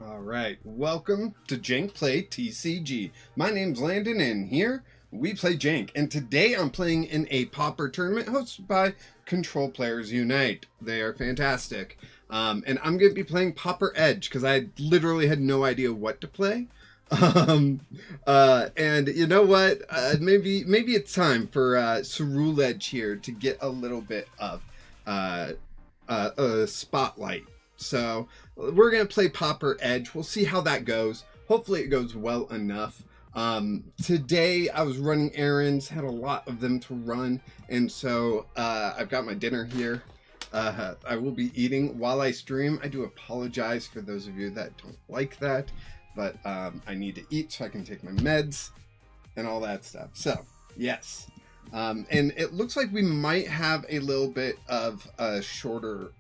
All right, welcome to Jank Play TCG. My name's Landon, and here we play Jank. And today I'm playing in a Pauper tournament hosted by Control Players Unite. They are fantastic. And I'm going to be playing Pauper Edge because I literally had no idea what to play. And you know what? Maybe it's time for Cerule Edge here to get a little bit of a spotlight. So we're going to play Pauper Edge. We'll see how that goes. Hopefully it goes well enough. Today I was running errands, had a lot of them to run, and so I've got my dinner here. I will be eating while I stream. I do apologize for those of you that don't like that, but I need to eat so I can take my meds and all that stuff. So, yes. And it looks like we might have a little bit of a shorter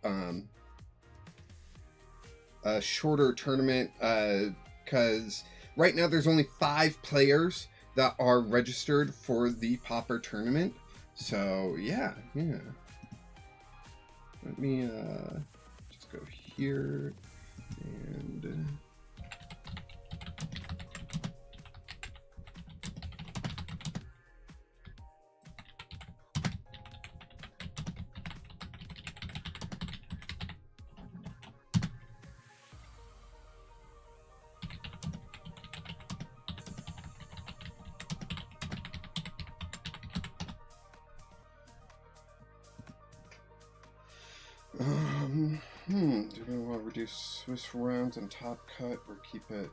tournament because right now there's only 5 players that are registered for the Pauper tournament. So yeah. Let me just go here and do we want to reduce Swiss rounds and top cut or keep it?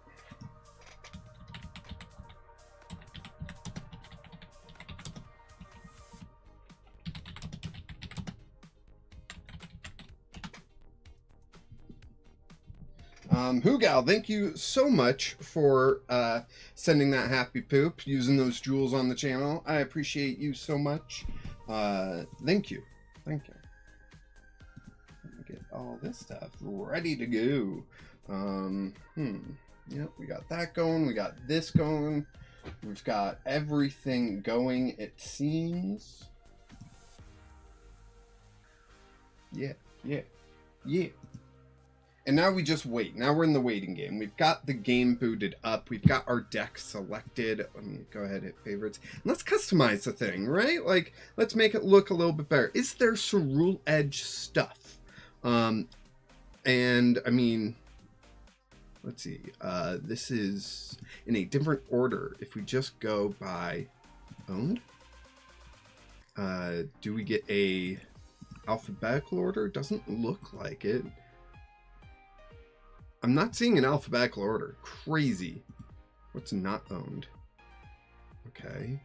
Hugal, thank you so much for sending that happy poop, using those jewels on the channel. I appreciate you so much. Thank you. Let me get all this stuff ready to go. Yep, we got that going. We got this going. We've got everything going, it seems. Yeah. And now we just wait. Now we're in the waiting game. We've got the game booted up. We've got our deck selected. Let me go ahead and hit favorites. And let's customize the thing, right? Like, let's make it look a little bit better. Is there Cerule Edge stuff? And, I mean, let's see. This is in a different order. If we just go by owned, do we get a alphabetical order? Doesn't look like it. I'm not seeing an alphabetical order. Crazy. What's not owned? Okay.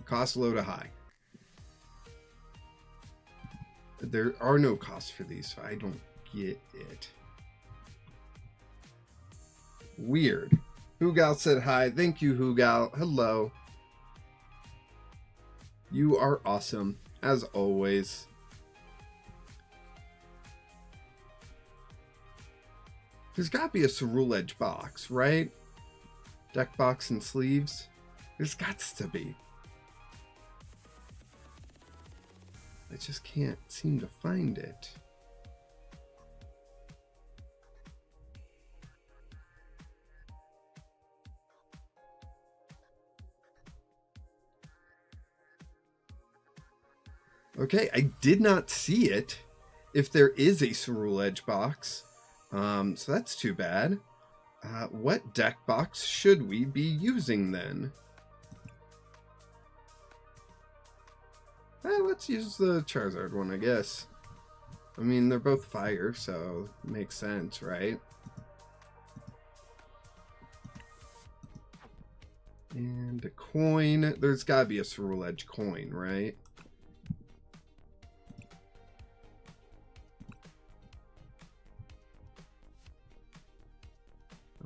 Cost low to high. There are no costs for these, so I don't get it. Weird. Hugal said hi. Thank you, Hugal. Hello. You are awesome, as always. There's got to be a Cerule Edge box, right? Deck box and sleeves. There's got to be. I just can't seem to find it. Okay, I did not see it. If there is a Cerule Edge box. So that's too bad. What deck box should we be using then? Let's use the Charizard one, I guess. I mean, they're both fire, so it makes sense, right? And a coin. There's gotta be a Cerule Edge coin, right?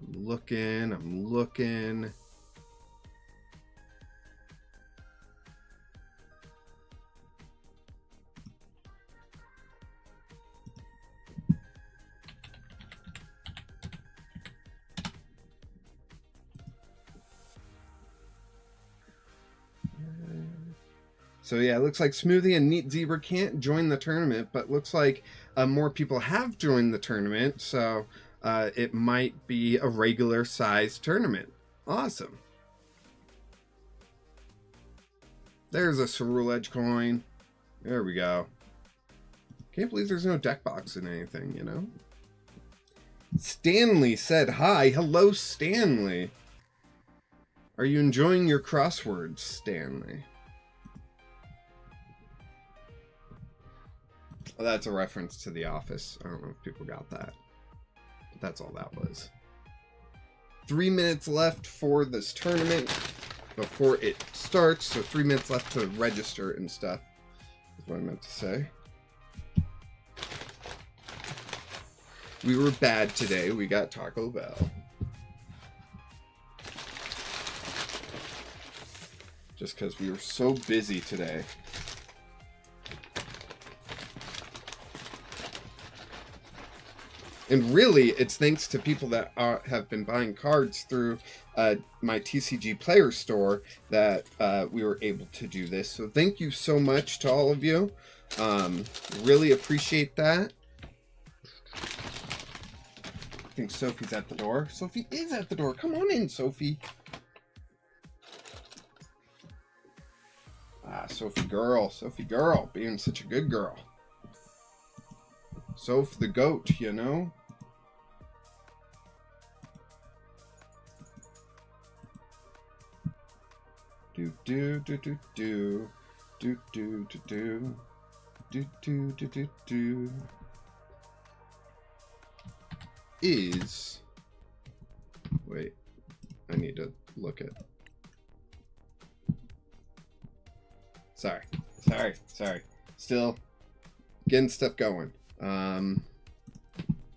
I'm looking. So yeah, it looks like Smoothie and Neat Zebra can't join the tournament, but looks like more people have joined the tournament, so it might be a regular size tournament. Awesome. There's a Cerule Edge coin. There we go. Can't believe there's no deck box in anything, you know? Stanley said hi. Hello, Stanley. Are you enjoying your crosswords, Stanley? Well, that's a reference to The Office. I don't know if people got that. But that's all that was. 3 minutes left for this tournament before it starts. So 3 minutes left to register and stuff is what I meant to say. We were bad today. We got Taco Bell. Just because we were so busy today. And really, it's thanks to people that have been buying cards through my TCG player store that we were able to do this. So thank you so much to all of you. Really appreciate that. I think Sophie's at the door. Sophie is at the door. Come on in, Sophie. Ah, Sophie girl, being such a good girl. Soph the goat, you know? Do do do do do do do do do do do do do do is wait, I need to look at sorry. Still getting stuff going.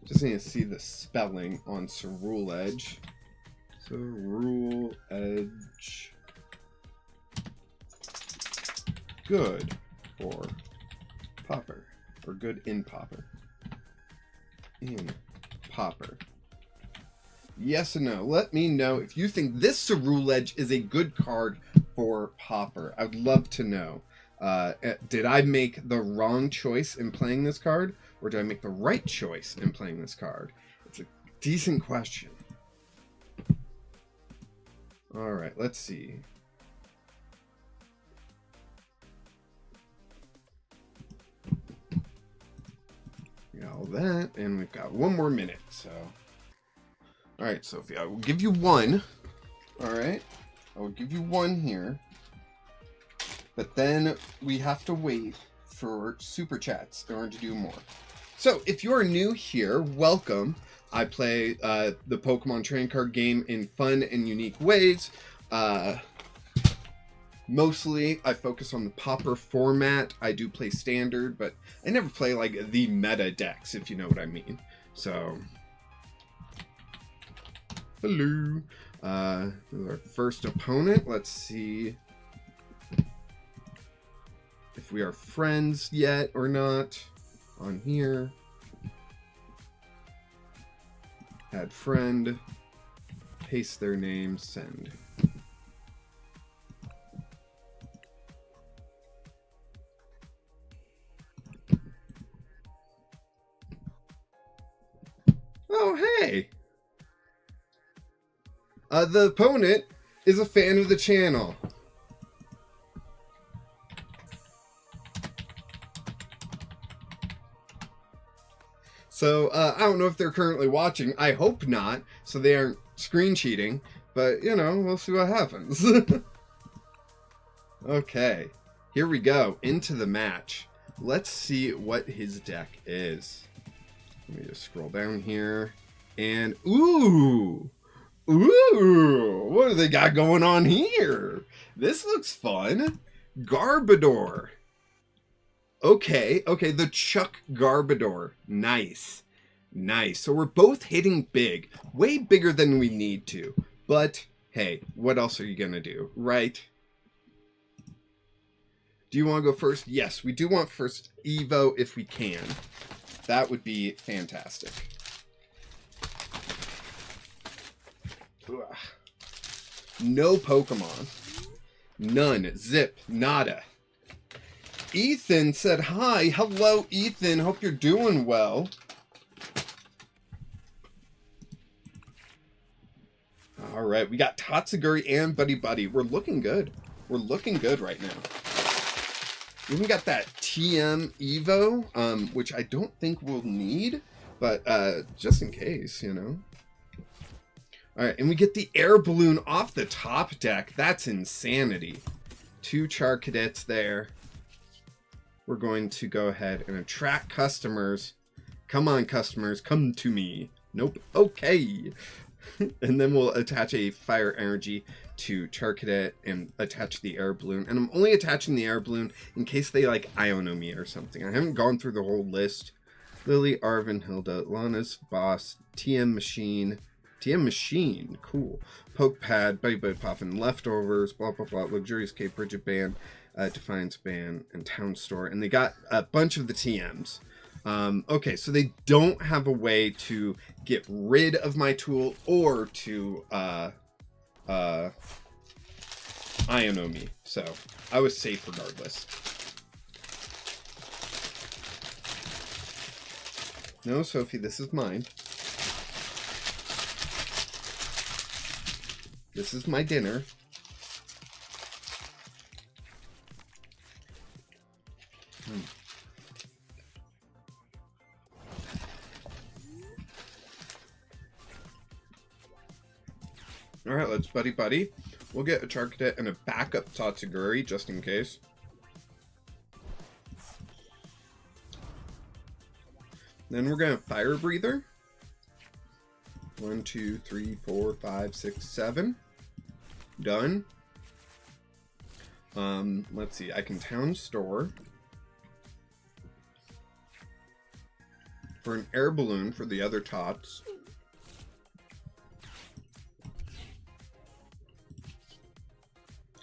Just need to see the spelling on Cerule Edge. Cerule Edge. Good for Pauper. Or good in Pauper. In Pauper. Yes and no. Let me know if you think this Cerule Edge is a good card for Pauper. I would love to know. Did I make the wrong choice in playing this card? Or did I make the right choice in playing this card? It's a decent question. Alright, let's see. We got all that, and we've got one more minute, so... Alright, Sophie, I will give you one. Alright? I will give you one here. But then we have to wait for super chats in order to do more. So, if you're new here, welcome. I play the Pokemon trading card game in fun and unique ways. Mostly, I focus on the Pauper format. I do play Standard, but I never play, like, the meta decks, if you know what I mean. So, hello. Our first opponent. Let's see if we are friends yet or not on here. Add friend, paste their name, send. Oh, hey! The opponent is a fan of the channel. So, I don't know if they're currently watching. I hope not, so they aren't screen cheating. But, you know, we'll see what happens. Okay, here we go. Into the match. Let's see what his deck is. Let me just scroll down here. And, ooh! Ooh! What do they got going on here? This looks fun. Garbodor. Okay, the Chuck Garbodor. Nice. So we're both hitting big. Way bigger than we need to. But, hey, what else are you gonna do, right? Do you want to go first? Yes, we do want first Evo if we can. That would be fantastic. Ugh. No Pokemon. None. Zip. Nada. Ethan said hi. Hello, Ethan. Hope you're doing well. All right, we got Tatsuguri and Buddy Buddy. We're looking good. We're looking good right now. We even got that TM Evo, which I don't think we'll need, but just in case, you know. All right, and we get the air balloon off the top deck. That's insanity. 2 Char Cadets there. We're going to go ahead and attract customers. Come on, customers, come to me. Nope. Okay. And then we'll attach a fire energy to Char Cadet and attach the air balloon. And I'm only attaching the air balloon in case they like Iono me or something. I haven't gone through the whole list. Lily, Arvin, Hilda, Lana's Boss, TM Machine. TM Machine, cool. Poke Pad, Buddy Buddy Poppin', Leftovers, blah blah blah, Luxurious Cape, Bridget Band, Defiance Band, and Town Store. And they got a bunch of the TMs. Okay, so they don't have a way to get rid of my tool or to Iono me. So I was safe regardless. No, Sophie, this is mine. This is my dinner. Alright, let's buddy buddy. We'll get a Char Cadet and a backup Tatsuguri just in case. Then we're gonna Fire Breather. 1, 2, 3, 4, 5, 6, 7. Done. Let's see. I can Town Store for an air balloon for the other tots.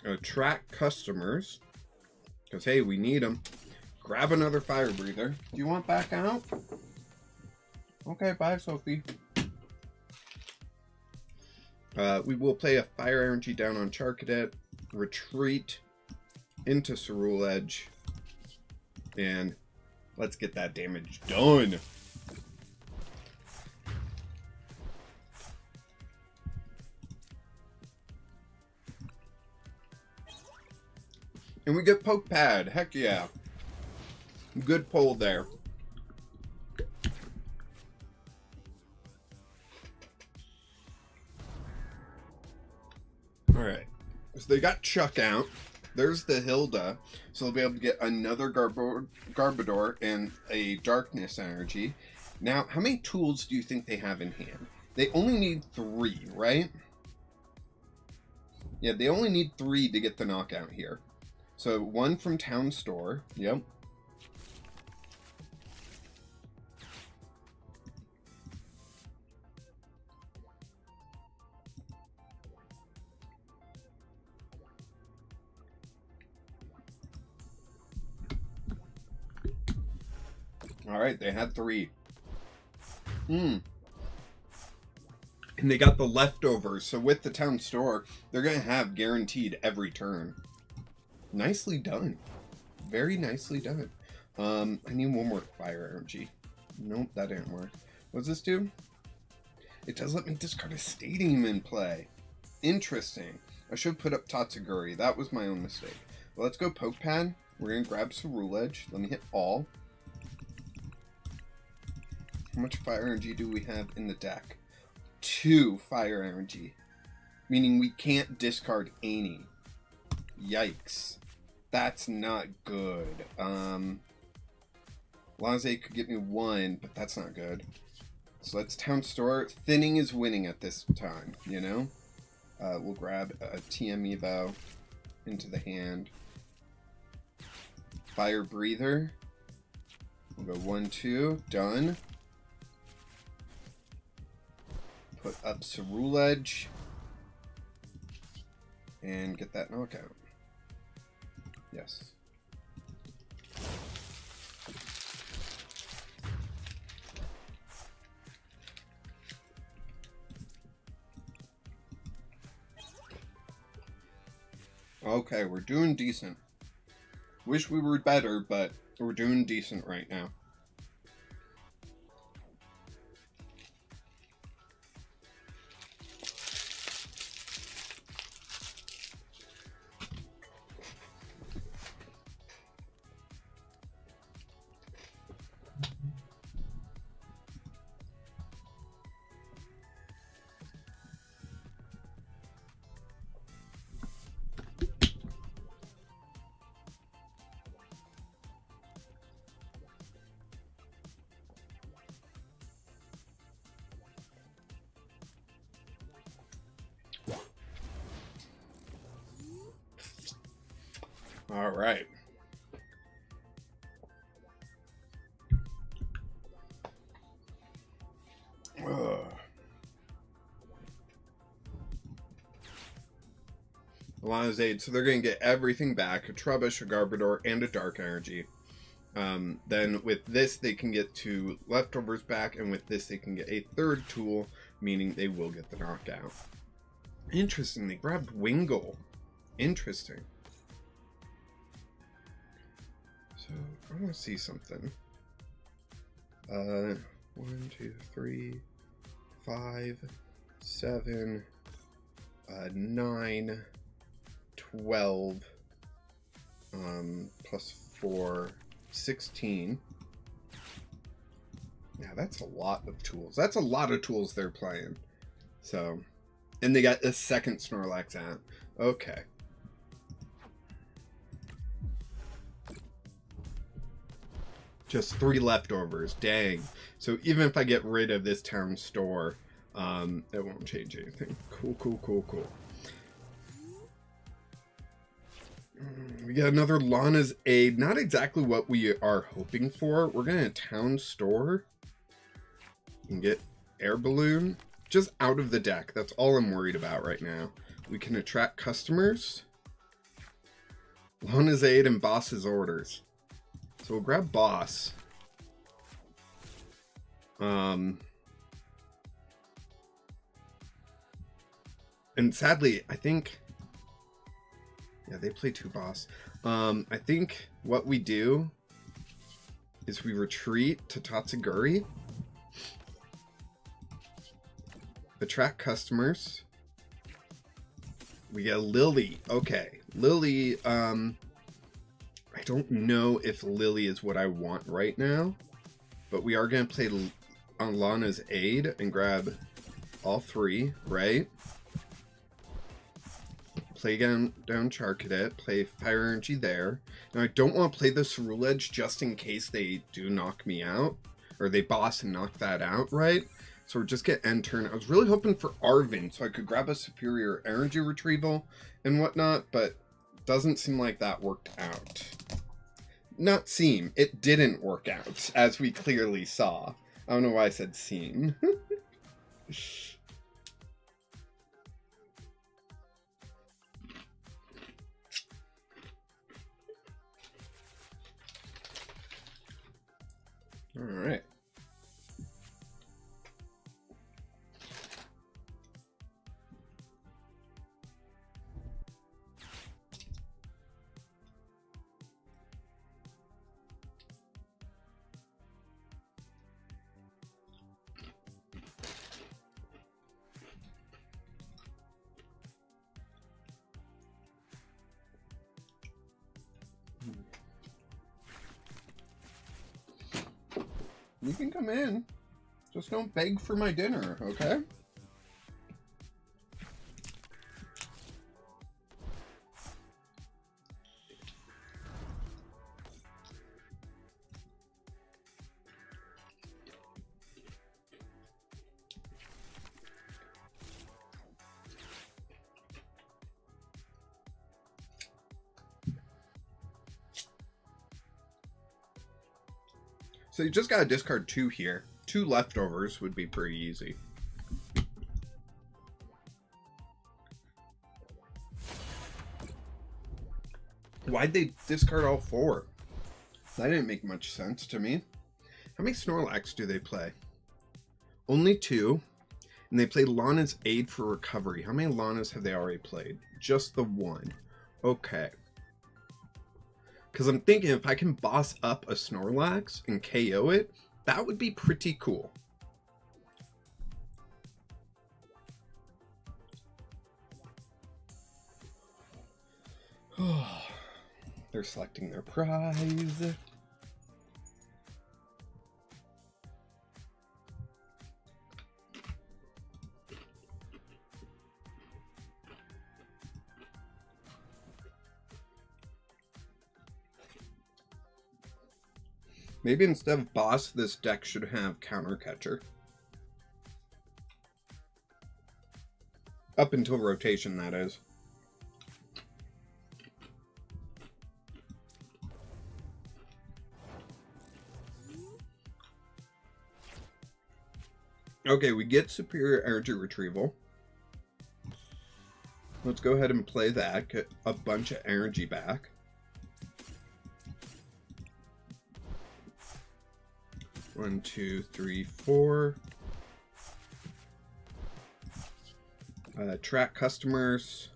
Attract customers because hey, we need them. Grab another Fire Breather. Do you want back out? Okay, bye, Sophie. We will play a Fire Energy down on Char Cadet, retreat into Cerule Edge, and let's get that damage done. And we get Poke Pad. Heck yeah. Good pull there. Alright. So they got Chuck out. There's the Hilda. So they'll be able to get another Garbodor and a Darkness Energy. Now, how many tools do you think they have in hand? They only need 3, right? Yeah, they only need 3 to get the knockout here. So 1 from Town Store. Yep. Alright, they had 3. And they got the leftovers, so with the Town Store, they're going to have guaranteed every turn. Nicely done. Very nicely done. I need one more Fire Energy. Nope, that didn't work. What does this do? It does let me discard a Stadium in play. Interesting. I should put up Tatsuguri. That was my own mistake. Well, let's go Poke Pad. We're going to grab Cerule Edge. Let me hit all. How much Fire Energy do we have in the deck? 2 Fire Energy. Meaning we can't discard any. Yikes. That's not good. Laze could get me 1, but that's not good. So let's Town Store. Thinning is winning at this time, you know? We'll grab a TM Evo into the hand. Fire Breather. We'll go 1, 2. Done. Put up Cerule Edge. And get that knockout. Yes. Okay, we're doing decent. Wish we were better, but we're doing decent right now. All right. Alana's Aid, so they're going to get everything back, a Trubbish, a Garbodor, and a Dark Energy. Then with this, they can get 2 leftovers back, and with this, they can get a 3rd tool, meaning they will get the knockout. Interesting, they grabbed Wingull. Interesting. So, I want to see something. 1, 2, 3, 5, 7, 9, 12, plus 4, 16. Yeah, that's a lot of tools. That's a lot of tools they're playing. So, and they got a 2nd Snorlax out. Okay. Just 3 leftovers. Dang. So even if I get rid of this town store, it won't change anything. Cool, cool, cool, cool. We got another Lana's Aid. Not exactly what we are hoping for. We're going to town store and get Air Balloon just out of the deck. That's all I'm worried about right now. We can attract customers. Lana's Aid and Boss's Orders. So we'll grab Boss. And sadly, I think... Yeah, they play 2 Boss. I think what we do is we retreat to Tatsuguri. Attract customers. We get Lily. Okay. Lily, I don't know if Lily is what I want right now. But we are going to play on Lana's Aid and grab all 3, right? Play down Charcadet, play Fire Energy there. Now I don't want to play the Ceruledge Edge just in case they do knock me out. Or they boss and knock that out, right? So we're just get end turn. I was really hoping for Arven so I could grab a superior energy retrieval and whatnot, but doesn't seem like that worked out. Not seem. It didn't work out, as we clearly saw. I don't know why I said seem. All right. You can come in. Just don't beg for my dinner, okay? So you just gotta discard 2 here. 2 leftovers would be pretty easy. Why'd they discard all 4? That didn't make much sense to me. How many Snorlax do they play? Only 2. And they play Lana's Aid for Recovery. How many Lanas have they already played? Just the 1. Okay. Because I'm thinking if I can boss up a Snorlax and KO it, that would be pretty cool. They're selecting their prize. Maybe instead of boss, this deck should have counter catcher. Up until rotation, that is. Okay, we get superior energy retrieval. Let's go ahead and play that, get a bunch of energy back. One, two, three, four. Track customers.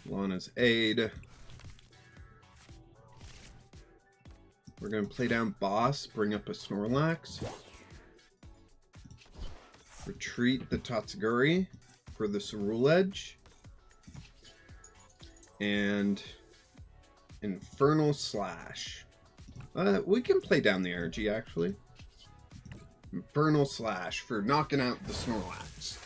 Lana's aid. We're going to play down boss, bring up a Snorlax. Retreat the Tatsuguri for the Cerule Edge. And Infernal Slash. We can play down the energy, actually. Infernal Slash for knocking out the Snorlax.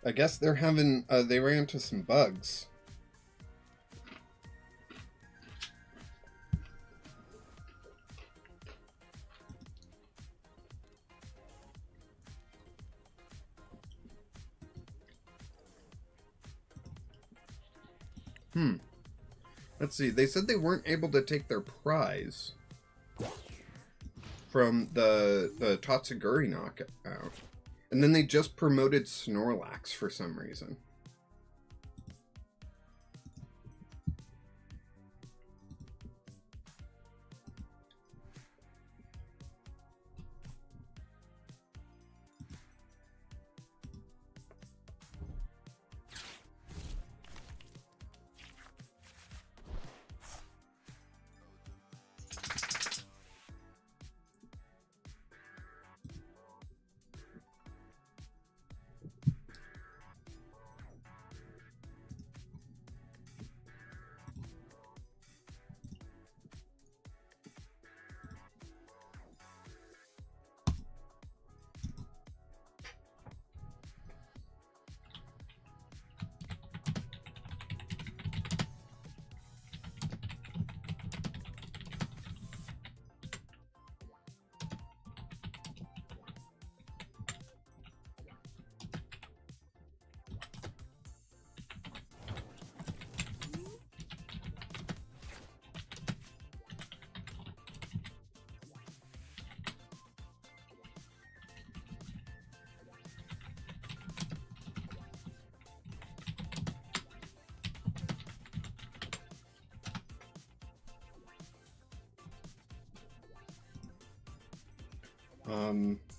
I guess they're having, they ran into some bugs. Let's see, they said they weren't able to take their prize from the Tatsuguri knockout. And then they just promoted Snorlax for some reason.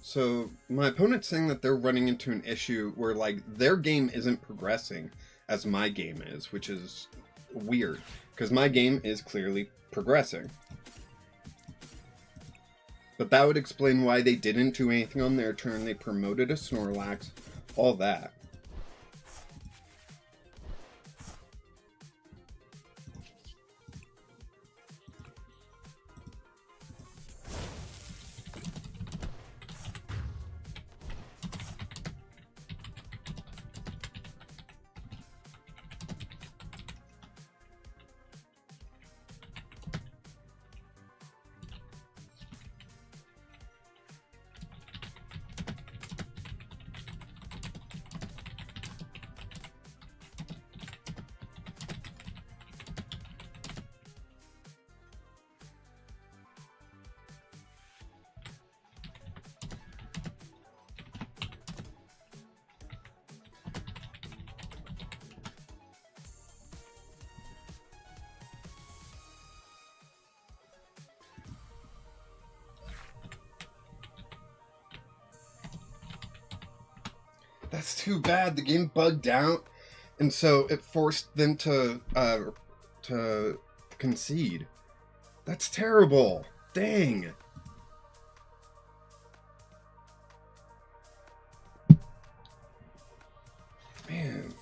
So my opponent's saying that they're running into an issue where, like, their game isn't progressing as my game is, which is weird, because my game is clearly progressing. But that would explain why they didn't do anything on their turn. They promoted a Snorlax, all that. That's too bad. The game bugged out, and so it forced them to concede. That's terrible. Dang. Man.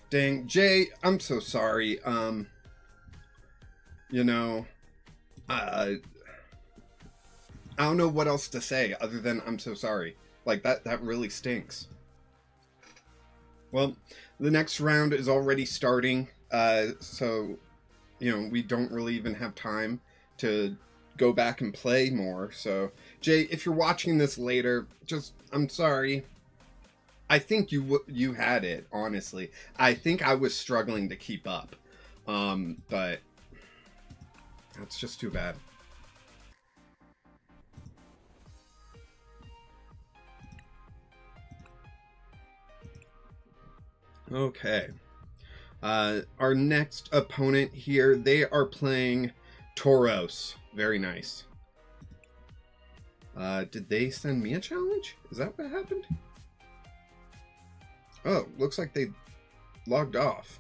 Dang, Jay, I'm so sorry. You know, I don't know what else to say other than I'm so sorry. Like, that really stinks. Well, the next round is already starting, so, you know, we don't really even have time to go back and play more. So, Jay, if you're watching this later, just, I'm sorry. I think you had it, honestly. I think I was struggling to keep up. But that's just too bad. Okay. Our next opponent here, they are playing Tauros. Very nice. Did they send me a challenge? Is that what happened? Oh, looks like they logged off.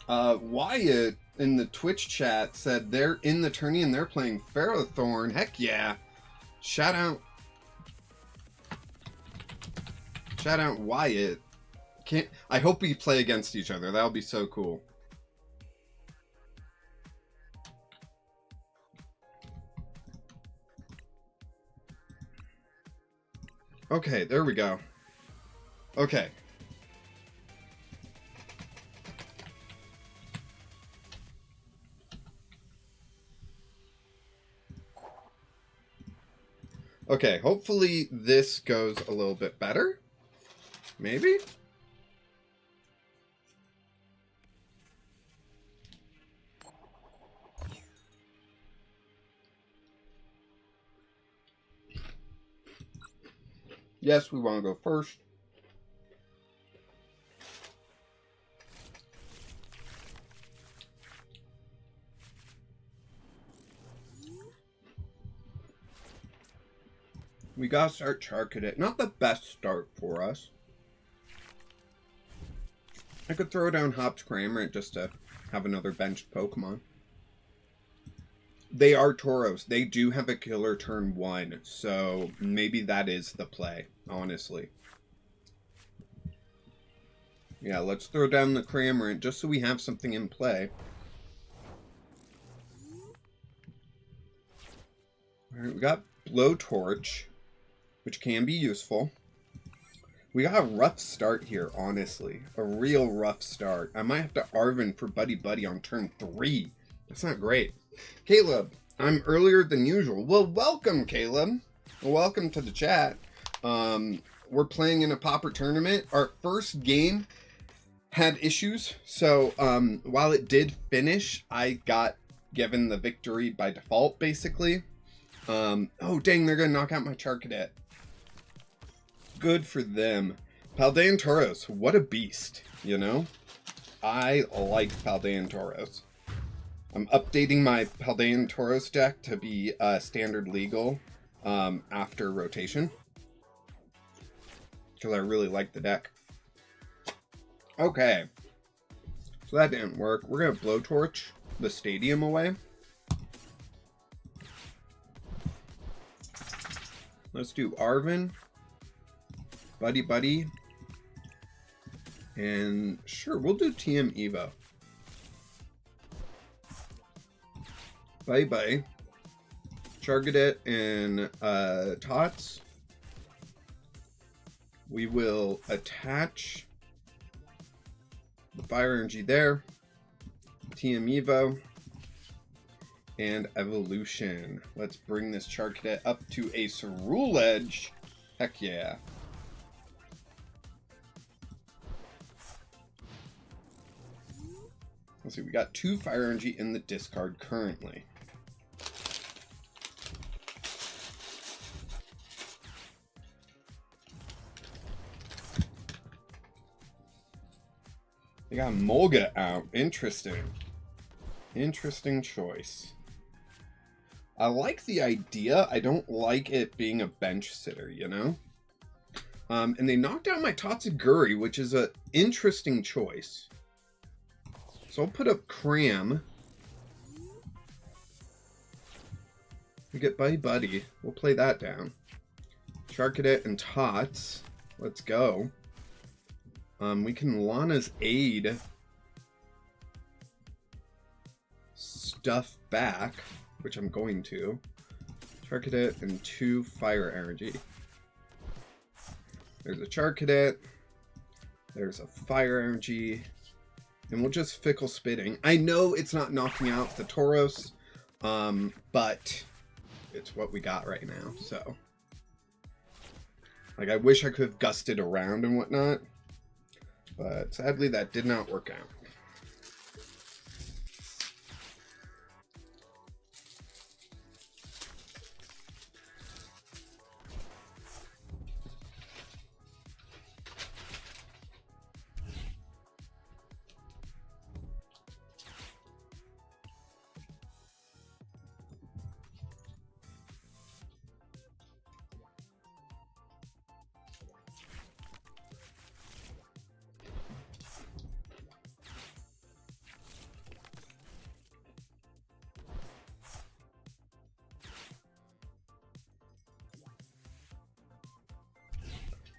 Wyatt in the Twitch chat said they're in the tourney and they're playing Ferrothorn. Heck yeah. Shout out Wyatt. I hope we play against each other. That'll be so cool. Okay, there we go. Okay. Okay, hopefully this goes a little bit better. Maybe? Yes, we want to go first. We gotta start Char Cadet. Not the best start for us. I could throw down Hops Cramorant just to have another benched Pokemon. They are Tauros. They do have a killer turn 1, so maybe that is the play, honestly. Yeah, let's throw down the Cramorant just so we have something in play. Alright, we got Blowtorch, which can be useful. We got a rough start here, honestly. A real rough start. I might have to Arven for Buddy Buddy on turn 3. That's not great. Caleb, I'm earlier than usual. Well, welcome, Caleb. Welcome to the chat. We're playing in a Pauper tournament. Our first game had issues, so while it did finish, I got given the victory by default, basically. Oh, dang, they're going to knock out my Char Cadet. Good for them. Paldean Tauros, what a beast, you know? I like Paldean Tauros. I'm updating my Paldean Tauros deck to be standard legal after rotation. Because I really like the deck. Okay. So that didn't work. We're going to Blowtorch the stadium away. Let's do Arven. Buddy Buddy. And sure, we'll do TM Evo. Bye bye. Chargadet and Tots. We will attach the Fire Energy there. TM Evo. and evolution. Let's bring this Char Cadet up to a Cerule Edge. Heck yeah. Let's see, we got 2 fire energy in the discard currently. We got Molga out. Interesting. Interesting choice. I like the idea. I don't like it being a bench sitter, you know? And they knocked out my Tatsuguri, which is an interesting choice. So I'll put up Cram. We get Buddy Buddy. We'll play that down. Char Cadet and Tots. Let's go. We can Lana's Aid stuff back, which I'm going to. Char Cadet and 2 fire energy. There's a Char Cadet. There's a fire energy. And we'll just Fickle Spitting. I know it's not knocking out the Tauros, but it's what we got right now, so. Like, I wish I could have gusted around and whatnot, but sadly that did not work out.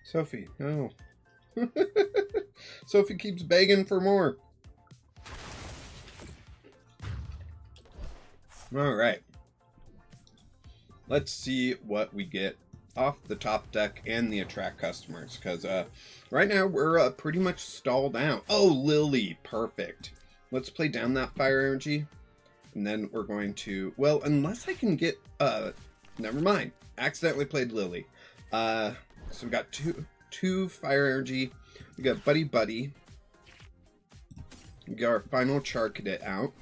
Sophie, no. Sophie keeps begging for more. All right. Let's see what we get off the top deck and the attract customers, because right now we're pretty much stalled out. Oh, Lily, perfect. Let's play down that fire energy, and then we're going to, well, unless I can get, never mind. Accidentally played Lily. So we got two fire energy. We got Buddy Buddy. We got our final Char Cadet out.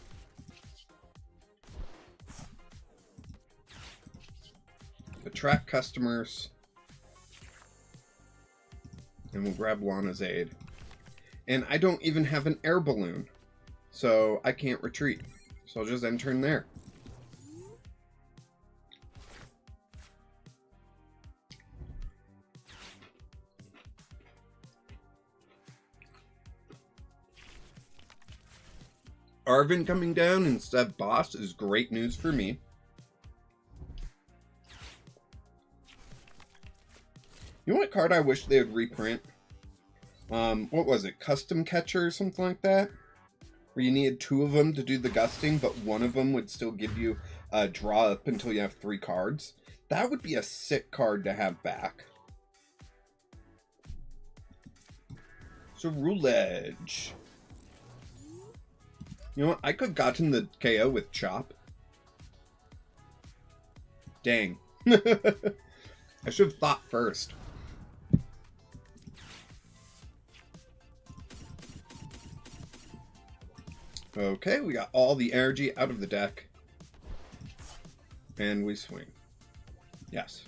Attract customers. And we'll grab Lana's Aid. And I don't even have an air balloon, so I can't retreat. So I'll just end turn there. Arvin coming down instead of Boss is great news for me. You know what card I wish they would reprint? What was it? Custom Catcher or something like that? Where you needed 2 of them to do the gusting, but one of them would still give you a draw up until you have 3 cards. That would be a sick card to have back. So Roulette. You know what? I could have gotten the KO with Chop. Dang. I should have thought first. Okay, we got all the energy out of the deck. And we swing. Yes.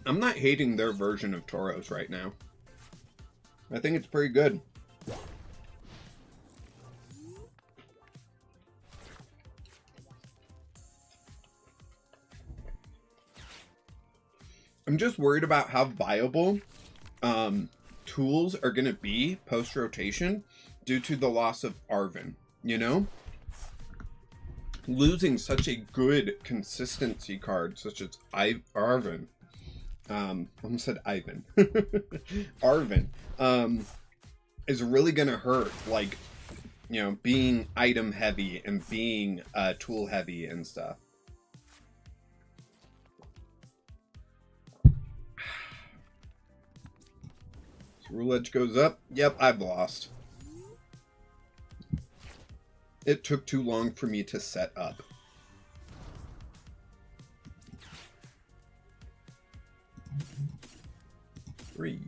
I'm not hating their version of Tauros right now. I think it's pretty good. I'm just worried about how viable tools are going to be post-rotation due to the loss of Arvin, you know? Losing such a good consistency card such as Arvin. I almost said Ivan. Arvin. Is really going to hurt, like, you know, being item heavy and being tool heavy and stuff. Roulette goes up. Yep, I've lost. It took too long for me to set up. Three.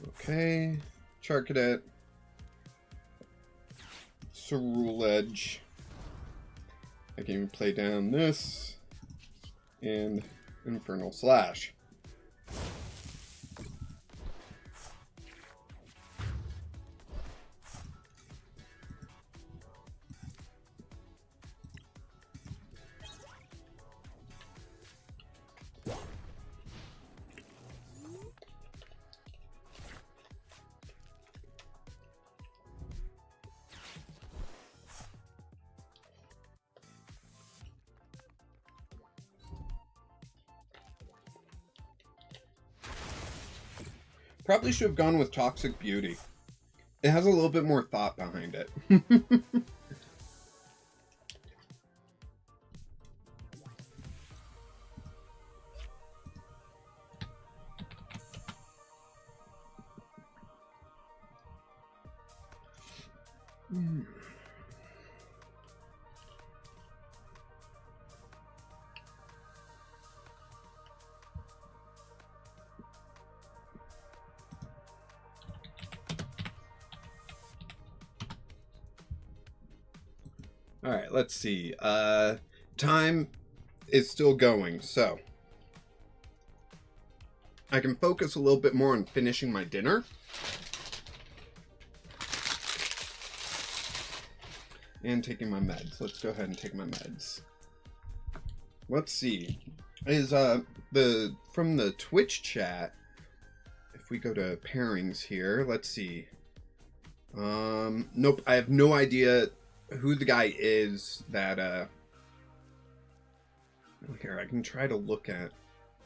Okay. Charcadet. Roulette. I can even play down this. And Infernal Slash. Probably should have gone with Toxic Beauty. It has a little bit more thought behind it. All right, let's see. Time is still going, so I can focus a little bit more on finishing my dinner. And taking my meds. Let's go ahead and take my meds. Let's see. Is from the Twitch chat, if we go to pairings here, let's see. Nope, I have no idea who the guy is that here, I can try to look at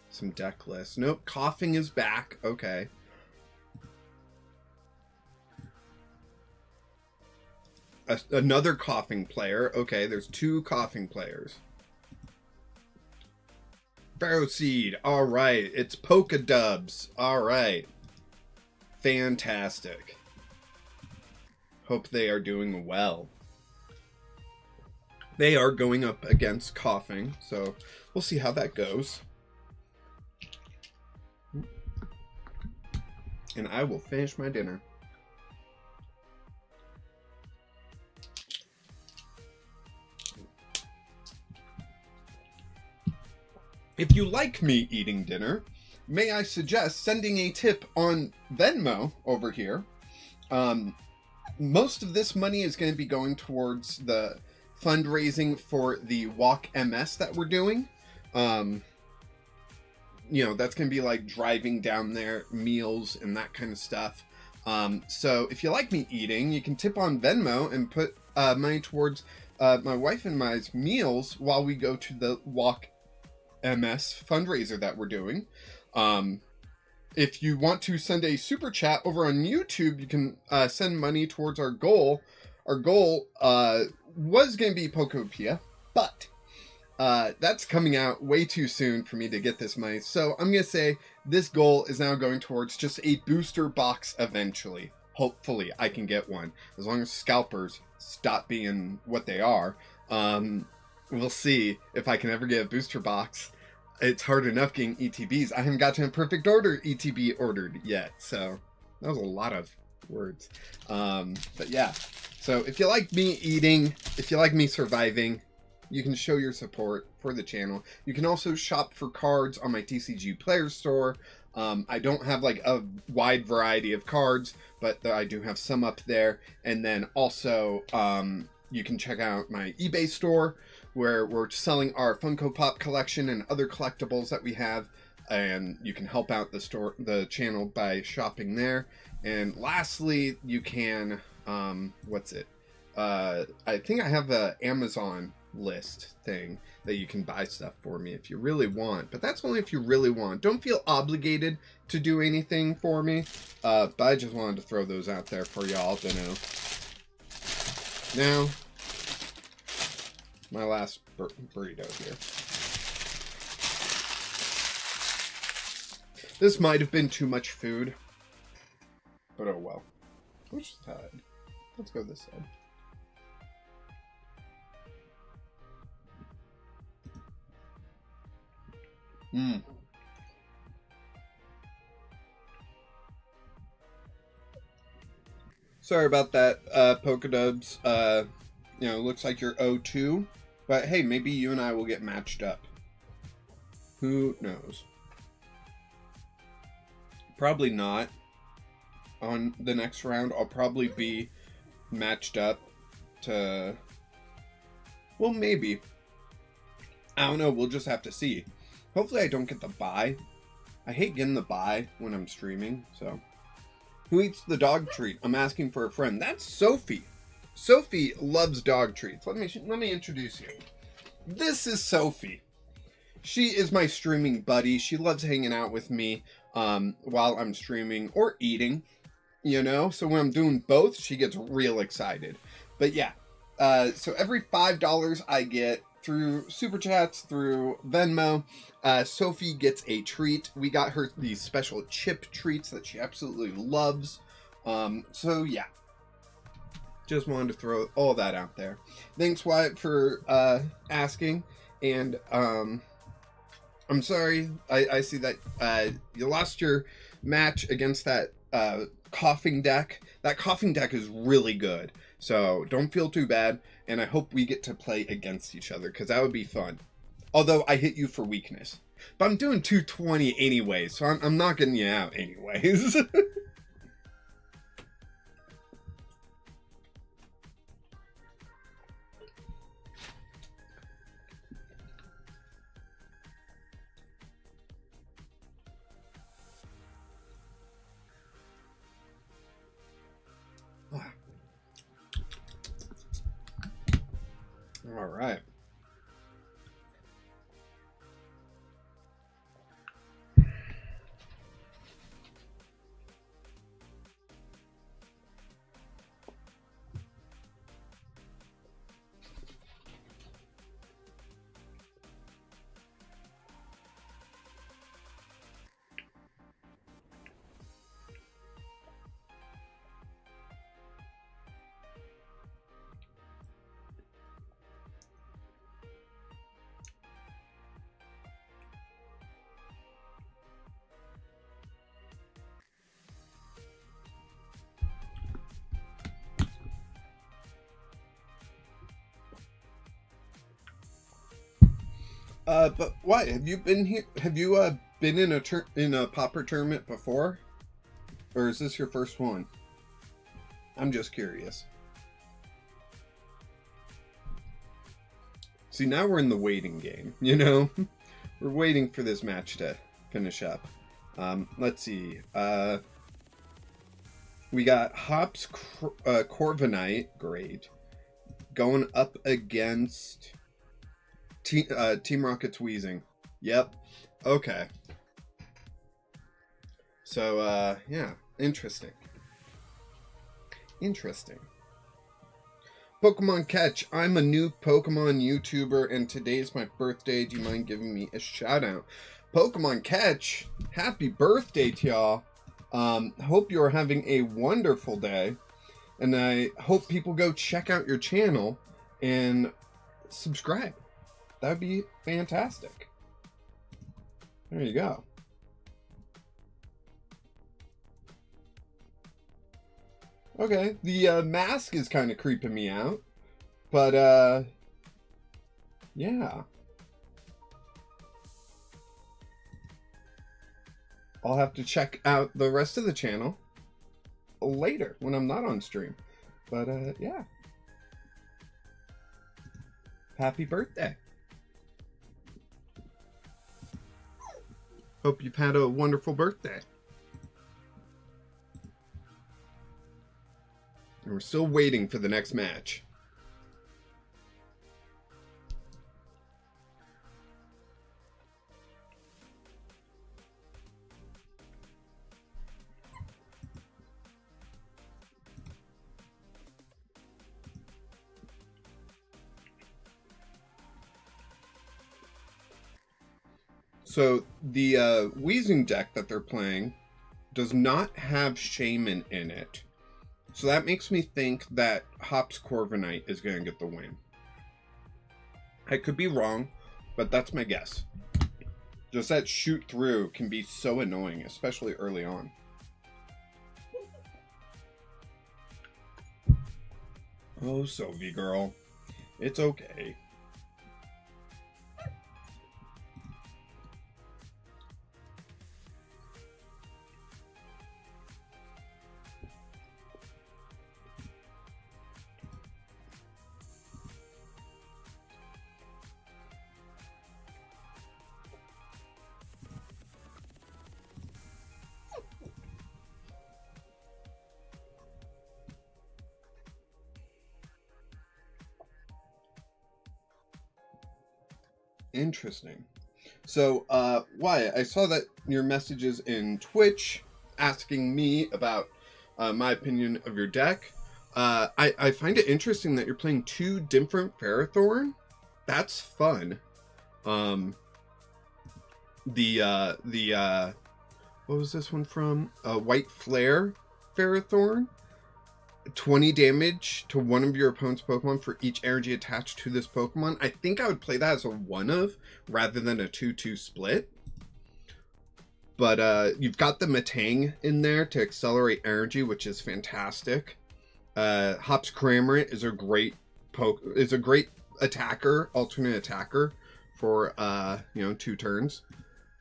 some deck lists. Nope, Coughing is back. Okay. Another Coughing player. Okay, there's two Coughing players. Pharaoh Seed. All right, it's Polka Dubs. All right. Fantastic. Hope they are doing well. They are going up against Coughing, so we'll see how that goes. And I will finish my dinner. If you like me eating dinner, may I suggest sending a tip on Venmo over here. Most of this money is going to be going towards the fundraising for the Walk MS that we're doing. You know, that's going to be like driving down there, meals and that kind of stuff. So if you like me eating, you can tip on Venmo and put money towards my wife and my meals while we go to the Walk MS fundraiser that we're doing. If you want to send a super chat over on YouTube, you can send money towards our goal. Our goal was going to be Pokopia, but that's coming out way too soon for me to get this money. So I'm going to say this goal is now going towards just a booster box eventually. Hopefully I can get one, as long as scalpers stop being what they are. We'll see if I can ever get a booster box. It's hard enough getting ETBs. I haven't got to a perfect order ETB ordered yet, so that was a lot of words. But yeah, so if you like me eating, if you like me surviving, you can show your support for the channel. You can also shop for cards on my TCG player store. I don't have like a wide variety of cards, but I do have some up there. And then also you can check out my eBay store, where we're selling our Funko Pop collection and other collectibles that we have, and you can help out the channel by shopping there. And lastly, you can I think I have a Amazon list thing that you can buy stuff for me if you really want, but that's only if you really want. Don't feel obligated to do anything for me, but I just wanted to throw those out there for y'all to know. Now, my last burrito here. This might have been too much food. But oh well. Which side? Let's go this side. Sorry about that, Polka Dubs. You know, looks like you're 0-2. But hey, maybe you and I will get matched up. Who knows? Probably not. On the next round, I'll probably be matched up to... Well, maybe. I don't know. We'll just have to see. Hopefully I don't get the bye. I hate getting the bye when I'm streaming, so... Who eats the dog treat? I'm asking for a friend. That's Sophie. Sophie loves dog treats. Let me introduce you. This is Sophie. She is my streaming buddy. She loves hanging out with me while I'm streaming or eating, you know? So when I'm doing both, she gets real excited. But yeah, so every $5 I get through Super Chats, through Venmo, Sophie gets a treat. We got her these special chip treats that she absolutely loves. So yeah. Just wanted to throw all that out there. Thanks, Wyatt, for asking. And I'm sorry. I see that you lost your match against that coughing deck. That coughing deck is really good. So don't feel too bad. And I hope we get to play against each other, because that would be fun. Although I hit you for weakness. But I'm doing 220 anyway, so I'm not getting you out anyways. All right. But what have you been here? Have you been in a Pauper tournament before, or is this your first one? I'm just curious. See, now we're in the waiting game. You know, we're waiting for this match to finish up. Let's see. We got Hops Corviknight, great, going up against Team Rocket's Wheezing. Yep. Okay. So, yeah. Interesting. Interesting. Pokemon Catch. I'm a new Pokemon YouTuber, and today's my birthday. Do you mind giving me a shout out? Pokemon Catch. Happy birthday to y'all. Hope you're having a wonderful day. And I hope people go check out your channel and subscribe. That would be fantastic. There you go. Okay, the mask is kind of creeping me out. But, yeah. I'll have to check out the rest of the channel later when I'm not on stream. But, yeah. Happy birthday. Hope you've had a wonderful birthday. And we're still waiting for the next match. So the Wheezing deck that they're playing does not have Shaman in it. So that makes me think that Hops Corviknight is going to get the win. I could be wrong, but that's my guess. Just that shoot through can be so annoying, especially early on. Oh, Sylvie girl. It's okay. Interesting. So, Wyatt, I saw that your messages in Twitch asking me about my opinion of your deck. I find it interesting that you're playing 2 different Ferrothorn. That's fun. What was this one from? White Flare Ferrothorn. 20 damage to one of your opponent's Pokemon for each energy attached to this Pokemon. I think I would play that as a 1-of rather than a 2-2 split. But you've got the Matang in there to accelerate energy, which is fantastic. Hops Cramorant is a great attacker, alternate attacker for 2 turns.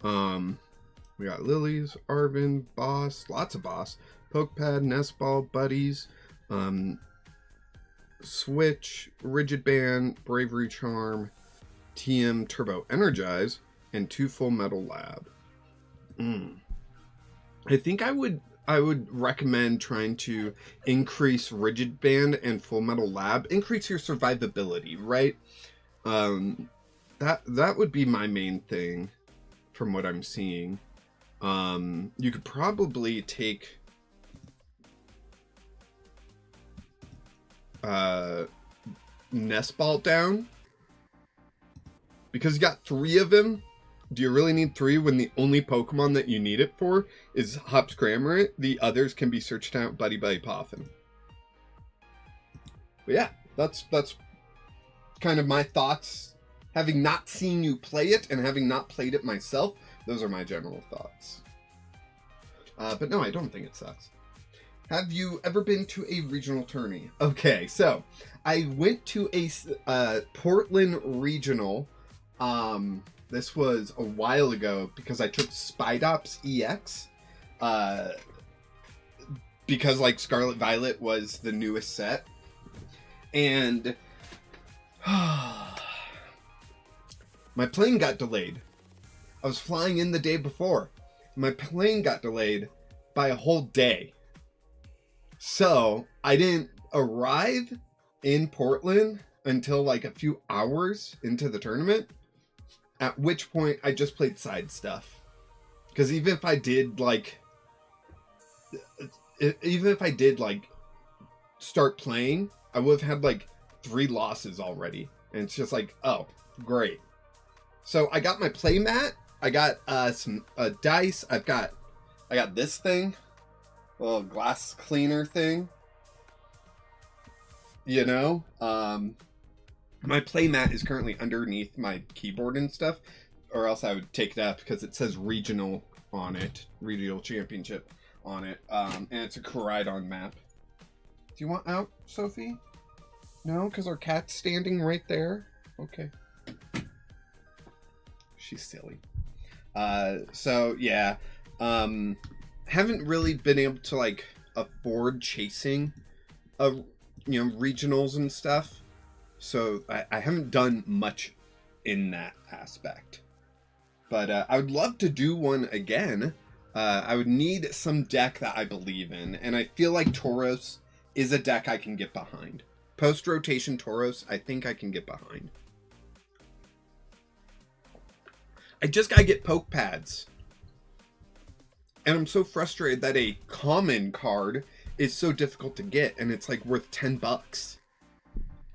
We got Lilies, Arven, Boss, lots of Boss, Pokepad, Nestball, Buddies, Switch, Rigid Band, Bravery Charm, TM Turbo Energize, and 2 Full Metal Lab. I think I would recommend trying to increase Rigid Band and Full Metal Lab, increase your survivability, right? That would be my main thing from what I'm seeing. You could probably take Nestball down because you got 3 of them. Do you really need 3 when the only Pokemon that you need it for is Hops Cramorant? The others can be searched out Buddy Poffin. But yeah, that's kind of my thoughts. Having not seen you play it and having not played it myself, those are my general thoughts. But no, I don't think it sucks. Have you ever been to a regional tourney? Okay, so I went to a Portland regional. This was a while ago because I took Spidops EX. Because like Scarlet Violet was the newest set. And my plane got delayed. I was flying in the day before. My plane got delayed by a whole day. So I didn't arrive in Portland until like a few hours into the tournament. At which point I just played side stuff. Because even if I did start playing, I would have had like 3 losses already. And it's just like, oh, great. So I got my play mat. I got some dice. I got this thing, a little glass cleaner thing. My play mat is currently underneath my keyboard and stuff, or else I would take it up because it says regional on it, regional championship on it, and it's a Koraidon map. Do you want out, Sophie? No, because our cat's standing right there. Okay. She's silly. So yeah, haven't really been able to like afford chasing, regionals and stuff. So I haven't done much in that aspect. But I would love to do one again. I would need some deck that I believe in, and I feel like Tauros is a deck I can get behind. Post-rotation Tauros, I think I can get behind. I just gotta get poke pads. And I'm so frustrated that a common card is so difficult to get, and it's like worth $10.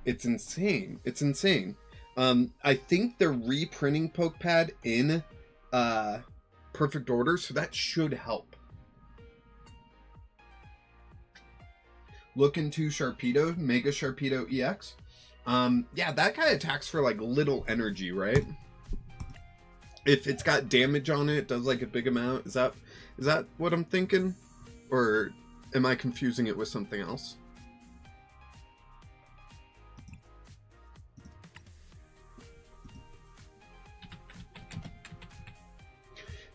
It's insane. It's insane. I think they're reprinting poke pad in perfect order, so that should help. Look into Sharpedo, Mega Sharpedo EX. Yeah, that guy attacks for like little energy, right? If it's got damage on it, it does like a big amount. Is that what I'm thinking? Or am I confusing it with something else?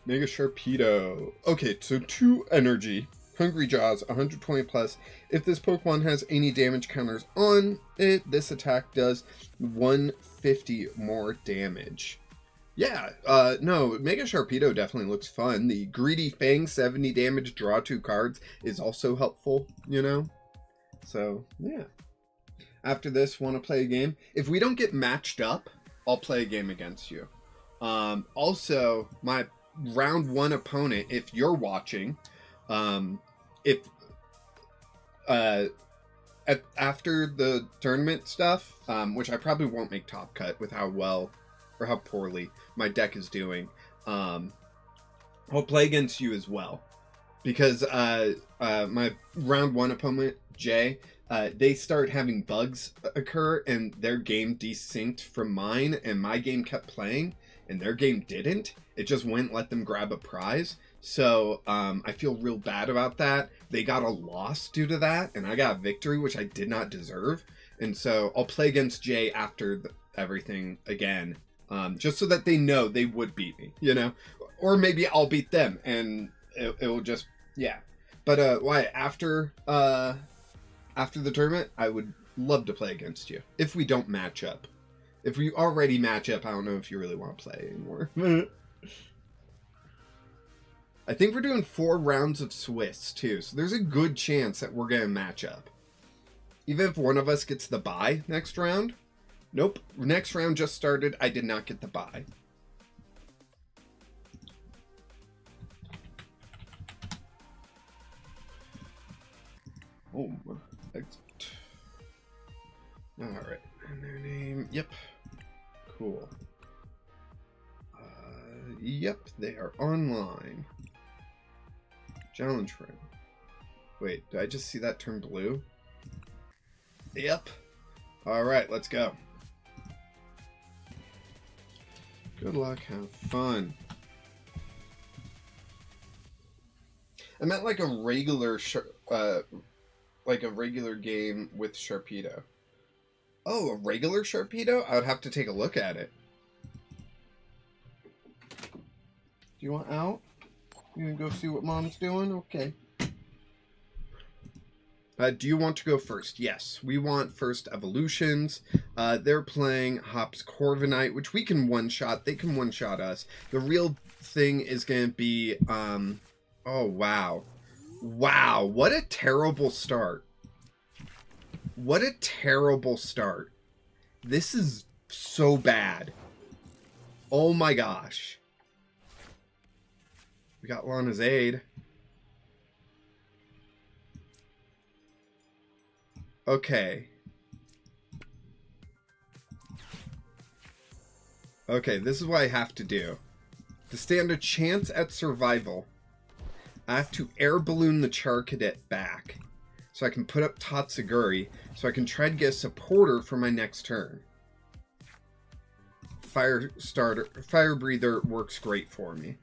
Mega Sharpedo. Okay, so 2 energy. Hungry Jaws, 120 plus. If this Pokemon has any damage counters on it, this attack does 150 more damage. Yeah, no, Mega Sharpedo definitely looks fun. The Greedy Fang, 70 damage, draw 2 cards is also helpful, you know? So, yeah. After this, want to play a game? If we don't get matched up, I'll play a game against you. Also, my round 1 opponent, if you're watching, after the tournament stuff, which I probably won't make top cut with how well or how poorly my deck is doing, I'll play against you as well, because my round 1 opponent, Jay, they start having bugs occur and their game desynced from mine, and my game kept playing and their game didn't. It just wouldn't let them grab a prize. So I feel real bad about that. They got a loss due to that, and I got a victory, which I did not deserve. And so I'll play against Jay after everything again, just so that they know they would beat me, you know? Or maybe I'll beat them, and it will just, yeah. But why, after the tournament, I would love to play against you, if we don't match up. If we already match up, I don't know if you really want to play anymore. I think we're doing 4 rounds of Swiss, too, so there's a good chance that we're going to match up. Even if one of us gets the bye next round. Nope, next round just started, I did not get the bye. Oh, exit. Alright, and their name, yep. Cool. Yep, they are online. Challenge room. Wait, did I just see that turn blue? Yep. Alright, let's go. Good luck, have fun. I meant like a regular game with Sharpedo. Oh, a regular Sharpedo? I would have to take a look at it. Do you want out? You gonna go see what Mom's doing? Okay. Do you want to go first? Yes, we want first evolutions. They're playing Hop's Corviknight, which we can one-shot. They can one-shot us. The real thing is going to be... oh, wow. Wow, what a terrible start. What a terrible start. This is so bad. Oh my gosh. We got Lana's Aid. Okay. Okay, this is what I have to do. To stand a chance at survival, I have to air balloon the Charcadet back, so I can put up Tatsuguri, so I can try to get a supporter for my next turn. Fire Breather works great for me.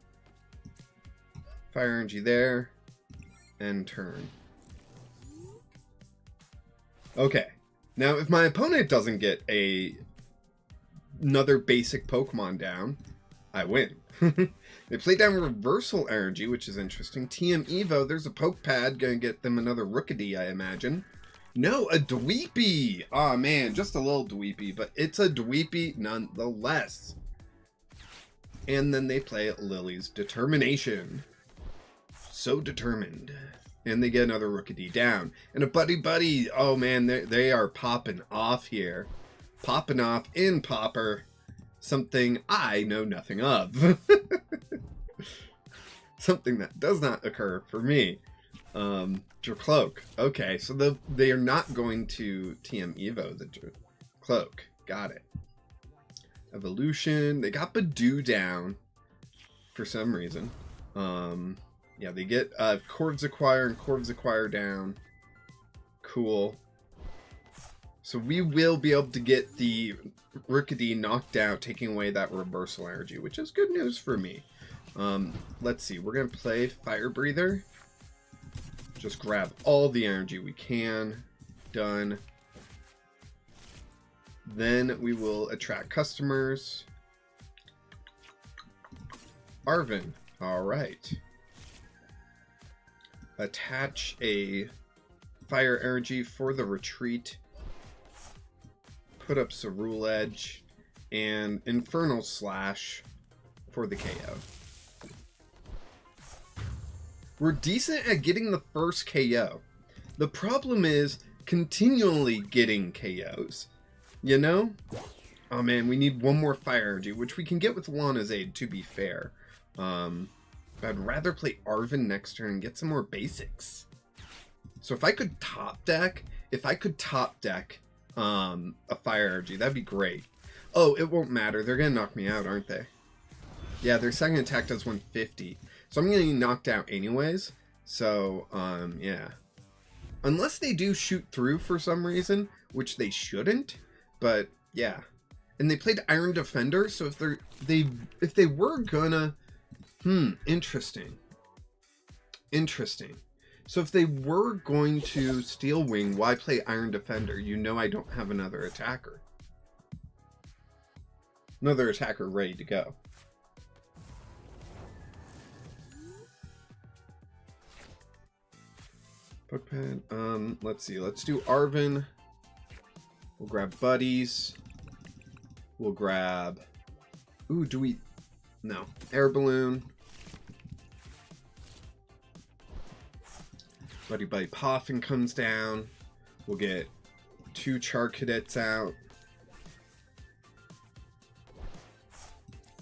Fire Energy there, and turn. Okay, now if my opponent doesn't get another basic Pokemon down, I win. They play down Reversal Energy, which is interesting. TM Evo, there's a Poke Pad, gonna get them another Rookidee, I imagine. No, a Dweepy! Aw, man, just a little Dweepy, but it's a Dweepy nonetheless. And then they play Lily's Determination. So determined. And they get another Rookidee down. And a Buddy. Oh man, they are popping off here. Popping off in Pauper. Something I know nothing of. Something that does not occur for me. Cloak. Okay, so they are not going to TM Evo the Cloak. Got it. Evolution. They got Badoo down. for some reason. Yeah, they get Corv's Acquire and Corv's Acquire down. Cool. So we will be able to get the Rookity knocked out, taking away that reversal energy, which is good news for me. Let's see. We're going to play Fire Breather. Just grab all the energy we can. Done. Then we will attract customers. Arvin. All right. Attach a fire energy for the retreat. Put up Cerule Edge. And Infernal Slash for the KO. We're decent at getting the first KO. The problem is continually getting KOs. You know? Oh man, we need one more fire energy, which we can get with Lana's Aid, to be fair. I'd rather play Arvin next turn and get some more basics. So if I could top deck a fire energy, that'd be great. Oh, it won't matter. They're gonna knock me out, aren't they? Yeah, their second attack does 150. So I'm gonna get knocked out anyways. So, yeah. Unless they do shoot through for some reason, which they shouldn't. But yeah. And they played Iron Defender, so if they were gonna interesting. So if they were going to Steel Wing, why play Iron Defender? You know I don't have another attacker. Another attacker ready to go. Bookpad. Let's see. Let's do Arvin. We'll grab Buddies. We'll grab... Ooh, do we... No. Air Balloon. Buddy Buddy Poffin comes down. We'll get 2 Char Cadets out.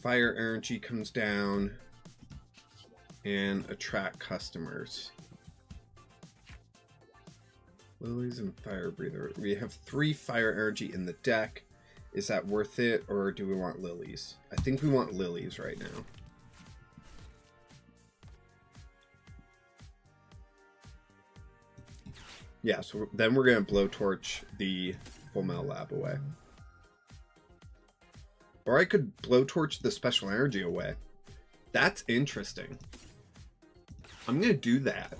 Fire Energy comes down. And attract customers. Lilies and Fire Breather. We have 3 Fire Energy in the deck. Is that worth it, or do we want Lilies? I think we want Lilies right now. Yeah, so then we're going to Blowtorch the Full Metal Lab away. Or I could Blowtorch the Special Energy away. That's interesting. I'm going to do that.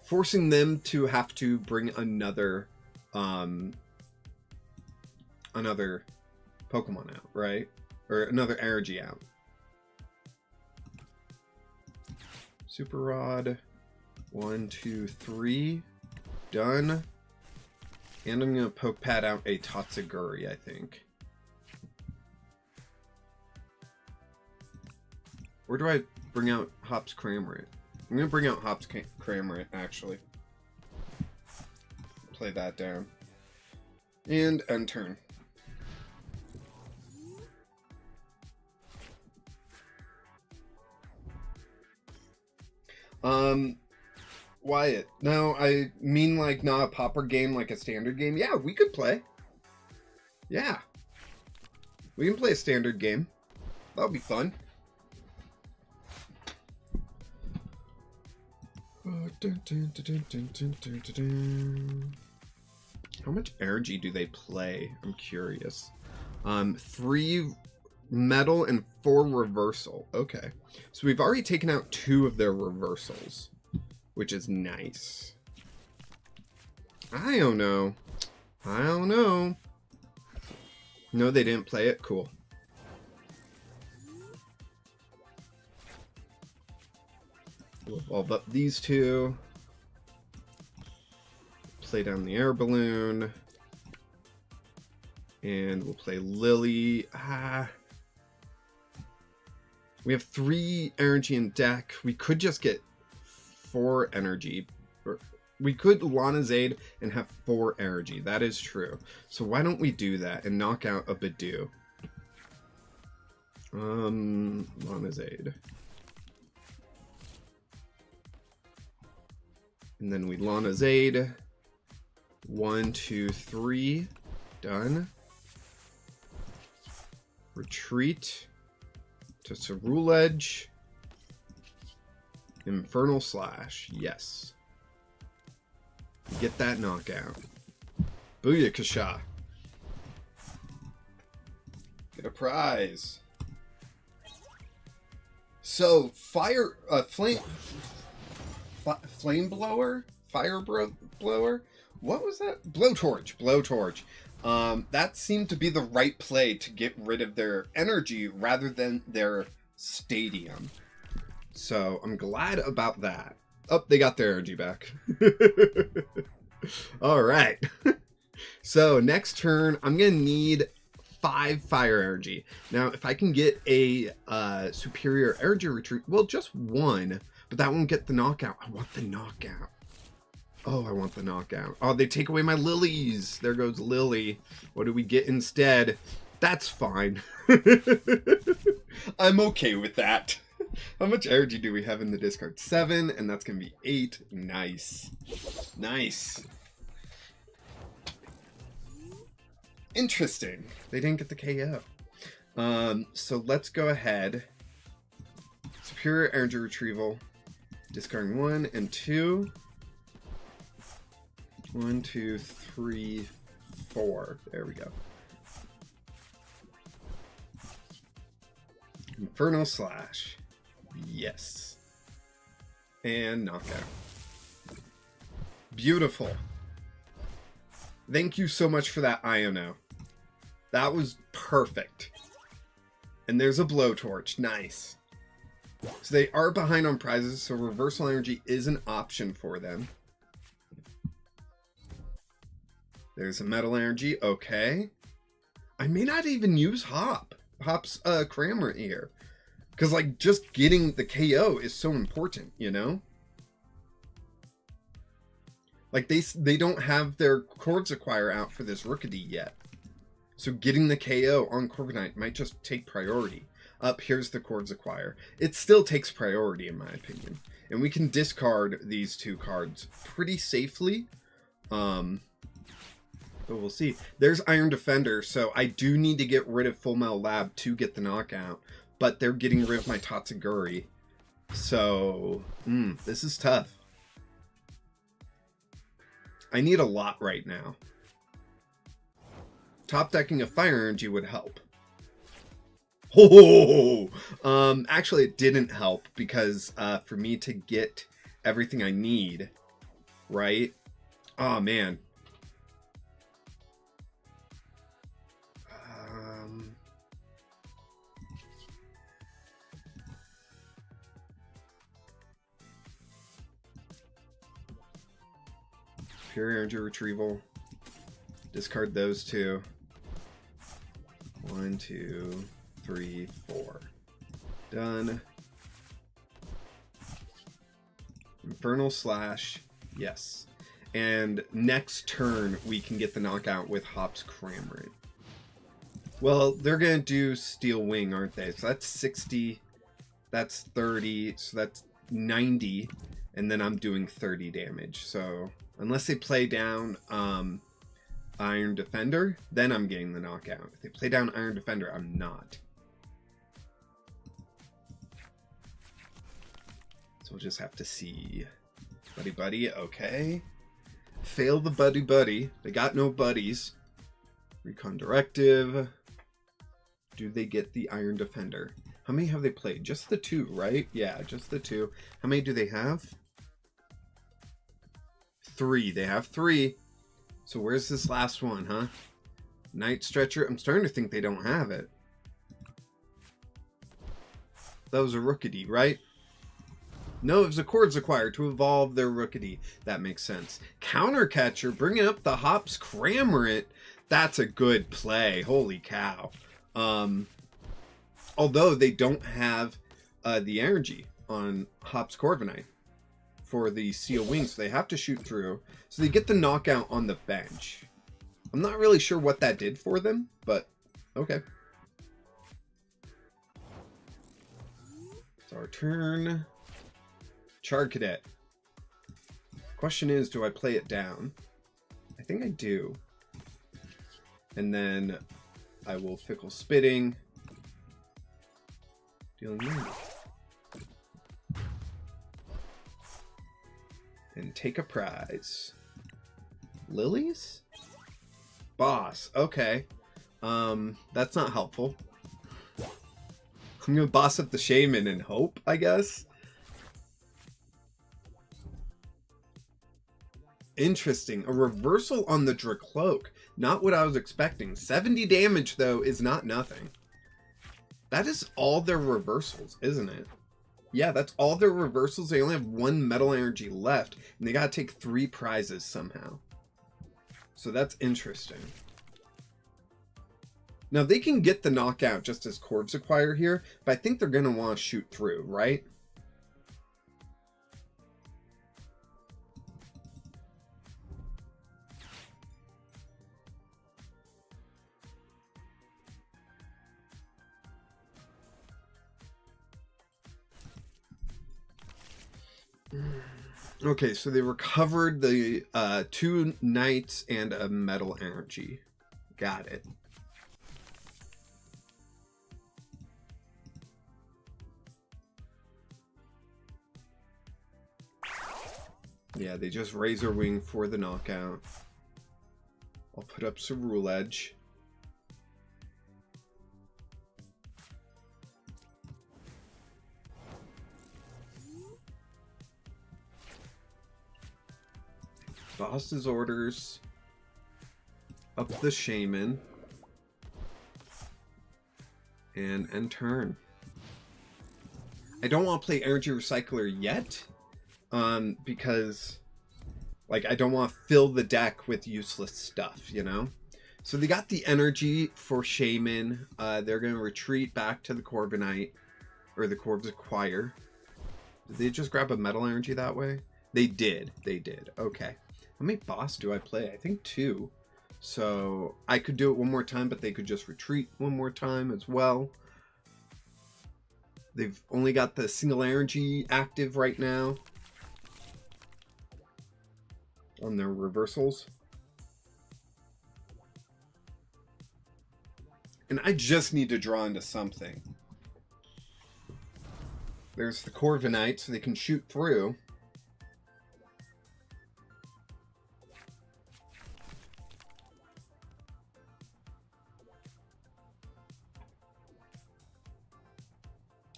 Forcing them to have to bring another Pokemon out, right? Or another energy out. Super Rod. 1, 2, 3. Done. And I'm going to poke pad out a Tatsuguri, I think. Or do I bring out Hops Cramorant? I'm going to bring out Hops Cramorant, actually. Play that down. And end turn. Wyatt. No, I mean like not a Pauper game, like a standard game. Yeah, we could play. Yeah. We can play a standard game. That'll be fun. How much energy do they play? I'm curious. 3 metal and 4 reversal. Okay. So we've already taken out 2 of their reversals, which is nice. I don't know. No, they didn't play it. Cool. We'll evolve up these 2. Play down the Air Balloon. And we'll play Lily. We have 3 energy in deck. We could just get 4 energy. We could Lana's Aid and have 4 energy. That is true. So why don't we do that and knock out a Bidoof? Lana's Aid. And then we Lana's Aid. 1, 2, 3. Done. Retreat to Cerule Edge. Infernal Slash. Yes. Get that knockout. Booyakasha. Get a prize. So, fire, flame blower, fire blower. What was that? Blowtorch. That seemed to be the right play to get rid of their energy rather than their stadium. So I'm glad about that. Oh, they got their energy back. All right. So next turn, I'm gonna need 5 fire energy. Now, if I can get a superior energy retreat, well, just 1, but that won't get the knockout. I want the knockout. Oh, I want the knockout. Oh, they take away my lilies. There goes Lily. What do we get instead? That's fine. I'm okay with that. How much energy do we have in the discard? 7, and that's going to be 8. Nice. Nice. Interesting. They didn't get the KO. So let's go ahead. Superior energy retrieval. Discarding 1 and 2. 1, 2, 3, 4. There we go. Infernal Slash. Yes. And knockout. Beautiful. Thank you so much for that, Iono. That was perfect. And there's a blowtorch. Nice. So they are behind on prizes, so reversal energy is an option for them. There's a metal energy. Okay. I may not even use Hop's Crammer here. Because, like, just getting the KO is so important, you know? Like, they don't have their Chords Acquire out for this Rookity yet. So getting the KO on Corviknight might just take priority. Up, here's the Chords Acquire. It still takes priority, in my opinion. And we can discard these 2 cards pretty safely. But we'll see. There's Iron Defender, so I do need to get rid of Full Metal Lab to get the knockout. But they're getting rid of my Tatsuguri. So, this is tough. I need a lot right now. Top decking a fire energy would help. Oh! Actually, it didn't help because for me to get everything I need, right? Oh, man. Pure energy retrieval. Discard those 2. 1, 2, 3, 4. Done. Infernal Slash. Yes. And next turn, we can get the knockout with Hop's Crammer. Well, they're going to do Steel Wing, aren't they? So that's 60. That's 30. So that's 90. And then I'm doing 30 damage. So unless they play down Iron Defender, then I'm getting the knockout. If they play down Iron Defender, I'm not. So we'll just have to see. Buddy, okay. Fail the buddy. They got no buddies. Recon Directive. Do they get the Iron Defender? How many have they played? Just the 2, right? Yeah, just the 2. How many do they have? 3. They have 3. So where's this last one, huh? Night Stretcher. I'm starting to think they don't have it. That was a Rookity, right? No, it was a Chords Acquire to evolve their Rookity. That makes sense. Countercatcher, bringing up the Hop's Crammer. That's a good play. Holy cow. Although they don't have the energy on Hop's Corviknight for the Steel Wing, so they have to shoot through. So they get the knockout on the bench. I'm not really sure what that did for them, but okay. It's our turn. Char Cadet. Question is, do I play it down? I think I do. And then I will Fickle Spitting. Dealing 90. And take a prize. Lilies? Boss. Okay. That's not helpful. I'm gonna boss up the Shaman and hope, I guess. Interesting. A reversal on the Dracloak. Not what I was expecting. 70 damage, though, is not nothing. That is all their reversals, isn't it? Yeah, that's all their reversals. They only have 1 metal energy left, and they gotta take 3 prizes somehow. So that's interesting. Now, they can get the knockout just as Corvs acquire here, but I think they're gonna want to shoot through, right? Okay, so they recovered the 2 knights and a metal energy. Got it. Yeah, they just Razor Wing for the knockout. I'll put up Cerule Edge. Boss's orders. Up the Shaman. And end turn. I don't want to play Energy Recycler yet. Because, like, I don't want to fill the deck with useless stuff, you know? So they got the energy for Shaman. They're going to retreat back to the Corviknight. Or the Corvs Acquire. Did they just grab a metal energy that way? They did. They did. Okay. How many boss do I play? I think 2. So I could do it one more time, but they could just retreat one more time as well. They've only got the single energy active right now on their reversals. And I just need to draw into something. There's the Corviknight, so they can shoot through.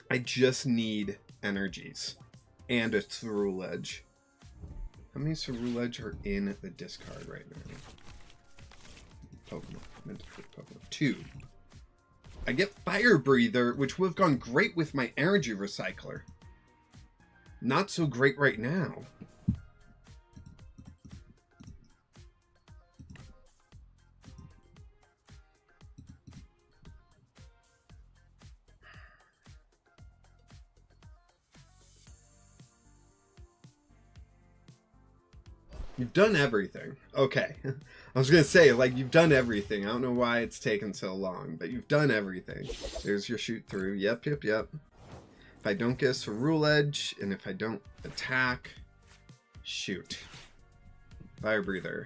I just need energies and a Cerule Edge. How many Cerule Edge are in the discard right now? Pokemon. I meant to put Pokemon. 2. I get Fire Breather, which would have gone great with my Energy Recycler. Not so great right now. You've done everything. Okay. I was going to say, like, you've done everything. I don't know why it's taken so long, but you've done everything. There's your shoot through. Yep. If I don't get a Cerule Edge, and if I don't attack, shoot. Fire Breather.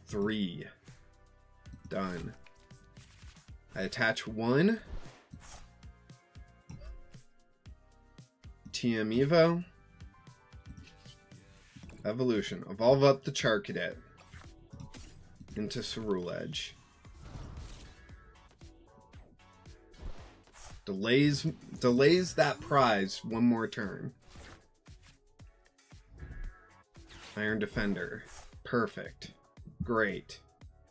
3. Done. I attach 1. TM Evo. Evolution. Evolve up the Charcadet into Cerule Edge. Delays that prize one more turn. Iron Defender. Perfect. Great.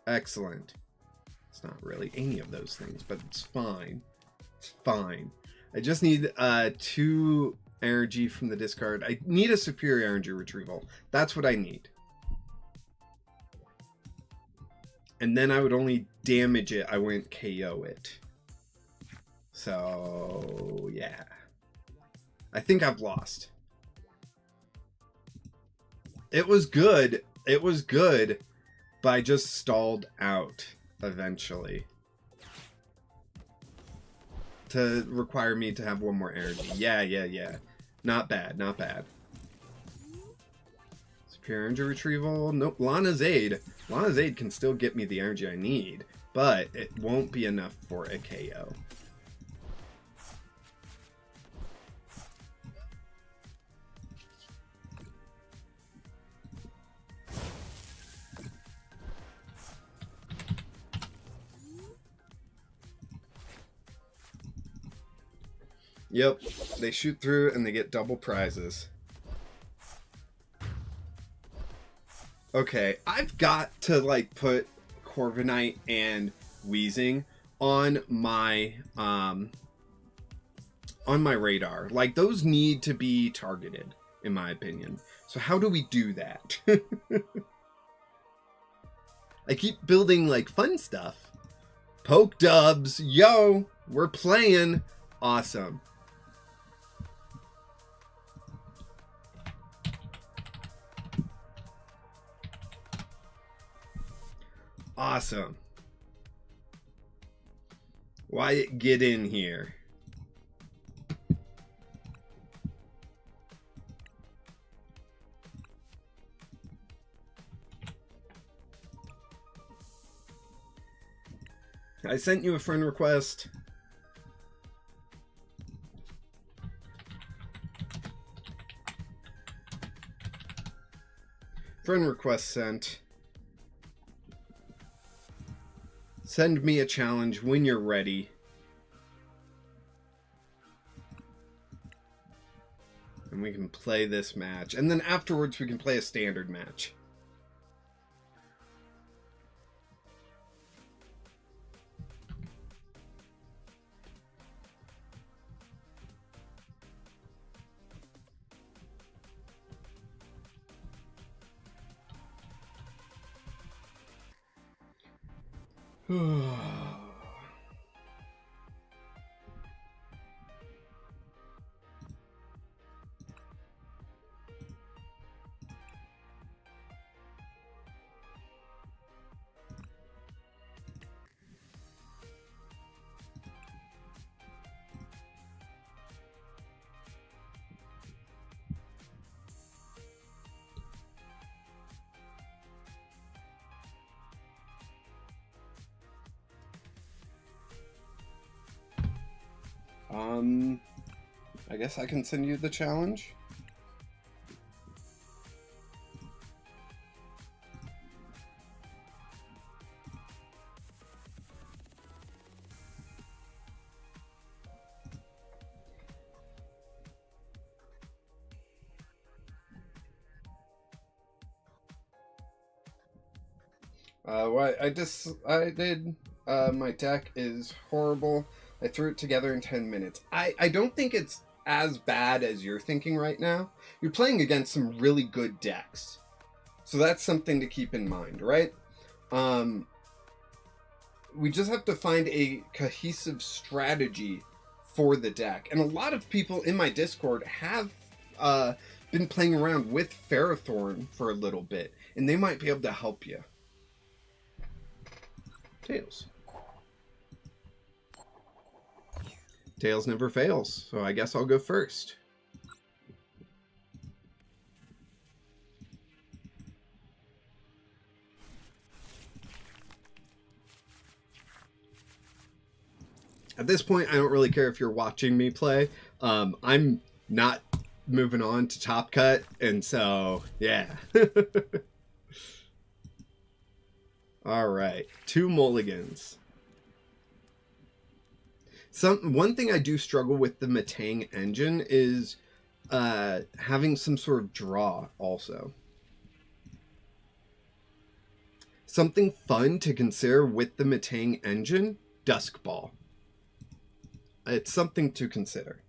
Excellent. It's not really any of those things, but it's fine. It's fine. I just need 2 energy from the discard. I need a superior energy retrieval. That's what I need. And then I would only damage it. I wouldn't KO it. So, yeah. I think I've lost. It was good. It was good. But I just stalled out eventually. To require me to have 1 more energy. Yeah. Not bad. Superior energy retrieval. Nope. Lana's Aid. Lana's Aid can still get me the energy I need, but it won't be enough for a KO. Yep, they shoot through and they get double prizes. Okay, I've got to like put Corviknight and Weezing on my radar. Like, those need to be targeted, in my opinion. So how do we do that? I keep building like fun stuff. Poke dubs, yo, we're playing. Awesome. Awesome. Wyatt, get in here. I sent you a friend request. Friend request sent. Send me a challenge when you're ready. And we can play this match. And then afterwards we can play a standard match. I guess I can send you the challenge. What I did, my deck is horrible. I threw it together in 10 minutes. I don't think it's as bad as you're thinking right now. You're playing against some really good decks. So that's something to keep in mind, right? We just have to find a cohesive strategy for the deck. And a lot of people in my Discord have been playing around with Ferrothorn for a little bit. And they might be able to help you. Tails. Tails never fails, so I guess I'll go first. At this point, I don't really care if you're watching me play. I'm not moving on to Top Cut, and so, yeah. All right, 2 mulligans. One thing I do struggle with the Metang engine is having some sort of draw also. Something fun to consider with the Metang engine, Dusk Ball. It's something to consider.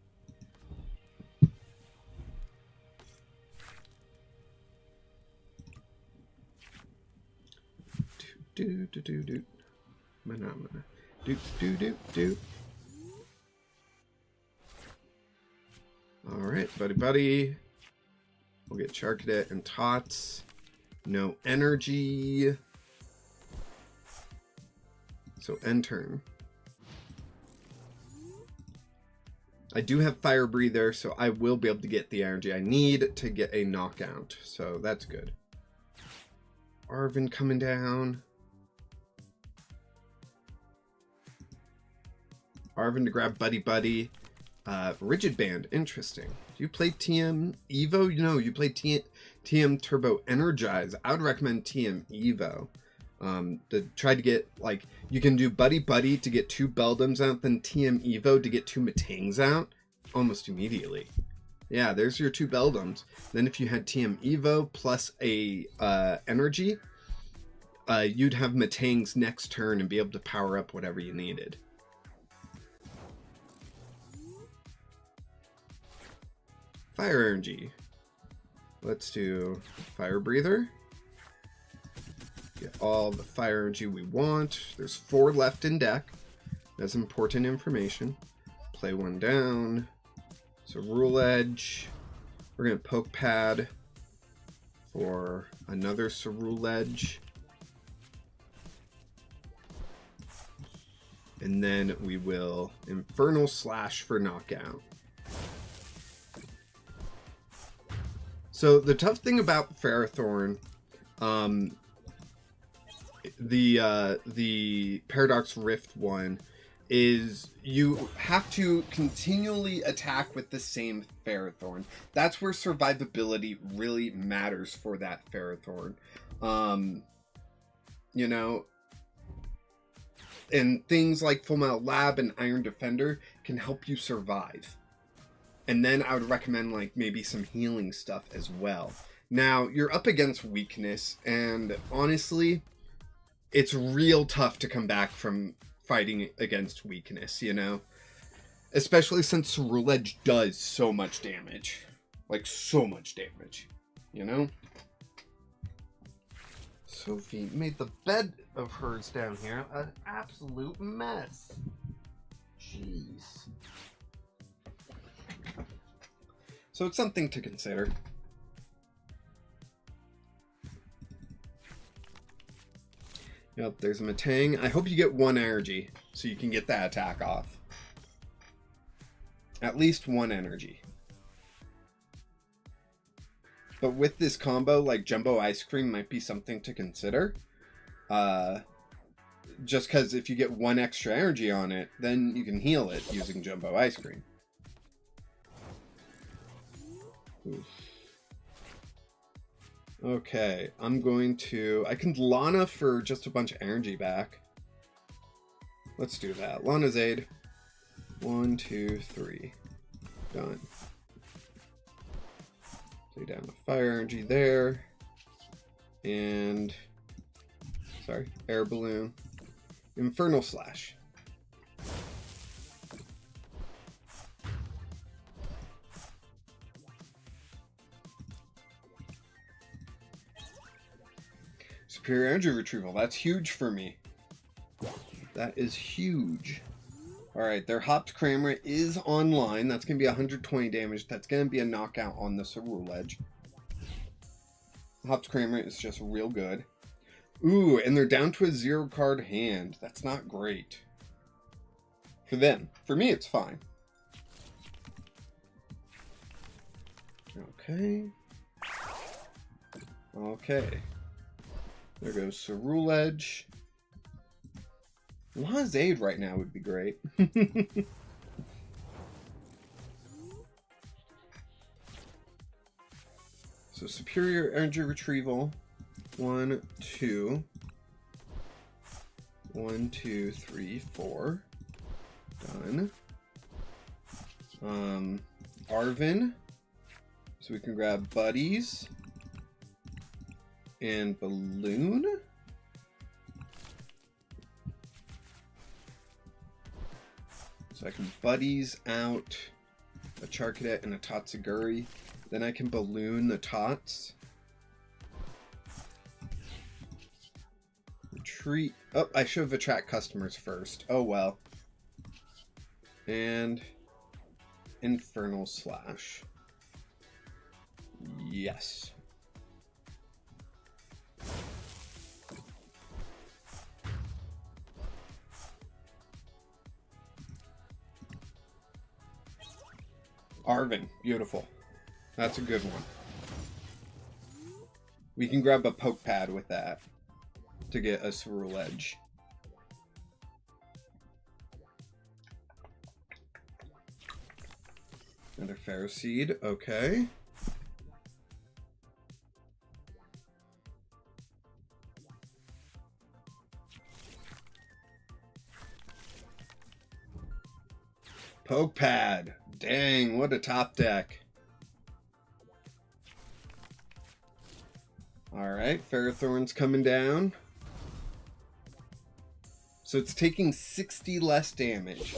Do do do do. Manamana. Do do do do. All right, buddy. We'll get Charcadet and Tots. No energy. So end turn. I do have Fire Breather, so I will be able to get the energy I need to get a knockout. So that's good. Arven coming down. Arven to grab Buddy. Rigid Band, interesting. You played TM Evo? No, you played TM Turbo Energize. I would recommend TM Evo. To try to get, like, you can do Buddy to get 2 Beldums out, then TM Evo to get 2 Metangs out. almost immediately. Yeah, there's your 2 Beldums. Then if you had TM Evo plus a energy, you'd have Metang's next turn and be able to power up whatever you needed. Fire energy. Let's do Fire Breather. Get all the fire energy we want. There's 4 left in deck. That's important information. Play 1 down. So Rule Edge. We're going to Poke Pad for another Cerule Edge. And then we will Infernal Slash for knockout. So the tough thing about Ferrothorn, the Paradox Rift one, is you have to continually attack with the same Ferrothorn. That's where survivability really matters for that Ferrothorn. You know, and things like Full Metal Lab and Iron Defender can help you survive. And then I would recommend like maybe some healing stuff as well. Now, you're up against weakness, and honestly, it's real tough to come back from fighting against weakness, you know? Especially since Cerule Edge does so much damage. Like, so much damage, you know? Sophie made the bed of hers down here an absolute mess. Jeez. So it's something to consider. Yep, there's a Metang. I hope you get 1 energy so you can get that attack off. At least 1 energy. But with this combo, like Jumbo Ice Cream might be something to consider. Just because if you get 1 extra energy on it, then you can heal it using Jumbo Ice Cream. Oof. Okay, I can Lana for just a bunch of energy back. Let's do that. Lana's Aid. 1, 2, 3. Done. Lay down a fire energy there. And, sorry, air balloon. Infernal Slash. Superior energy retrieval. That's huge for me. That is huge. Alright, their Hopped Kramer is online. That's going to be 120 damage. That's going to be a knockout on the Cerule Edge. Hopped Kramer is just real good. Ooh, and they're down to a 0-card hand. That's not great. For them. For me, it's fine. Okay. Okay. There goes Cerule Edge. Lana's Aid right now would be great. So superior energy retrieval. 1, 2. 1, 2, 3, 4. Done. Arvin. So we can grab Buddies. And Balloon. So I can Buddies out a Charcadet and a Tatsuguri. Then I can Balloon the Tots. Retreat. Oh, I should have attract customers first. Oh well. And Infernal Slash. Yes. Arvin, beautiful. That's a good one. We can grab a Poke Pad with that to get a Cerule Edge. Another Pharaoh Seed, okay. Poke Pad, Dang, what a top deck. Alright, Ferrothorn's coming down. So it's taking 60 less damage.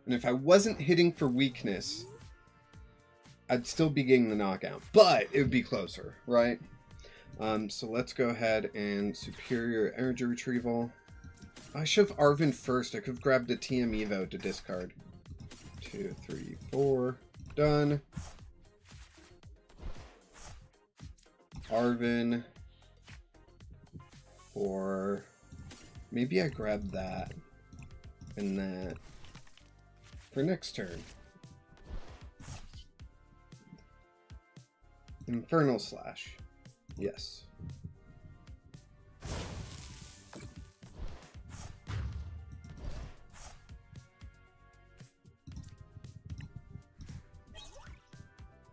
And if I wasn't hitting for weakness, I'd still be getting the knockout. But it would be closer, right? So let's go ahead and Superior Energy Retrieval. I should have Arven first. I could have grabbed a TM Evo to discard. 2, 3, 4. Done. Arven. Or maybe I grab that and that for next turn. Infernal Slash. Yes.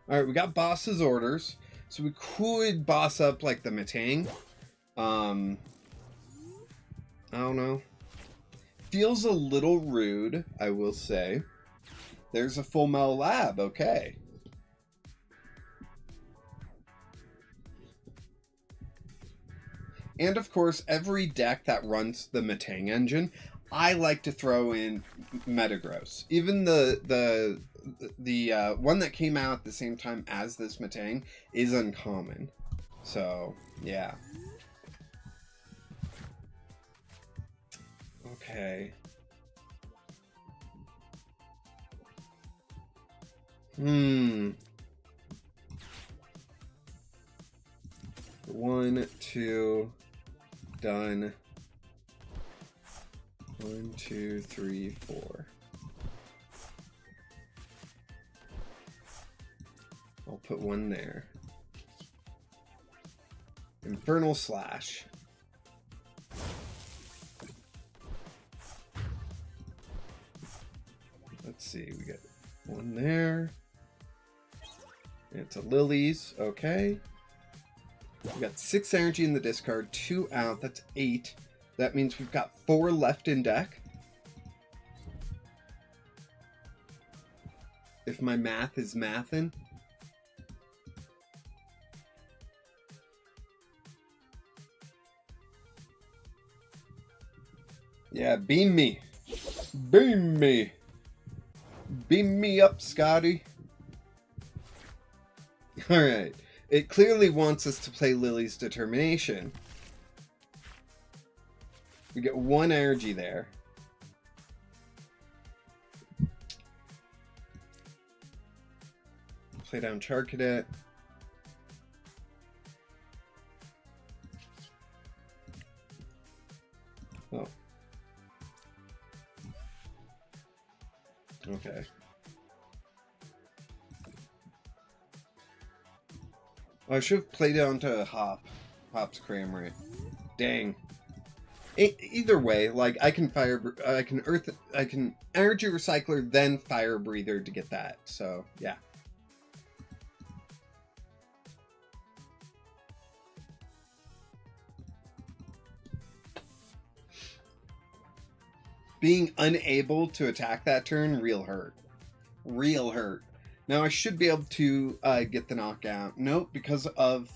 Alright, we got boss's orders. So we could boss up like the Matang. I don't know. Feels a little rude, I will say. There's a Full Metal Lab, okay. And of course, every deck that runs the Matang engine, I like to throw in Metagross. Even the one that came out at the same time as this Matang is uncommon. So, yeah. Okay. 1, 2, done. 1, 2, 3, 4. I'll put one there. Infernal Slash. Let's see, we got one there. It's a Lily's, okay. We got 6 energy in the discard, 2 out, that's 8. That means we've got 4 left in deck. If my math is mathin'. Yeah, beam me. Beam me. Beam me up, Scotty. Alright. It clearly wants us to play Lily's Determination. We get 1 energy there. Play down Char Cadet. Oh. Okay. I should have played down to Hop's Cramorant. Dang. Either way, like I can Energy Recycler, then Fire Breather to get that. So yeah. Being unable to attack that turn, real hurt. Real hurt. Now I should be able to get the knockout. Nope, because of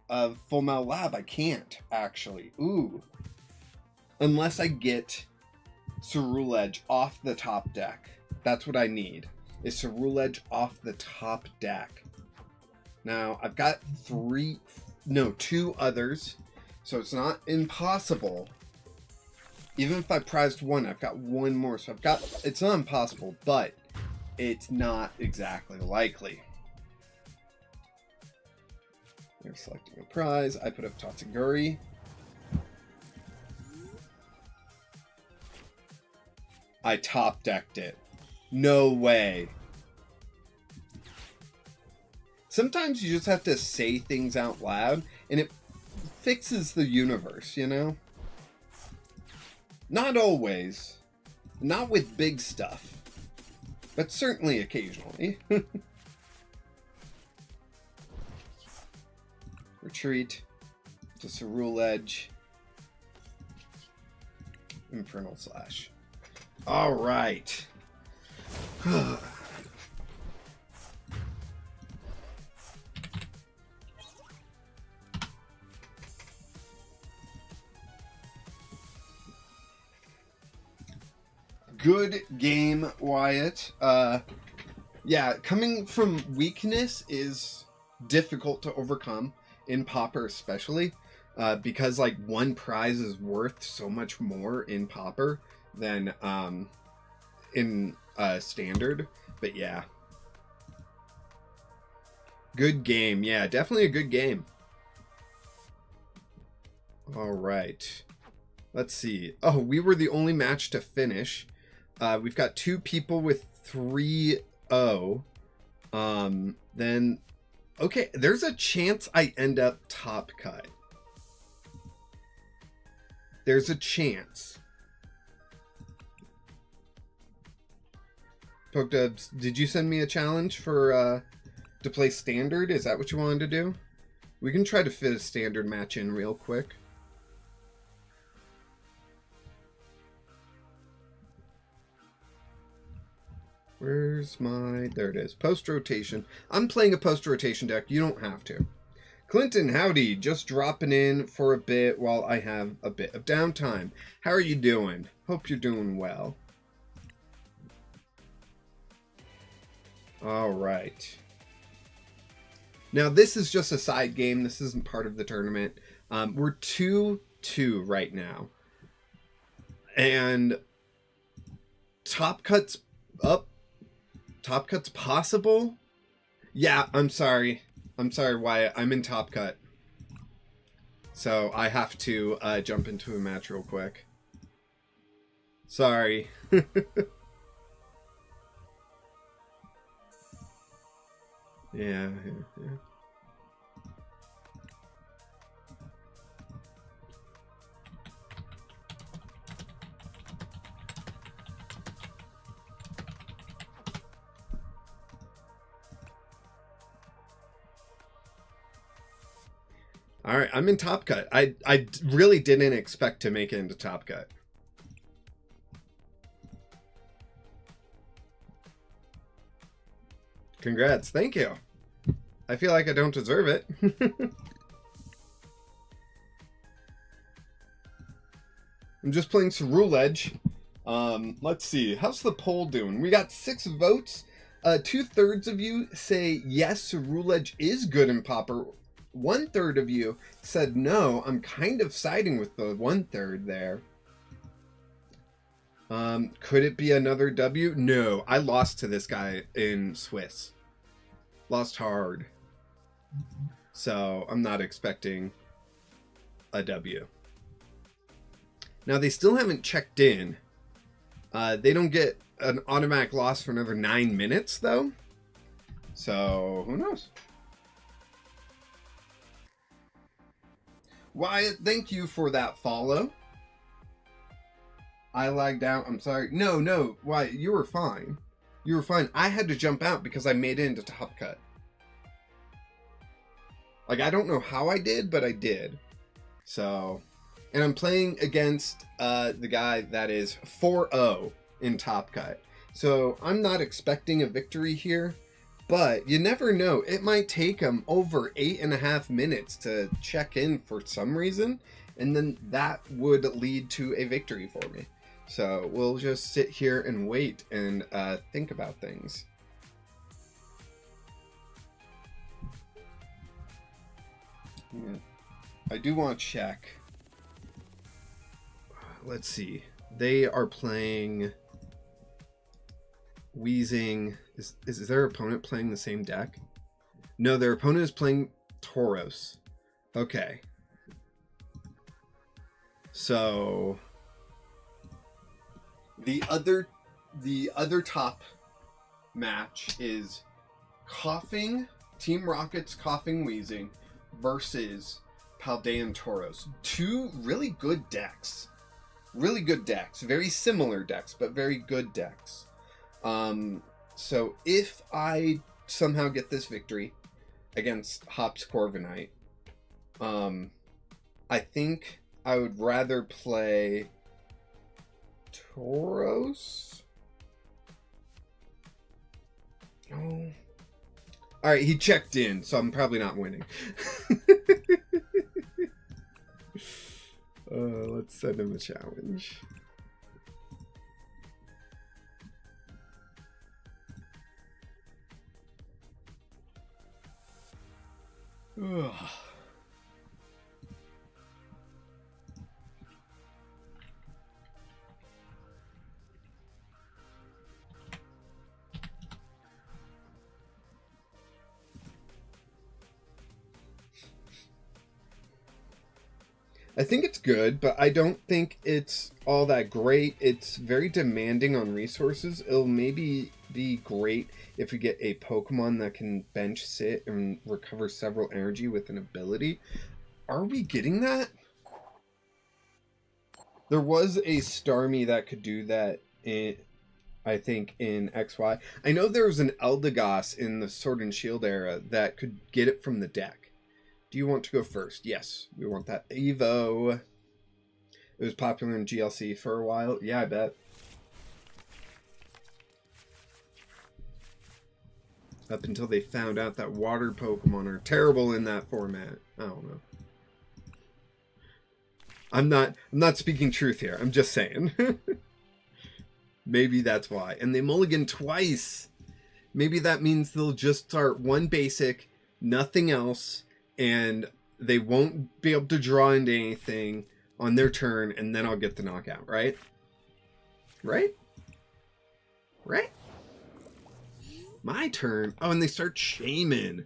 Full Metal Lab, I can't, actually. Ooh. Unless I get Cerule Edge off the top deck. That's what I need, is Cerule Edge off the top deck. Now, I've got 2 others, so it's not impossible. Even if I prized 1, I've got 1 more, so it's not impossible, but it's not exactly likely. You're selecting a prize. I put up Tatsuguri. I top decked it. No way. Sometimes you just have to say things out loud, and it fixes the universe, you know? Not always. Not with big stuff. But certainly occasionally. Retreat to Cerule Edge. Infernal Slash. Alright. Good game, Wyatt. Yeah, coming from weakness is difficult to overcome in Pauper, especially because like one prize is worth so much more in Pauper than in Standard. But yeah, good game. Yeah, definitely a good game. All right, let's see. Oh, we were the only match to finish. We've got 2 people with 3-0. Then, okay, there's a chance I end up top cut. There's a chance. Pokedubs, did you send me a challenge for to play Standard? Is that what you wanted to do? We can try to fit a Standard match in real quick. Where's my... There it is. Post-rotation. I'm playing a post-rotation deck. You don't have to. Clinton, howdy. Just dropping in for a bit while I have a bit of downtime. How are you doing? Hope you're doing well. All right. Now, this is just a side game. This isn't part of the tournament. We're 2-2 right now. And top cut's up. Top cut's possible? Yeah, I'm sorry. I'm sorry, Wyatt. I'm in top cut. So I have to jump into a match real quick. Sorry. Yeah. All right, I'm in top cut. I really didn't expect to make it into top cut. Congrats. Thank you. I feel like I don't deserve it. I'm just playing some Rule Edge. Let's see. How's the poll doing? We got 6 votes. 2/3 of you say yes, Rule Edge is good in Pauper. 1/3 of you said no. I'm kind of siding with the 1/3 there. Could it be another W? No, I lost to this guy in Swiss. Lost hard. So I'm not expecting a W. Now they still haven't checked in. They don't get an automatic loss for another 9 minutes though. So who knows? Wyatt, thank you for that follow. I lagged out. I'm sorry. No, Wyatt, you were fine. You were fine. I had to jump out because I made it into top cut. Like, I don't know how I did, but I did. So, and I'm playing against the guy that is 4-0 in top cut. So, I'm not expecting a victory here. But you never know. It might take him over 8.5 minutes to check in for some reason. And then that would lead to a victory for me. So we'll just sit here and wait and think about things. Yeah. I do want to check. Let's see. They are playing Wheezing. Is their opponent playing the same deck? No, their opponent is playing Tauros. Okay. So the other top match is Coughing, Team Rocket's Coughing Wheezing versus Paldean Tauros. 2 really good decks. Really good decks. Very similar decks, but very good decks. So if I somehow get this victory against Hop's Corviknight, I think I would rather play Tauros. Oh. Alright, he checked in, so I'm probably not winning. Let's send him a challenge. Ugh. I think it's good, but I don't think it's all that great. It's very demanding on resources. It'll maybe be great if we get a Pokemon that can bench sit and recover several energy with an ability. Are we getting that? There was a Starmie that could do that I think in XY. I know there was an Eldegoss in the Sword and Shield era that could get it from the deck. Do you want to go first? Yes, we want that. Evo. It was popular in GLC for a while. Yeah, I bet. Up until they found out that water Pokemon are terrible in that format. I don't know. I'm not speaking truth here. I'm just saying. Maybe that's why. And they mulligan twice. Maybe that means they'll just start one basic, nothing else, and they won't be able to draw into anything on their turn, and then I'll get the knockout, right? Right? Right? My turn? Oh, and they start shaming.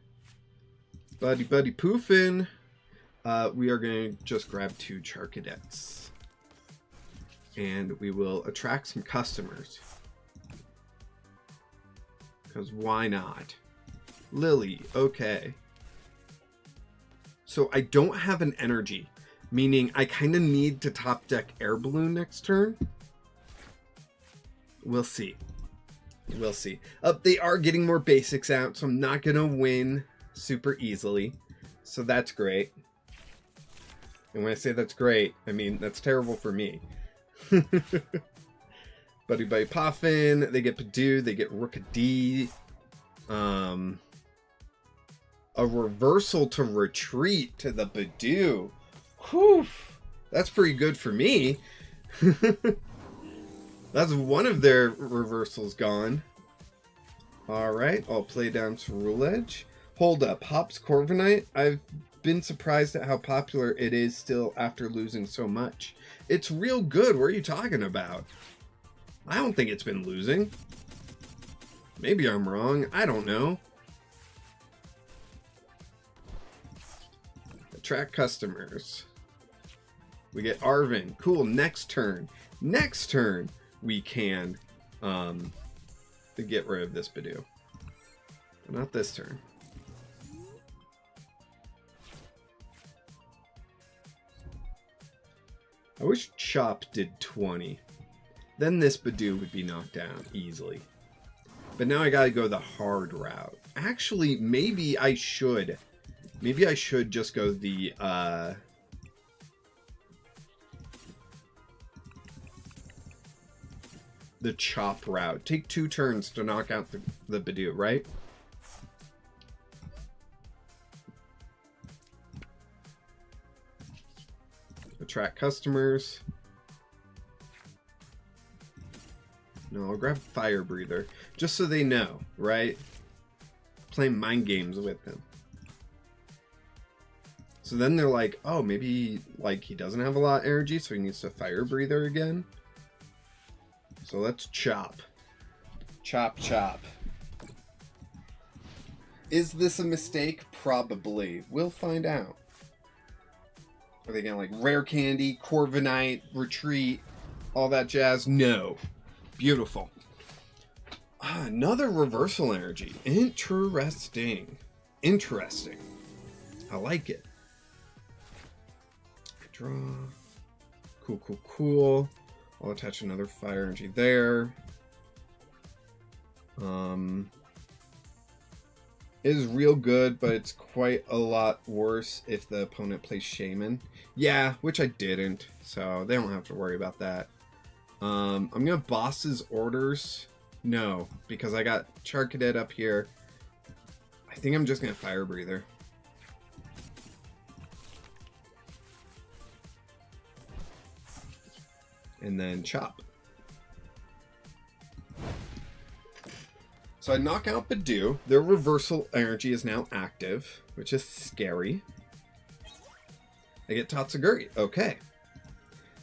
Buddy poofing. We are going to just grab 2 Charcadets. And we will attract some customers. Because why not? Lily, okay. So I don't have an energy, meaning I kind of need to top deck Air Balloon next turn. We'll see. We'll see. They are getting more basics out, so I'm not going to win super easily. So that's great. And when I say that's great, I mean that's terrible for me. Buddy Poffin, they get Pidoo, they get Rookadee. A reversal to retreat to the Pidoo. Whew. That's pretty good for me. That's one of their reversals gone. Alright, I'll play down Cerule Edge. Hold up, Hop's Corviknight. I've been surprised at how popular it is still after losing so much. It's real good. What are you talking about? I don't think it's been losing. Maybe I'm wrong. I don't know. Attract customers. We get Arvin. Cool. Next turn. Next turn we can get rid of this Pidoo. Not this turn. I wish Chop did 20. Then this Pidoo would be knocked down easily. But now I gotta go the hard route. Actually, maybe I should. Maybe I should just go the Chop route. Take 2 turns to knock out the Pidoo, right? Attract customers. No, I'll grab Fire Breather. Just so they know, right? Playing mind games with them. So then they're like, oh, maybe like he doesn't have a lot of energy, so he needs to Fire Breather again. So let's chop. Chop, chop. Is this a mistake? Probably. We'll find out. Are they gonna like Rare Candy, Corviknight, Retreat, all that jazz? No. Beautiful. Another reversal energy. Interesting. Interesting. I like it. Draw. Cool, cool, cool. I'll attach another fire energy there. It is real good, but it's quite a lot worse if the opponent plays Shaman. Yeah, which I didn't, so they don't have to worry about that. I'm gonna Boss's Orders No, because I got Char Cadet up here. I think I'm just going to Fire Breather. And then Chop. So I knock out Badoo. Their reversal energy is now active, which is scary. I get Tatsuguri. Okay.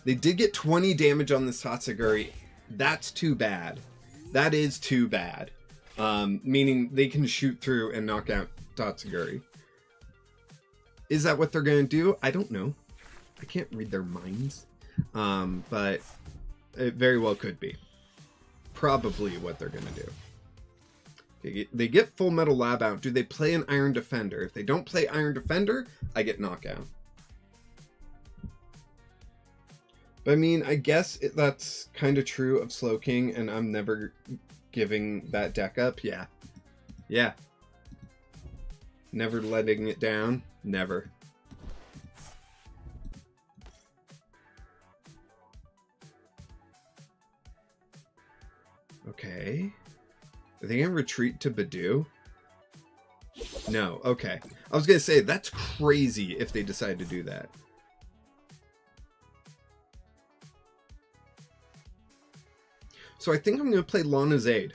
They did get 20 damage on this Tatsuguri. That's too bad. That is too bad. Meaning they can shoot through and knock out Tatsuguri. Is that what they're going to do? I don't know. I can't read their minds. But it very well could be. Probably what they're going to do. They get Full Metal Lab out. Do they play an Iron Defender? If they don't play Iron Defender, I get knockout. But I mean, I guess that's kind of true of Slowking, and I'm never giving that deck up. Yeah. Yeah. Never letting it down. Never. Okay. Are they going to retreat to Badoo? No. Okay. I was going to say, that's crazy if they decide to do that. So I think I'm going to play Lana's Aid.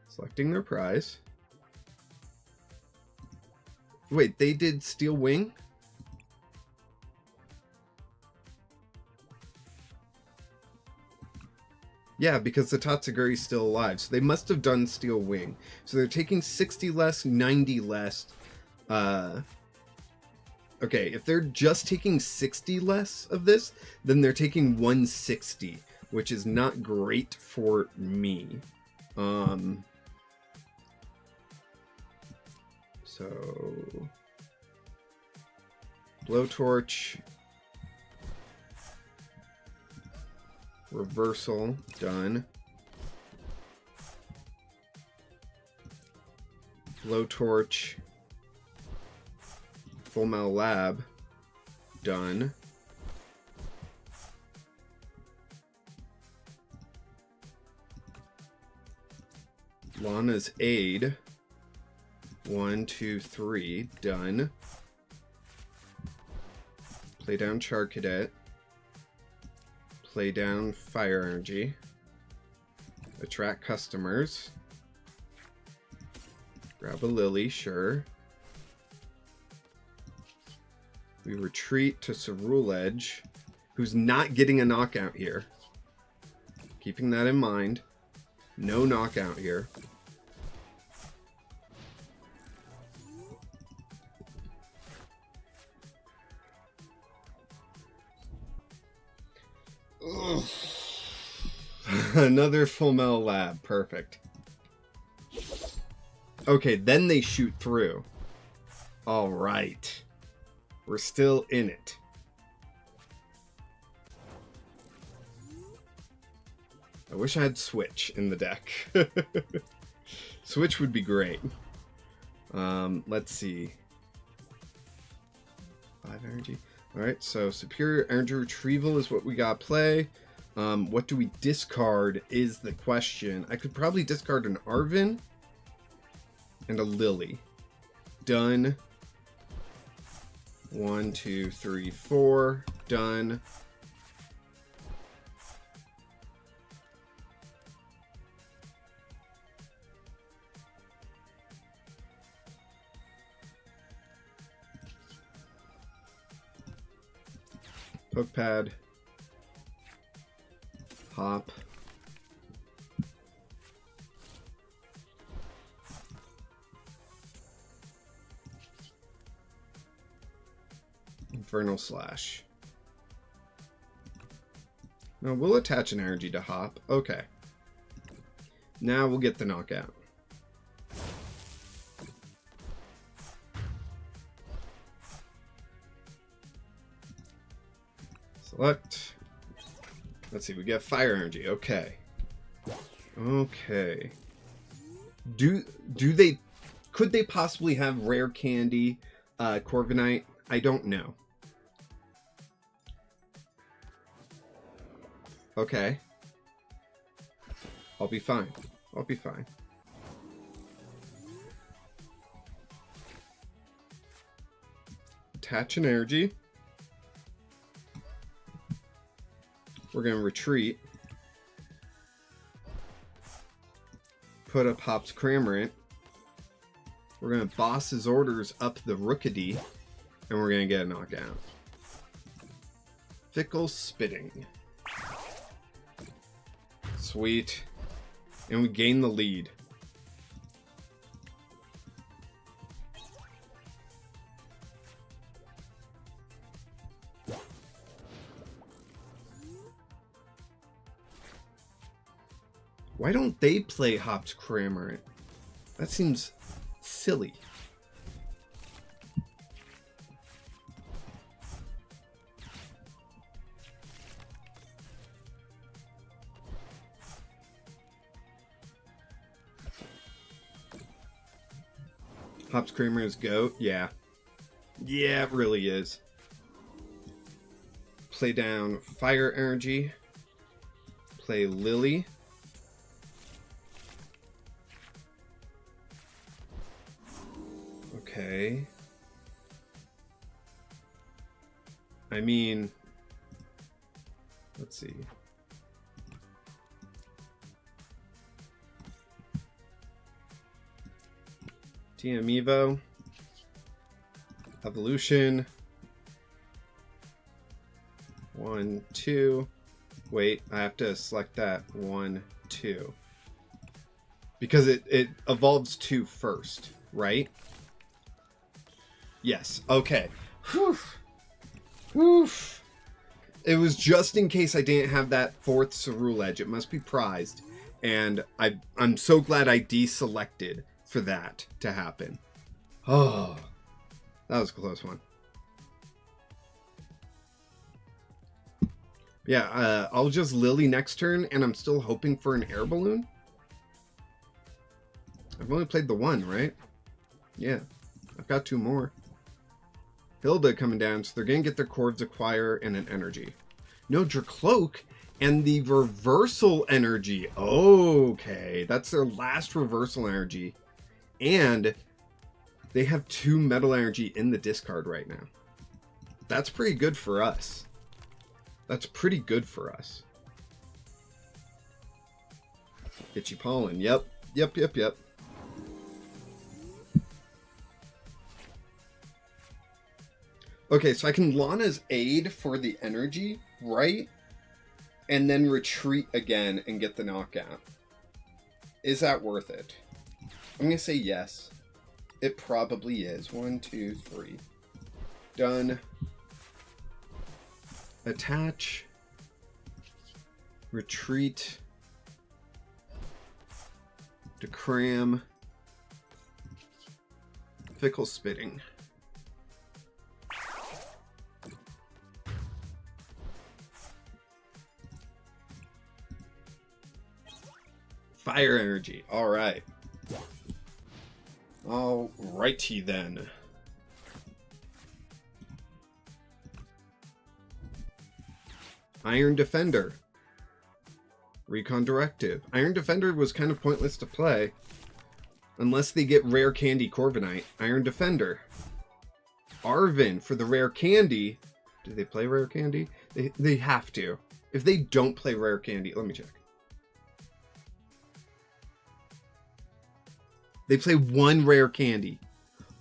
Selecting their prize. Wait, they did Steel Wing? Yeah, because the Tatsuguri's still alive. So they must have done Steel Wing. So they're taking 60 less, 90 less. Okay, if they're just taking 60 less of this, then they're taking 160, which is not great for me. So Blowtorch, reversal, done. Blowtorch, Full Metal Lab, done. Lana's Aid, 1, 2, 3, done. Play down Char Cadet. Play down Fire Energy. Attract customers. Grab a Lily, sure. We retreat to Cerule Edge, who's not getting a knockout here. Keeping that in mind. No knockout here. Another Full Metal Lab. Perfect. Okay, then they shoot through. Alright. We're still in it. I wish I had Switch in the deck. Switch would be great. Let's see. 5 energy. Alright, so Superior Energy Retrieval is what we got to play. What do we discard is the question. I could probably discard an Arvin and a Lily. Done. 1, 2, 3, 4. Done. Poke pad. Hop. Infernal Slash. No, we'll attach an energy to Hop. Okay. Now we'll get the knockout. Select. Let's see, we get Fire Energy. Okay. Okay. Could they possibly have Rare Candy Corviknight, I don't know. Okay. I'll be fine. I'll be fine. Attach an energy. We're going to retreat. Put up Hop's Cramorant. We're going to boss his orders up the Rookidee. And we're going to get a knockout. Fickle Spitting. Sweet. And we gain the lead. Why don't they play Hop's Cramorant? That seems silly. Hop's Cramorant is GOAT? Yeah. Yeah, it really is. Play down Fire Energy. Play Lily. Okay. I mean, let's see. TM Evo. Evolution. 1, 2. Wait, I have to select that. 1, 2. Because it evolves 2 first, right? Yes. Okay. Whew. Whew. It was just in case I didn't have that 4th Ceruledge. It must be prized. And I'm so glad I deselected for that to happen. Oh, that was a close one. Yeah, I'll just Lily next turn, and I'm still hoping for an air balloon. I've only played the 1, right? Yeah, I've got 2 more. Hilda coming down, so they're going to get their Corv's Acquire and an energy. No, Dracloak and the reversal energy. Okay, that's their last reversal energy. And they have 2 metal energy in the discard right now. That's pretty good for us. That's pretty good for us. Itchy Pollen. Yep. Okay, so I can Lana's Aid for the energy, right? And then retreat again and get the knockout. Is that worth it? I'm going to say yes. It probably is. 1, 2, 3. Done. Attach. Retreat. Decram. Fickle Spitting. Fire energy. All right. All righty then. Iron Defender. Recon Directive. Iron Defender was kind of pointless to play. Unless they get Rare Candy Corviknight. Iron Defender. Arvin for the Rare Candy. Do they play Rare Candy? They have to. If they don't play Rare Candy, let me check. They play 1 Rare Candy.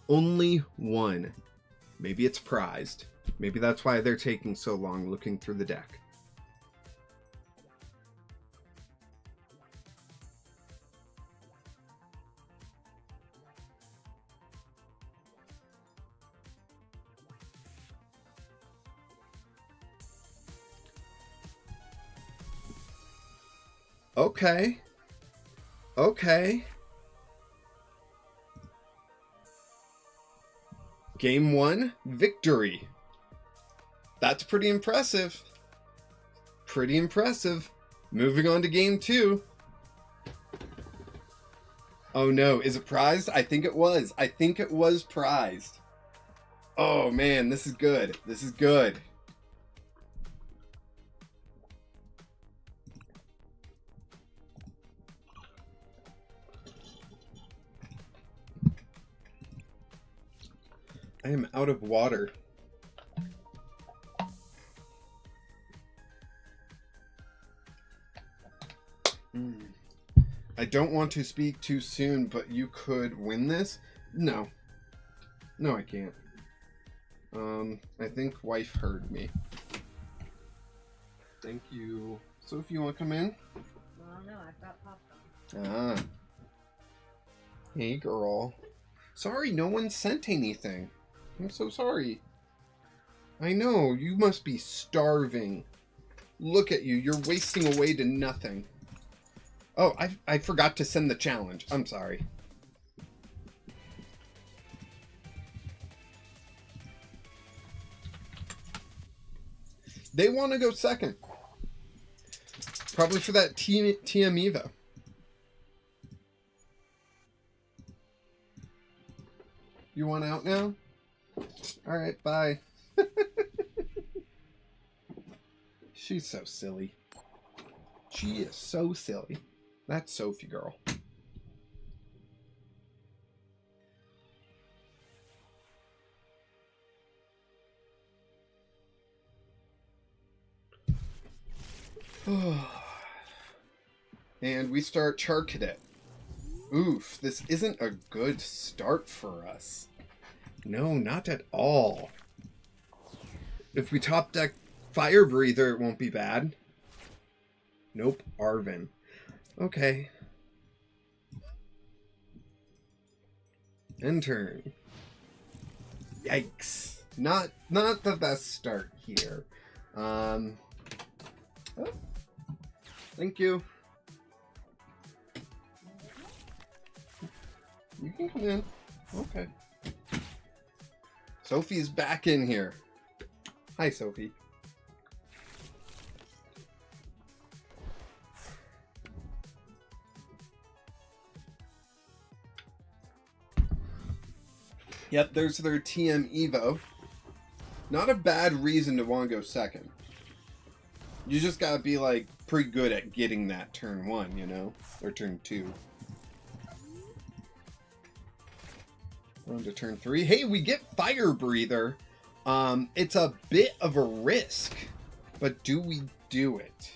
Only 1. Maybe it's prized. Maybe that's why they're taking so long looking through the deck. Okay. Okay. Game 1, victory. That's pretty impressive. Pretty impressive. Moving on to game 2. Oh no, is it prized? I think it was. I think it was prized. Oh man, this is good. This is good. I am out of water. I don't want to speak too soon, but you could win this? No. No, I can't. I think wife heard me. Thank you. So if you want to come in? Well, no, I've got popcorn. Ah. Hey, girl. Sorry, no one sent anything. I'm so sorry. I know, you must be starving. Look at you, you're wasting away to nothing. Oh, I forgot to send the challenge. I'm sorry. They want to go second. Probably for that TM Evo. You want out now? Alright, bye. She's so silly. She is so silly. That's Sophie girl. And we start Char Cadet. Oof, this isn't a good start for us. No, not at all. If we top deck Fire Breather, it won't be bad. Nope, Arvin. Okay. End turn. Yikes. Not the best start here. Oh. Thank you. You can come in. Okay. Sophie's back in here. Hi, Sophie. Yep, there's their TM Evo. Not a bad reason to want to go second. You just gotta be, like, pretty good at getting that turn 1, you know? Or turn 2. We're on to turn 3. Hey, we get Fire Breather. It's a bit of a risk. But do we do it?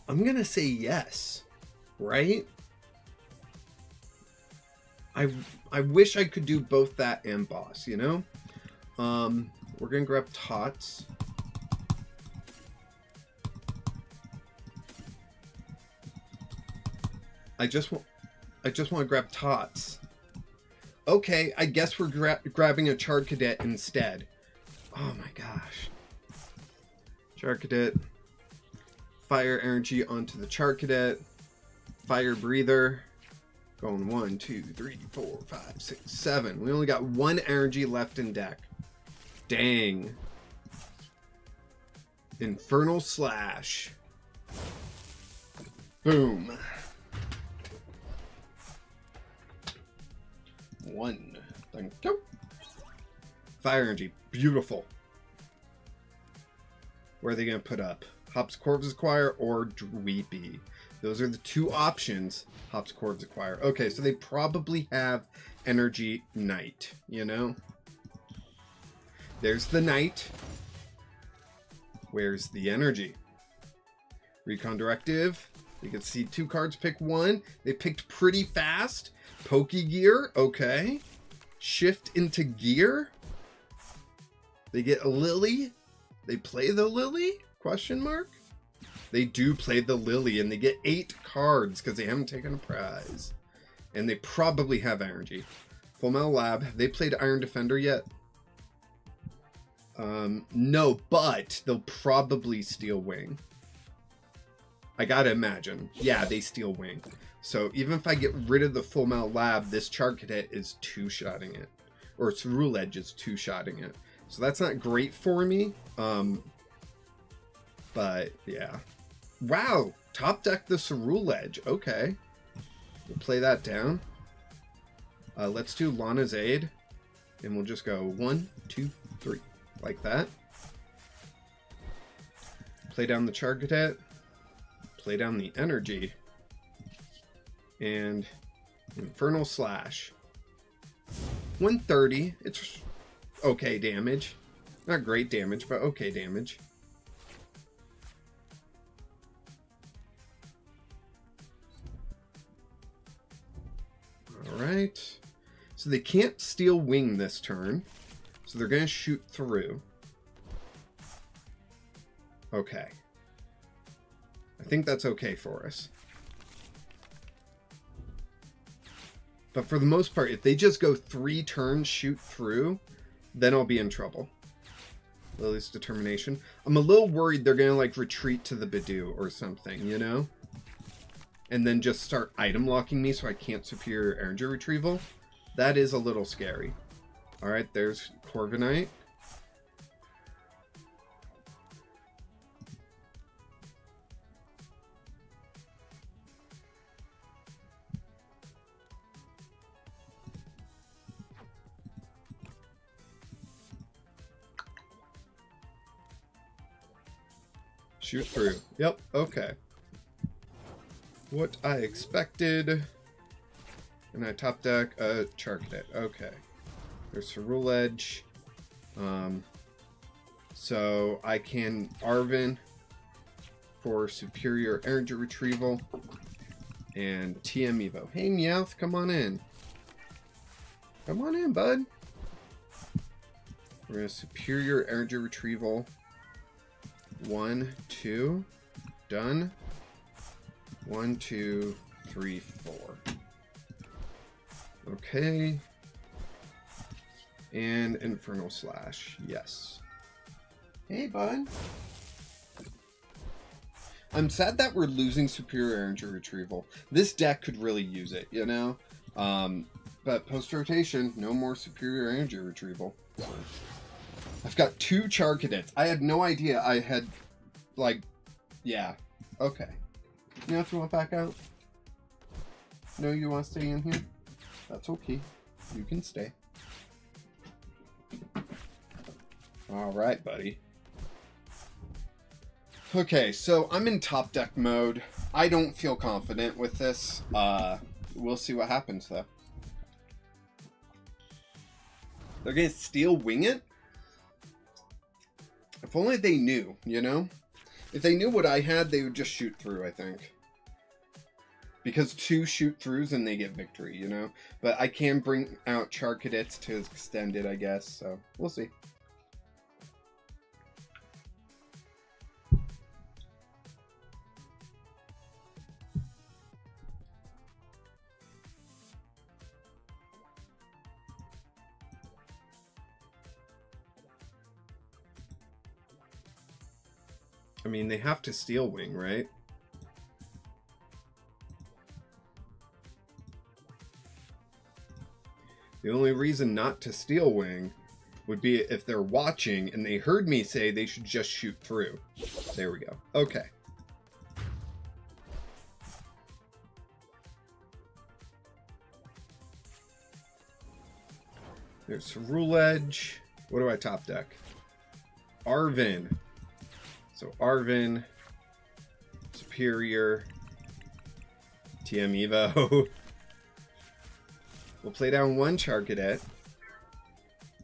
I'm gonna say yes. Right? I wish I could do both that and boss, you know? We're gonna grab Tots. I just want to grab Tots. Okay, I guess we're grabbing a Char Cadet instead. Oh my gosh. Char Cadet. Fire Energy onto the Char Cadet. Fire Breather. Going 1, 2, 3, 4, 5, 6, 7. We only got 1 energy left in deck. Dang. Infernal Slash. Boom. 1. Thank you. Fire Energy. Beautiful. Where are they going to put up? Hop's Corvus Acquire or Dweepy? Those are the 2 options. Hop's Corvus Acquire. Okay, so they probably have Energy Knight, you know? There's the Knight. Where's the Energy? Recon Directive. You can see 2 cards, pick 1. They picked pretty fast. Pokegear, okay. Shift into Gear. They get a Lily. They play the Lily? Question mark? They do play the Lily, and they get 8 cards because they haven't taken a prize. And they probably have energy. Full Metal Lab, have they played Iron Defender yet? No, but they'll probably steal Wing. I gotta imagine. Yeah, they steal Wing. So even if I get rid of the Full Metal Lab, this Char Cadet is 2-shotting it. Or its Rule Edge is 2-shotting it. So that's not great for me. But, yeah. Wow! Top deck the Cerule Edge. Okay. We'll play that down. Let's do Lana's Aid. And we'll just go 1, 2, 3. Like that. Play down the Char Cadet. Play down the energy. And Infernal Slash. 130. It's okay damage. Not great damage, but okay damage. Alright. So they can't steal wing this turn. So they're going to shoot through. Okay. I think that's okay for us. But for the most part, if they just go 3 turns, shoot through, then I'll be in trouble. Lily's Determination. I'm a little worried they're going to, like, retreat to the Bidoof or something, you know? And then just start item locking me so I can't Superior Energy Retrieval. That is a little scary. Alright, there's Corviknight. Shoot through. Yep, okay. What I expected. And I top deck a Char Cadet. Okay. There's Cerule Edge. So I can Arven for Superior Energy Retrieval. And TM Evo. Hey Meowth, come on in. Come on in, bud. We're going to Superior Energy Retrieval. 1, 2. Done. 1, 2, 3, 4. Okay. And Infernal Slash. Yes. Hey, bud. I'm sad that we're losing Superior Energy Retrieval. This deck could really use it, you know? But post-rotation, no more Superior Energy Retrieval. So. I've got 2 Char Cadets. I had no idea I had, like, yeah. Okay. You know if you want back out? No, you want to stay in here? That's okay. You can stay. Alright, buddy. Okay, so I'm in top deck mode. I don't feel confident with this. We'll see what happens, though. They're gonna steal wing it? If only they knew, you know? If they knew what I had, they would just shoot through, I think. Because 2 shoot throughs and they get victory, you know? But I can bring out Char Cadets to extend it, I guess, so we'll see. I mean, they have to steal wing, right? The only reason not to steal wing would be if they're watching and they heard me say they should just shoot through. There we go. Okay. There's Cerule Edge. What do I top deck? Arven. So Arven, Superior, TM Evo. We'll play down 1 Char Cadet.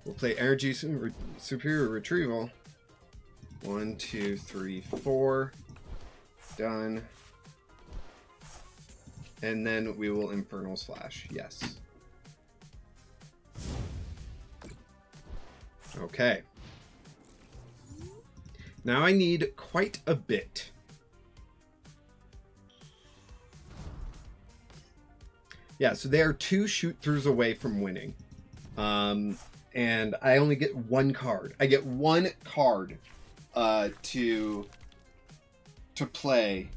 We'll play Energy Superior Retrieval. 1, 2, 3, 4. Done. And then we will Infernal Slash. Yes. Okay. Now I need quite a bit. Yeah, so they are 2 shoot-throughs away from winning. And I only get 1 card. I get 1 card to play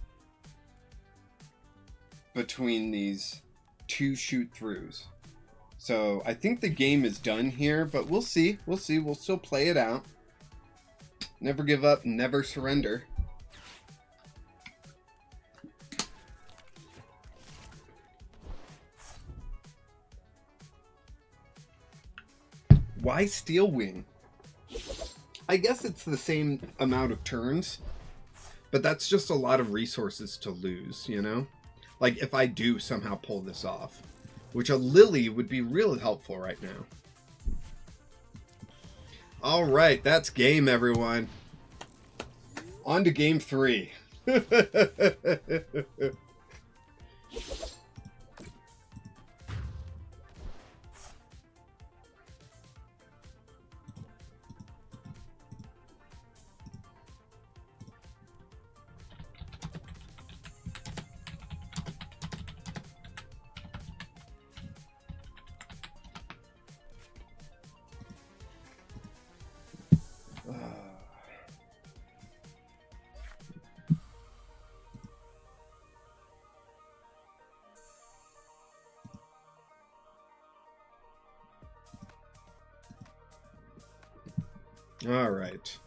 between these 2 shoot-throughs. So I think the game is done here, but we'll see. We'll see. We'll still play it out. Never give up, never surrender. Why Steel Wing? I guess it's the same amount of turns, but that's just a lot of resources to lose, you know? Like, if I do somehow pull this off, which a Lily would be really helpful right now. All right, that's game, everyone. On to game 3. All right.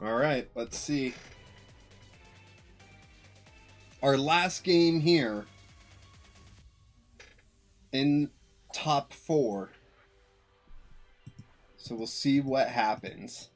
All right, let's see. Our last game here in top 4. So we'll see what happens.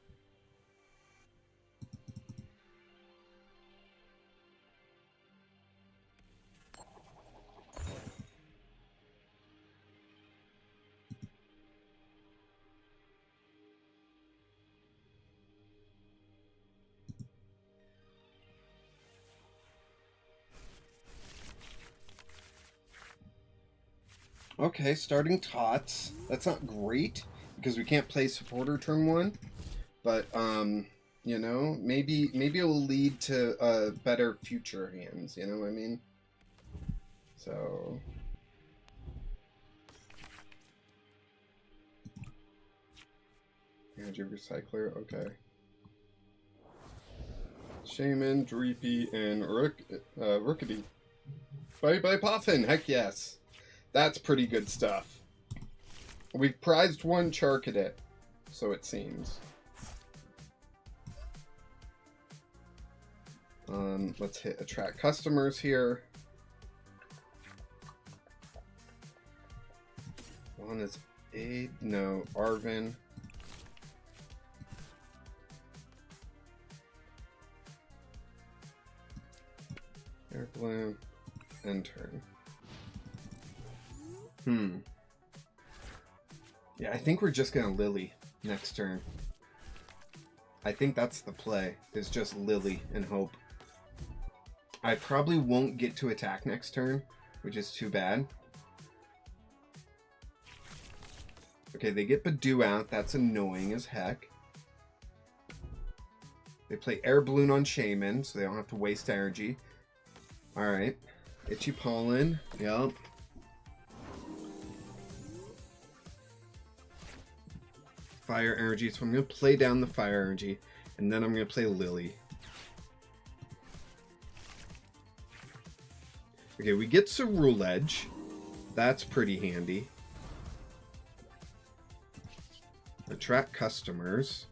Okay, starting Tots. That's not great because we can't play supporter turn 1, but you know, maybe it will lead to better future hands, you know what I mean? So Energy Recycler, okay. Shaman, Dreepy, and Rookity. Bye Puffin, heck yes. That's pretty good stuff. We've prized 1 Char Cadet, so it seems. Let's hit attract customers here. One is Arvin. Air Balloon, end turn. Yeah, I think we're just gonna Lily next turn. I think that's the play, is just Lily and hope. I probably won't get to attack next turn, which is too bad. Okay, they get Badoo out. That's annoying as heck. They play Air Balloon on Shaman, so they don't have to waste energy. Alright. Itchy Pollen. Yep. Fire energy, so I'm going to play down the fire energy, and then I'm going to play Lily. Okay, we get Cerule Edge. That's pretty handy. Attract customers.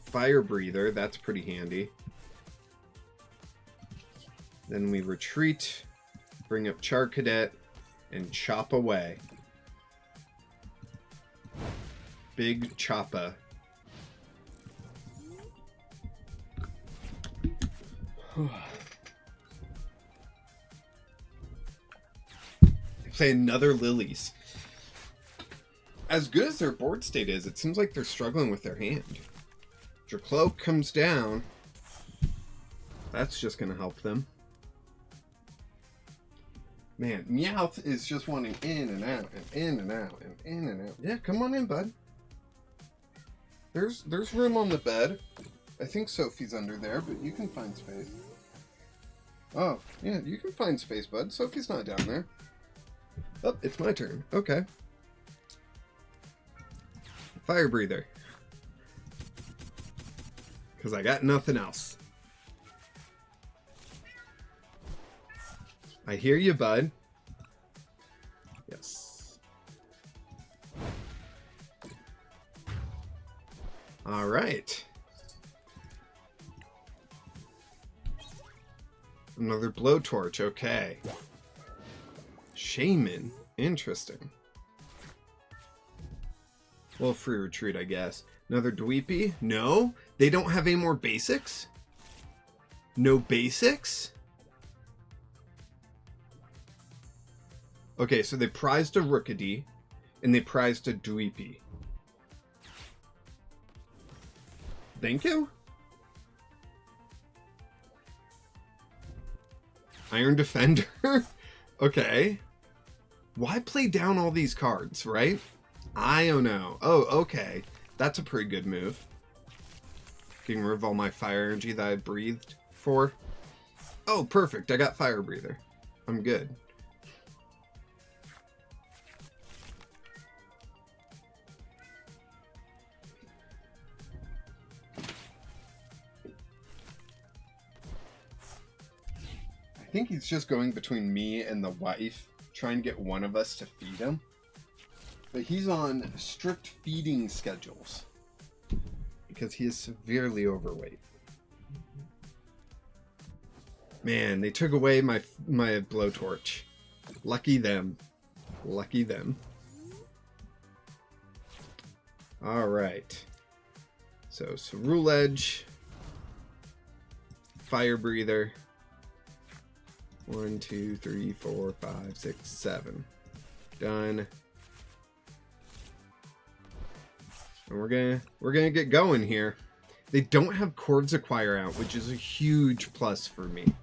Fire Breather, that's pretty handy. Then we retreat, bring up Char Cadet, and chop away. Big Choppa. Play another Lilies. As good as their board state is, it seems like they're struggling with their hand. Dracloak comes down. That's just going to help them. Man, Meowth is just wanting in and out and in and out and in and out. Yeah, come on in, bud. There's room on the bed. I think Sophie's under there, but you can find space. Oh, yeah, you can find space, bud. Sophie's not down there. Oh, it's my turn. Okay. Fire Breather. Because I got nothing else. I hear you, bud. Yes. All right. Another blowtorch. Okay. Shaman. Interesting. Well, free retreat, I guess. Another dweepy? No? They don't have any more basics? No basics? Okay, so they prized a Rookity, and they prized a dweepy. Thank you? Iron Defender? Okay. Why play down all these cards, right? I don't know. Oh, okay. That's a pretty good move. Getting rid of all my fire energy that I breathed for. Oh, perfect. I got Fire Breather. I'm good. I think he's just going between me and the wife, trying to get one of us to feed him. But he's on strict feeding schedules because he is severely overweight. Man, they took away my blowtorch. Lucky them. Lucky them. All right. So Rule Edge, Fire Breather. 1, 2, 3, 4, 5, 6, 7. Done. And we're gonna get going here. They don't have Chords Acquire out, which is a huge plus for me.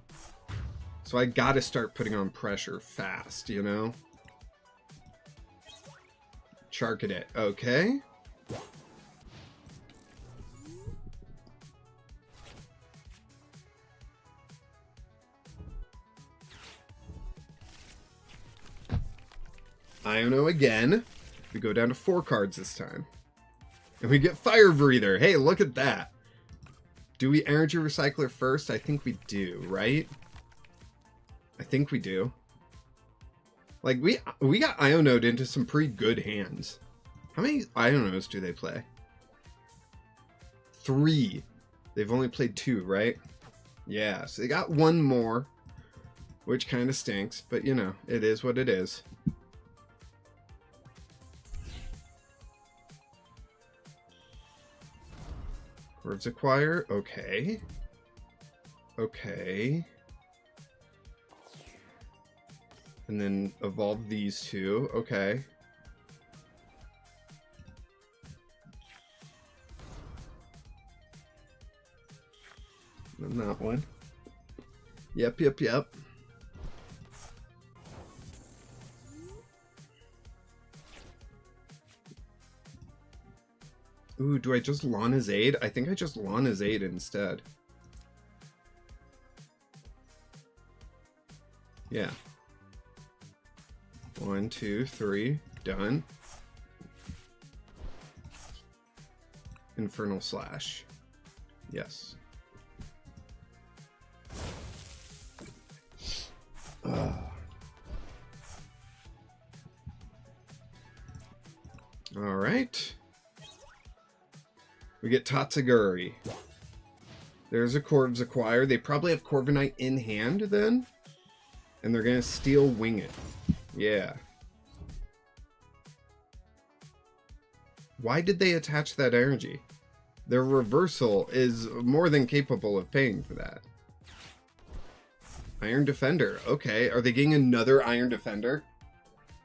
So I gotta start putting on pressure fast, you know? Charcadet, okay. Iono again. We go down to 4 cards this time. And we get Fire Breather. Hey, look at that. Do we Energy Recycler first? I think we do, right? I think we do. Like, we got Iono'd into some pretty good hands. How many Ionos do they play? 3. They've only played 2, right? Yeah, so they got 1 more. Which kind of stinks, but you know, it is what it is. Chords Acquire, okay. Okay. And then evolve these 2, okay. And then that one. Yep. Ooh, do I just Lawn his Aid? I think I just Lawn his Aid instead. Yeah. 1, 2, 3. Done. Infernal Slash. Yes. All right. We get Tatsuguri. There's a Chords Acquire. They probably have Corviknight in hand then. And they're going to Steel Wing it. Yeah. Why did they attach that energy? Their reversal is more than capable of paying for that. Iron Defender. Okay, are they getting another Iron Defender?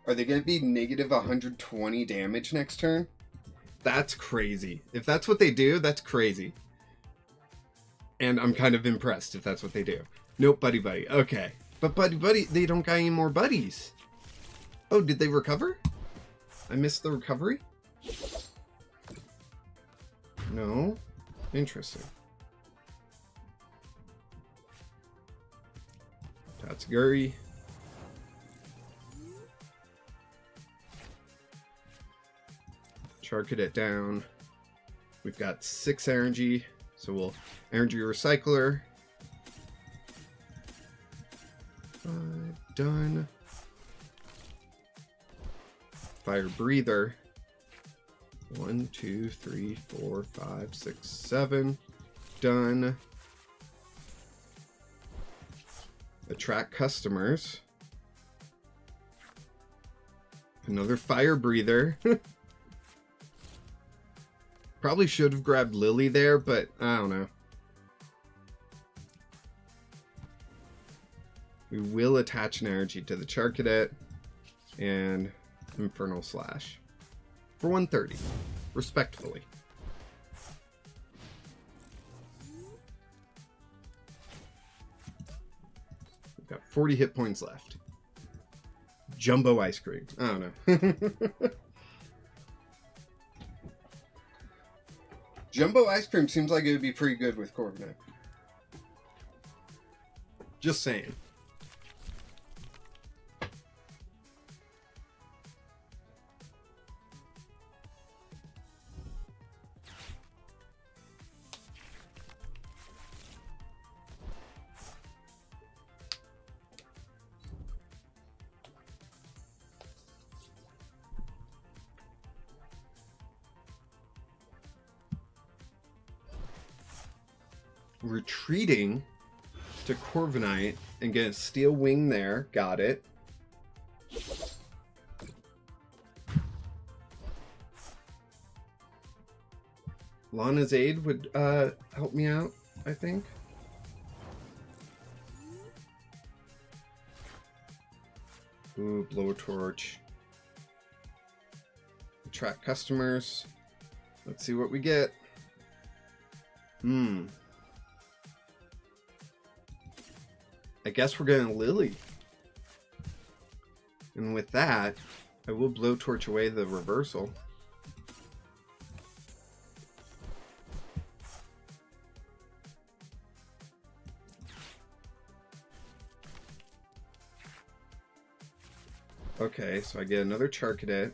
Are they going to be negative 120 damage next turn? That's crazy. If that's what they do, that's crazy. And I'm kind of impressed if that's what they do. Nope, Buddy. Okay. But Buddy, they don't got any more buddies. Oh, did they recover? I missed the recovery? No? Interesting. Tatsuguri. Charcadet down. We've got 6 energy, so we'll Energy Recycler. 5, Done. Fire breather. 1, 2, 3, 4, 5, 6, 7. Done. Attract customers. Another fire breather. Probably should have grabbed Lily there, but I don't know. We will attach an energy to the Char Cadet and Infernal Slash for 130, respectfully. We've got 40 hit points left. Jumbo ice cream. I don't know. Jumbo ice cream seems like it would be pretty good with Corviknight. Just saying. Retreating to Corviknight and get a Steel Wing there. Got it. Lana's Aid would help me out, I think. Ooh, Blowtorch. Attract customers. Let's see what we get. I guess we're going to Lily. And with that, I will Blowtorch away the reversal. Okay, so I get another Char Cadet,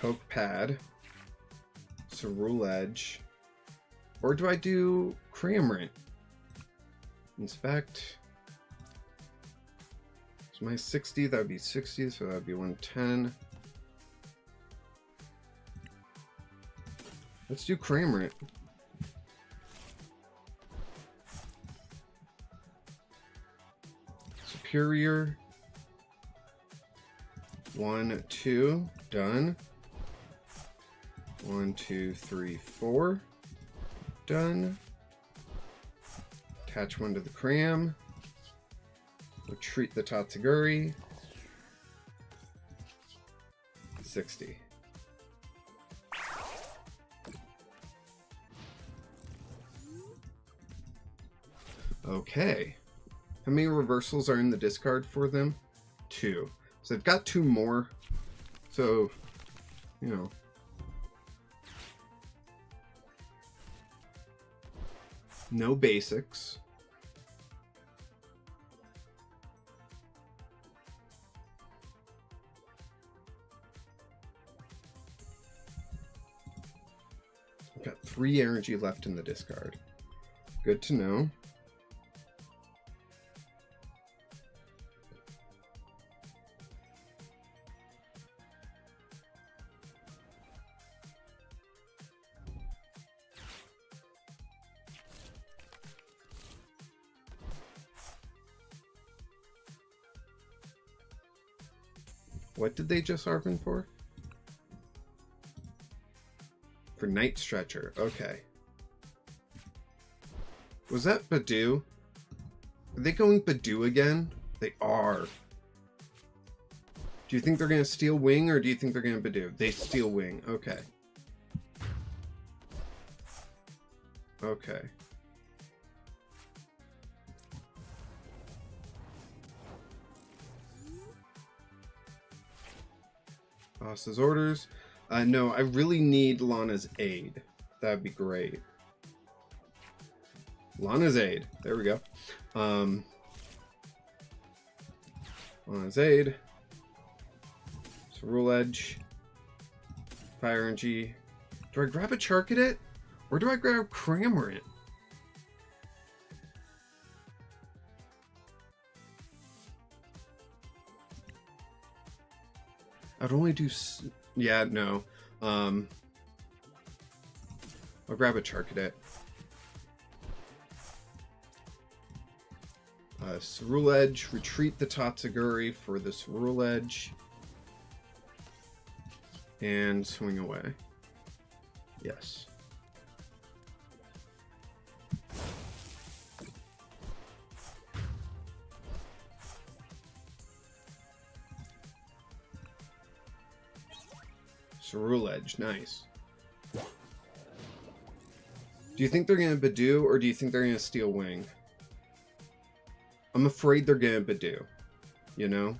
Poke Pad, Cerule Edge, or do I do Cramorant? Inspect. So my 60, that would be 60, so that would be 110. Let's do Cramorant. Superior. 1, 2, done. 1, 2, 3, 4, done. Attach one to the Cram. Retreat the Tatsuguri. 60. Okay. How many reversals are in the discard for them? 2. So they've got 2 more. So, you know. No basics. Got 3 energy left in the discard. Good to know. What did they just Arvin for? For Night Stretcher. Okay. Was that Badoo? Are they going Badoo again? They are. Do you think they're going to Steel Wing or do you think they're going to Badoo? They Steel Wing. Okay. Okay. Boss's orders. No, I really need Lana's Aid. That'd be great. Lana's Aid. There we go. Lana's Aid. Cerule Edge. Fire Energy. Do I grab a Char Cadet? Or do I grab Cramorant? I'd only do... Yeah, no. I'll grab a Charcadet. Cerule Edge. Retreat the Tatsuguri for the Cerule Edge. And swing away. Yes. Cerule Edge, nice. Do you think they're going to Badoo, or do you think they're going to Steel Wing? I'm afraid they're going to Badoo, you know?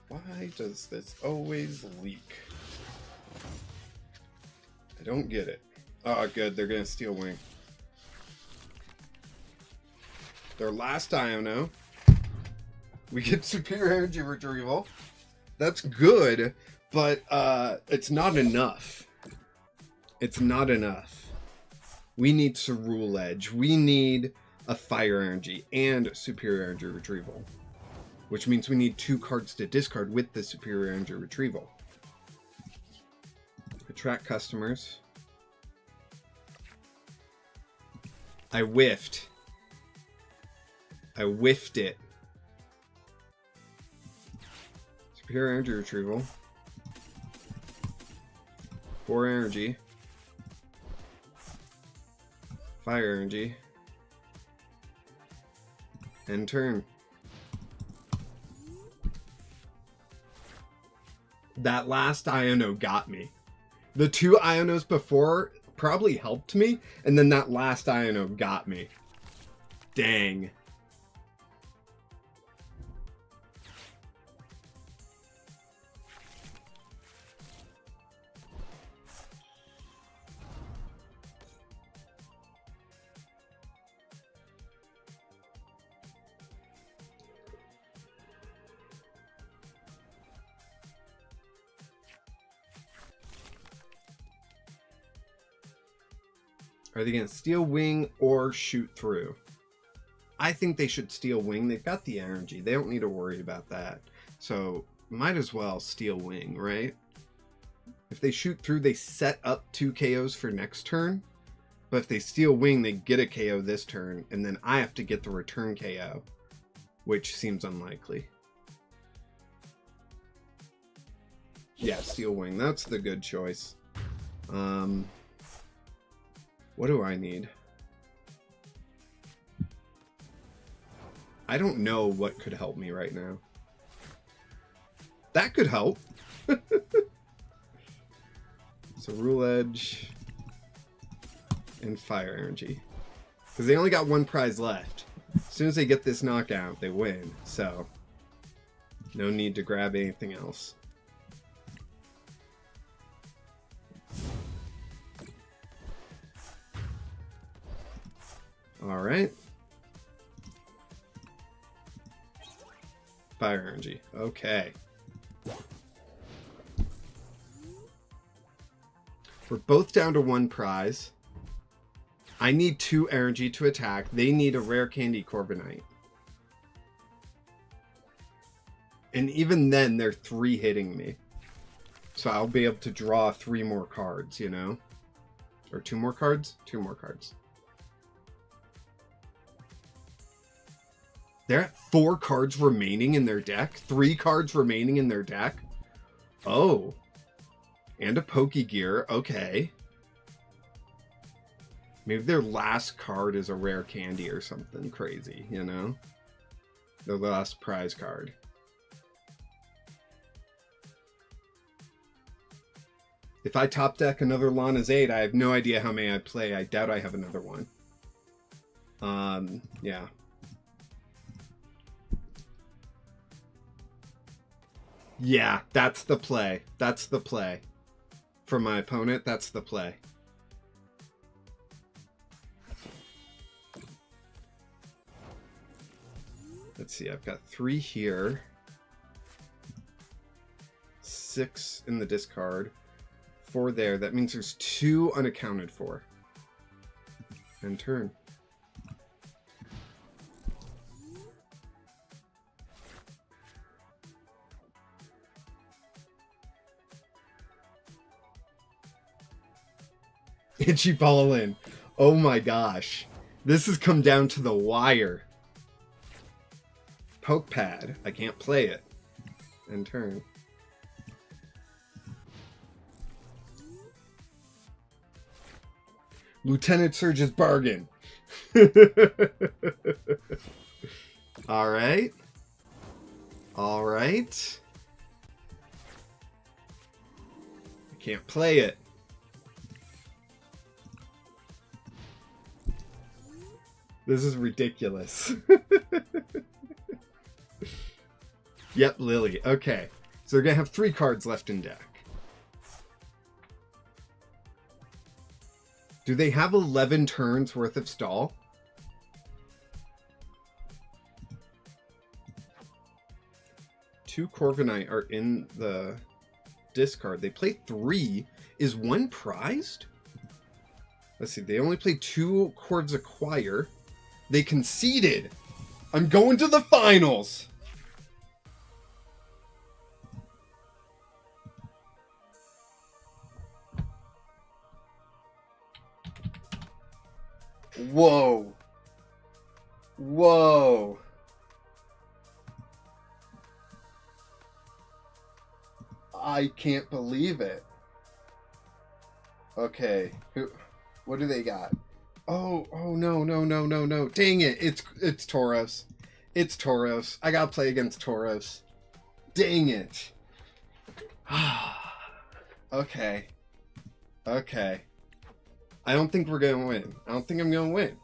Why does this always leak? I don't get it. Oh, good. They're going to Steel Wing. Their last Iono. We get Superior Energy Retrieval. That's good, but it's not enough. It's not enough. We need Cerule Edge. We need a Fire Energy and Superior Energy Retrieval. Which means we need 2 cards to discard with the Superior Energy Retrieval. Attract customers. I whiffed. I whiffed it. Superior Energy Retrieval. 4 energy. Fire Energy. End turn. That last Iono got me. The 2 Ionos before probably helped me, and then that last Iono got me. Dang. Are they going to Steel Wing or shoot through? I think they should Steel Wing. They've got the energy. They don't need to worry about that. So, might as well Steel Wing, right? If they shoot through, they set up 2 KOs for next turn. But if they Steel Wing, they get a KO this turn. And then I have to get the return KO. Which seems unlikely. Yeah, Steel Wing. That's the good choice. What do I need? I don't know what could help me right now. That could help. So Rule Edge and Fire Energy. Because they only got 1 prize left. As soon as they get this knockout, they win. So, no need to grab anything else. Alright. Fire Energy. Okay. We're both down to 1 prize. I need 2 energy to attack. They need a rare candy Corbinite. And even then, they're 3 hitting me. So I'll be able to draw 3 more cards, you know? Or 2 more cards? 2 more cards. They're at 4 cards remaining in their deck? 3 cards remaining in their deck? Oh. And a Pokegear. Okay. Maybe their last card is a rare candy or something crazy, you know? Their last prize card. If I top deck another Lana's 8, I have no idea how many I play. I doubt I have another one. Yeah. Yeah, that's the play. That's the play. For my opponent, that's the play. Let's see, I've got 3 here. 6 in the discard. 4 there. That means there's 2 unaccounted for. And turn. Itchy ball in. Oh my gosh. This has come down to the wire. Poke pad. I can't play it. And turn. Lieutenant Surge's bargain. All right. All right. I can't play it. This is ridiculous. Yep, Lily. Okay. So they're going to have 3 cards left in deck. Do they have 11 turns worth of stall? Two Corviknight are in the discard. They play 3. Is 1 prized? Let's see. They only play 2 Cords Acquire. They conceded. I'm going to the finals. Whoa. Whoa. I can't believe it. Okay. What do they got? Oh no. Dang it. It's Tauros. It's Tauros. I gotta play against Tauros. Dang it. Okay. Okay. I don't think we're gonna win. I don't think I'm gonna win.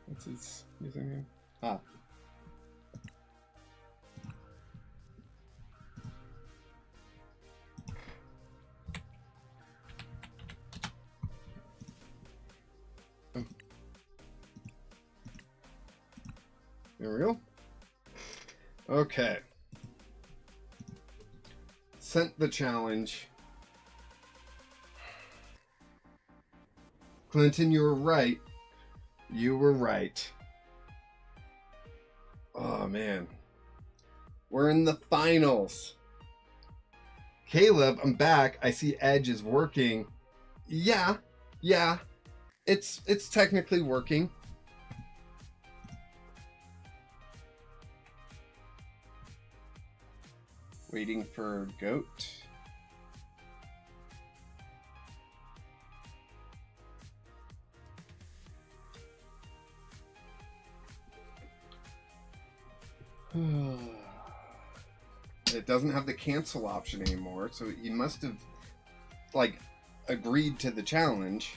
What's his username? Ah. There we go. Okay. Sent the challenge. Clinton, you were right. You were right. Oh, man. We're in the finals. Caleb, I'm back. I see Edge is working. Yeah. It's technically working. Waiting for Goat. It doesn't have the cancel option anymore, so you must have, like, agreed to the challenge.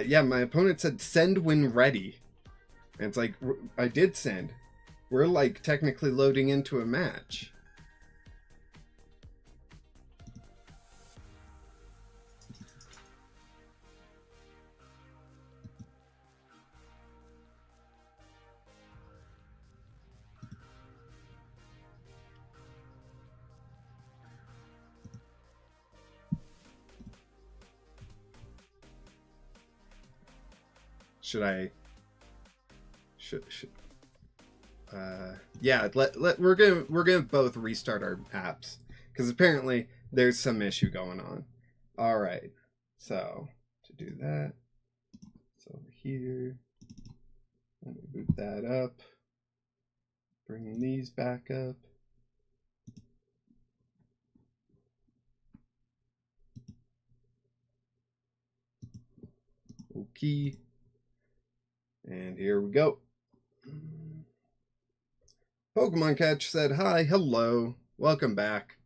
Yeah, my opponent said send when ready. And it's like, I did send. We're like technically loading into a match. should I? Yeah. We're gonna both restart our apps because apparently there's some issue going on. All right. So to do that, it's over here. Let me boot that up. Bring these back up. Okay. And here we go. Pokemon Catch said hi, hello, welcome back.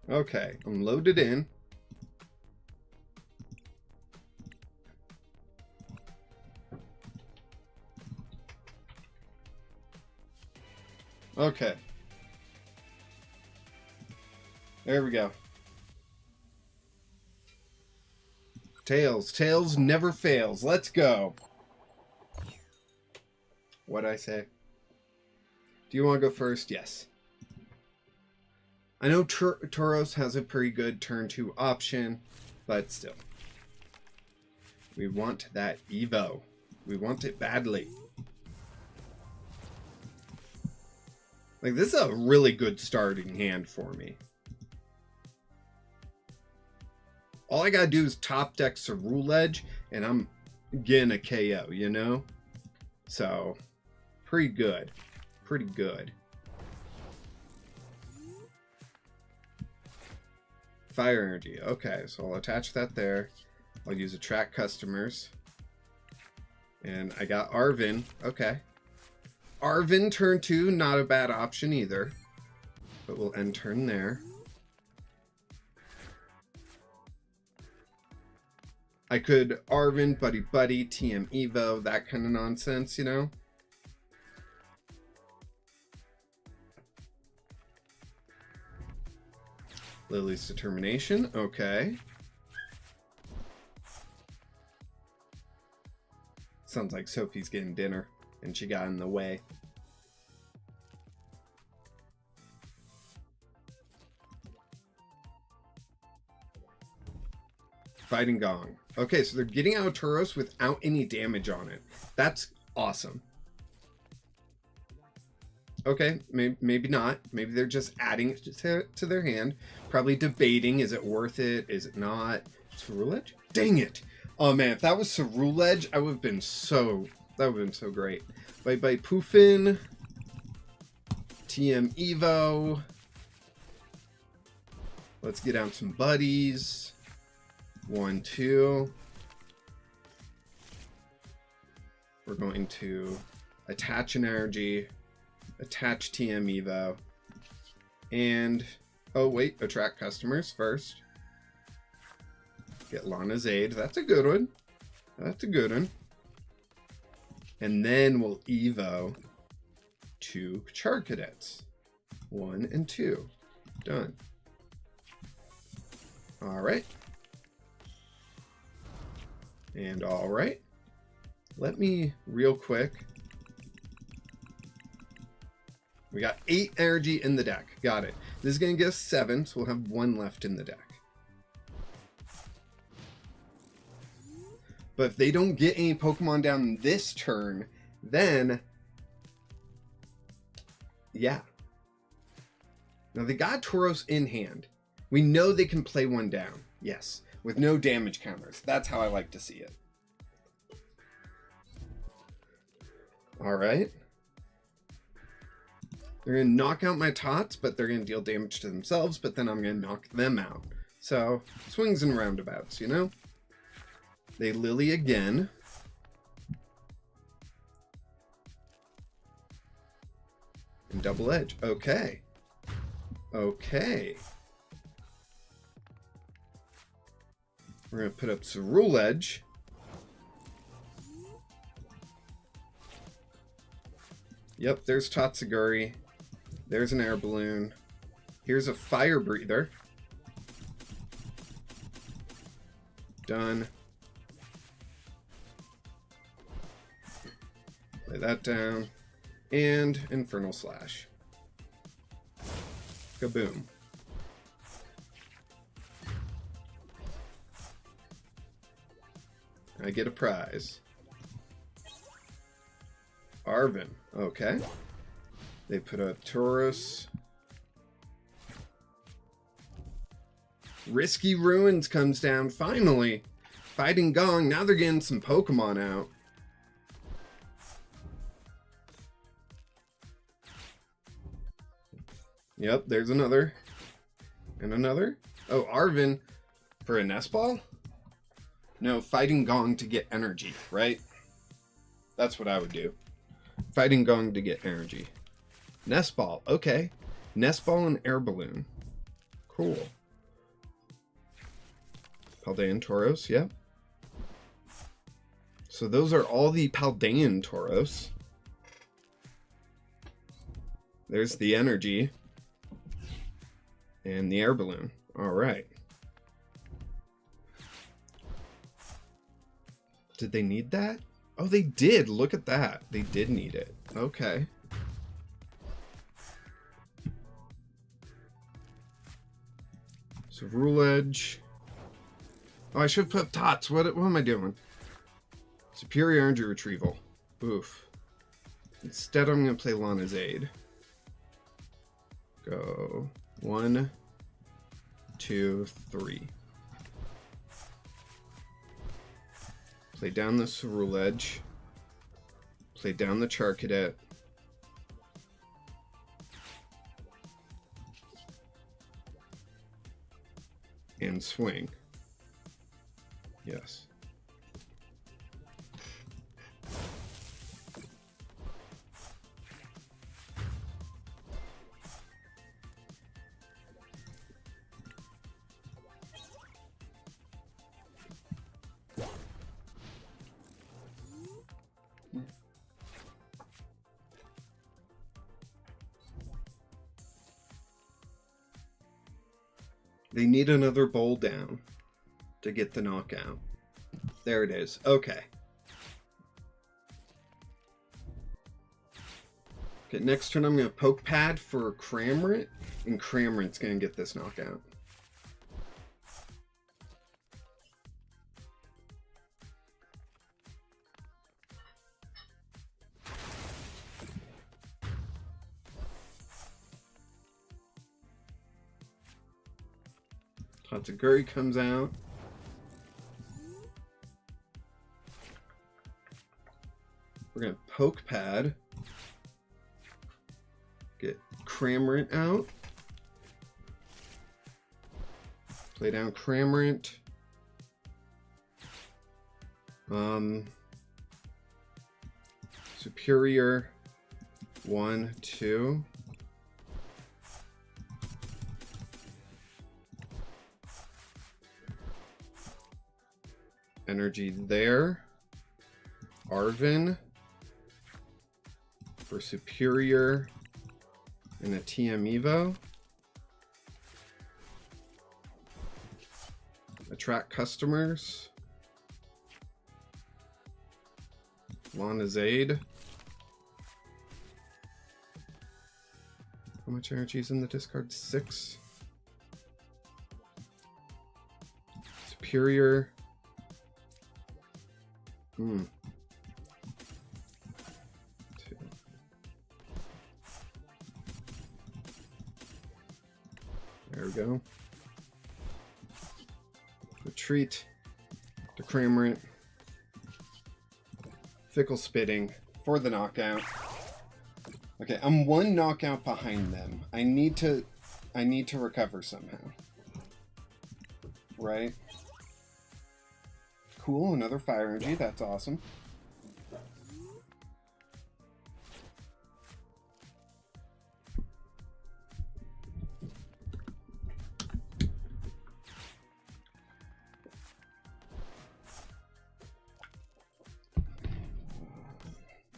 Okay, I'm loaded in. Okay. There we go. Tails never fails. Let's go. What'd I say? Do you want to go first? Yes. I know Tauros has a pretty good turn 2 option, but still. We want that Evo. We want it badly. Like, this is a really good starting hand for me. All I gotta do is top deck Ceruledge, and I'm getting a KO, you know? So, pretty good. Pretty good. Fire energy. Okay, so I'll attach that there. I'll use attract customers. And I got Arven. Okay. Arven turn 2, not a bad option either. But we'll end turn there. I could Arven, Buddy Buddy, TM Evo, that kind of nonsense, you know? Lily's Determination, okay. Sounds like Sophie's getting dinner, and she got in the way. Fighting Gong. Okay, so they're getting out Tauros without any damage on it. That's awesome. Okay, maybe not. Maybe they're just adding it to their hand. Probably debating, is it worth it? Is it not? Ceruledge? Dang it! Oh man, if that was Ceruledge, I would have been so... That would have been so great. Bye-bye Poofin. TM Evo. Let's get out some buddies. 1, 2. We're going to attach an energy. Attach TM Evo. And, oh wait, attract customers first. Get Lana's Aid. That's a good one. That's a good one. And then we'll Evo 2 Char Cadets. 1 and 2. Done. Alright. And alright. Let me, real quick. We got 8 energy in the deck. Got it. This is going to get us 7, so we'll have 1 left in the deck. But if they don't get any Pokemon down this turn, then... yeah. Now, they got Tauros in hand. We know they can play one down. Yes. With no damage counters. That's how I like to see it. Alright. They're going to knock out my Tots, but they're going to deal damage to themselves, but then I'm going to knock them out. So, swings and roundabouts, you know? They Lily again. And double edge. Okay. Okay. We're going to put up Cerule Edge. Yep, there's Tatsuguri. There's an air balloon. Here's a fire breather. Done. Lay that down. And Infernal Slash. Kaboom. I get a prize. Arvin. Okay. They put up Tauros. Risky Ruins comes down, finally. Fighting Gong. Now they're getting some Pokemon out. Yep, there's another. And another. Oh, Arvin for a Nest Ball? No, Fighting Gong to get energy, right? That's what I would do. Fighting Gong to get energy. Nest Ball, okay. Nest Ball and Air Balloon. Cool. Paldean Tauros, yep. So those are all the Paldean Tauros. There's the energy. And the air balloon. Alright. Did they need that? Oh, they did. Look at that. They did need it. Okay. So Rule Edge. Oh, I should put Tots. What am I doing? Superior Energy Retrieval. Oof. Instead, I'm going to play Lana's Aid. Go. 1, 2, 3. Play down the Cerule Edge. Play down the Charcadet. And swing. Yes. They need another bowl down to get the knockout. There it is. Okay. Okay, next turn I'm going to Poke Pad for Cramorant, and Cramorant's going to get this knockout. Tatsuguri comes out. We're going to Poke Pad. Get Cramorant out. Play down Cramorant. Superior. 1, 2. Energy there. Arvin for Superior and a TM Evo. Attract customers. Lana's Aid. How much energy is in the discard? 6. Superior. Two. There we go. Retreat to Cramorant. Fickle Spitting for the knockout. Okay, I'm 1 knockout behind them. I need to recover somehow. Right? Cool, another Fire Energy, that's awesome.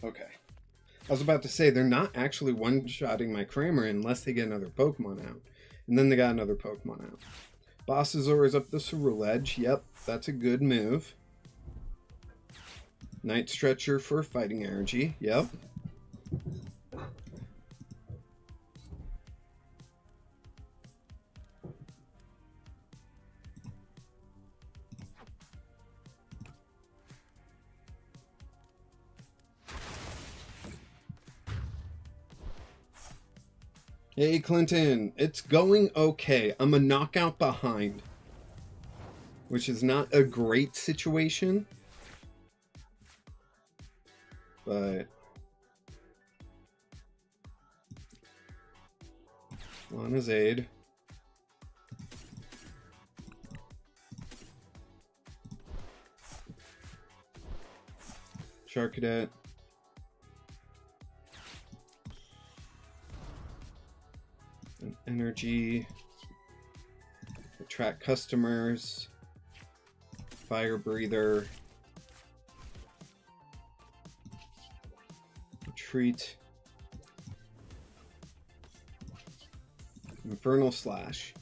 Okay. I was about to say, they're not actually one-shotting my Cramorant unless they get another Pokemon out. And then they got another Pokemon out. Bossazor is up the Ceruledge. Yep, that's a good move. Night Stretcher for Fighting Energy. Yep. Hey, Clinton. It's going okay. I'm a knockout behind, which is not a great situation, but Lana's aid. Charcadet. An energy. Attract customers. Fire breather. Retreat. Infernal Slash.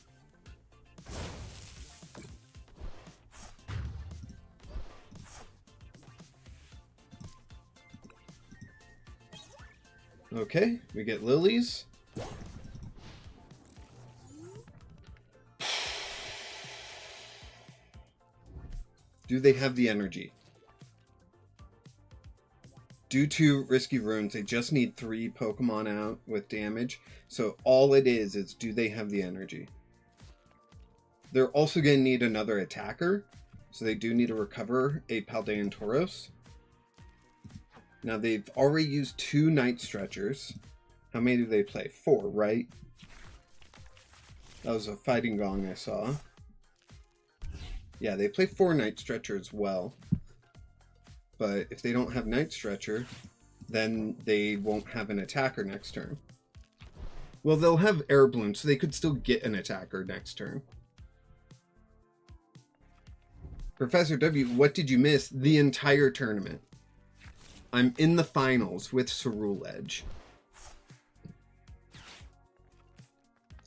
Okay, we get lilies. Do they have the energy? Due to risky runes, they just need 3 Pokemon out with damage. So all it is do they have the energy? They're also going to need another attacker. So they do need to recover a Paldean Tauros. Now they've already used 2 Night Stretchers. How many do they play? 4, right? That was a Fighting Gong I saw. Yeah, they play 4 Night Stretcher as well. But if they don't have Night Stretcher, then they won't have an attacker next turn. Well, they'll have Air Balloon, so they could still get an attacker next turn. Professor W, what did you miss? The entire tournament. I'm in the finals with Ceruledge.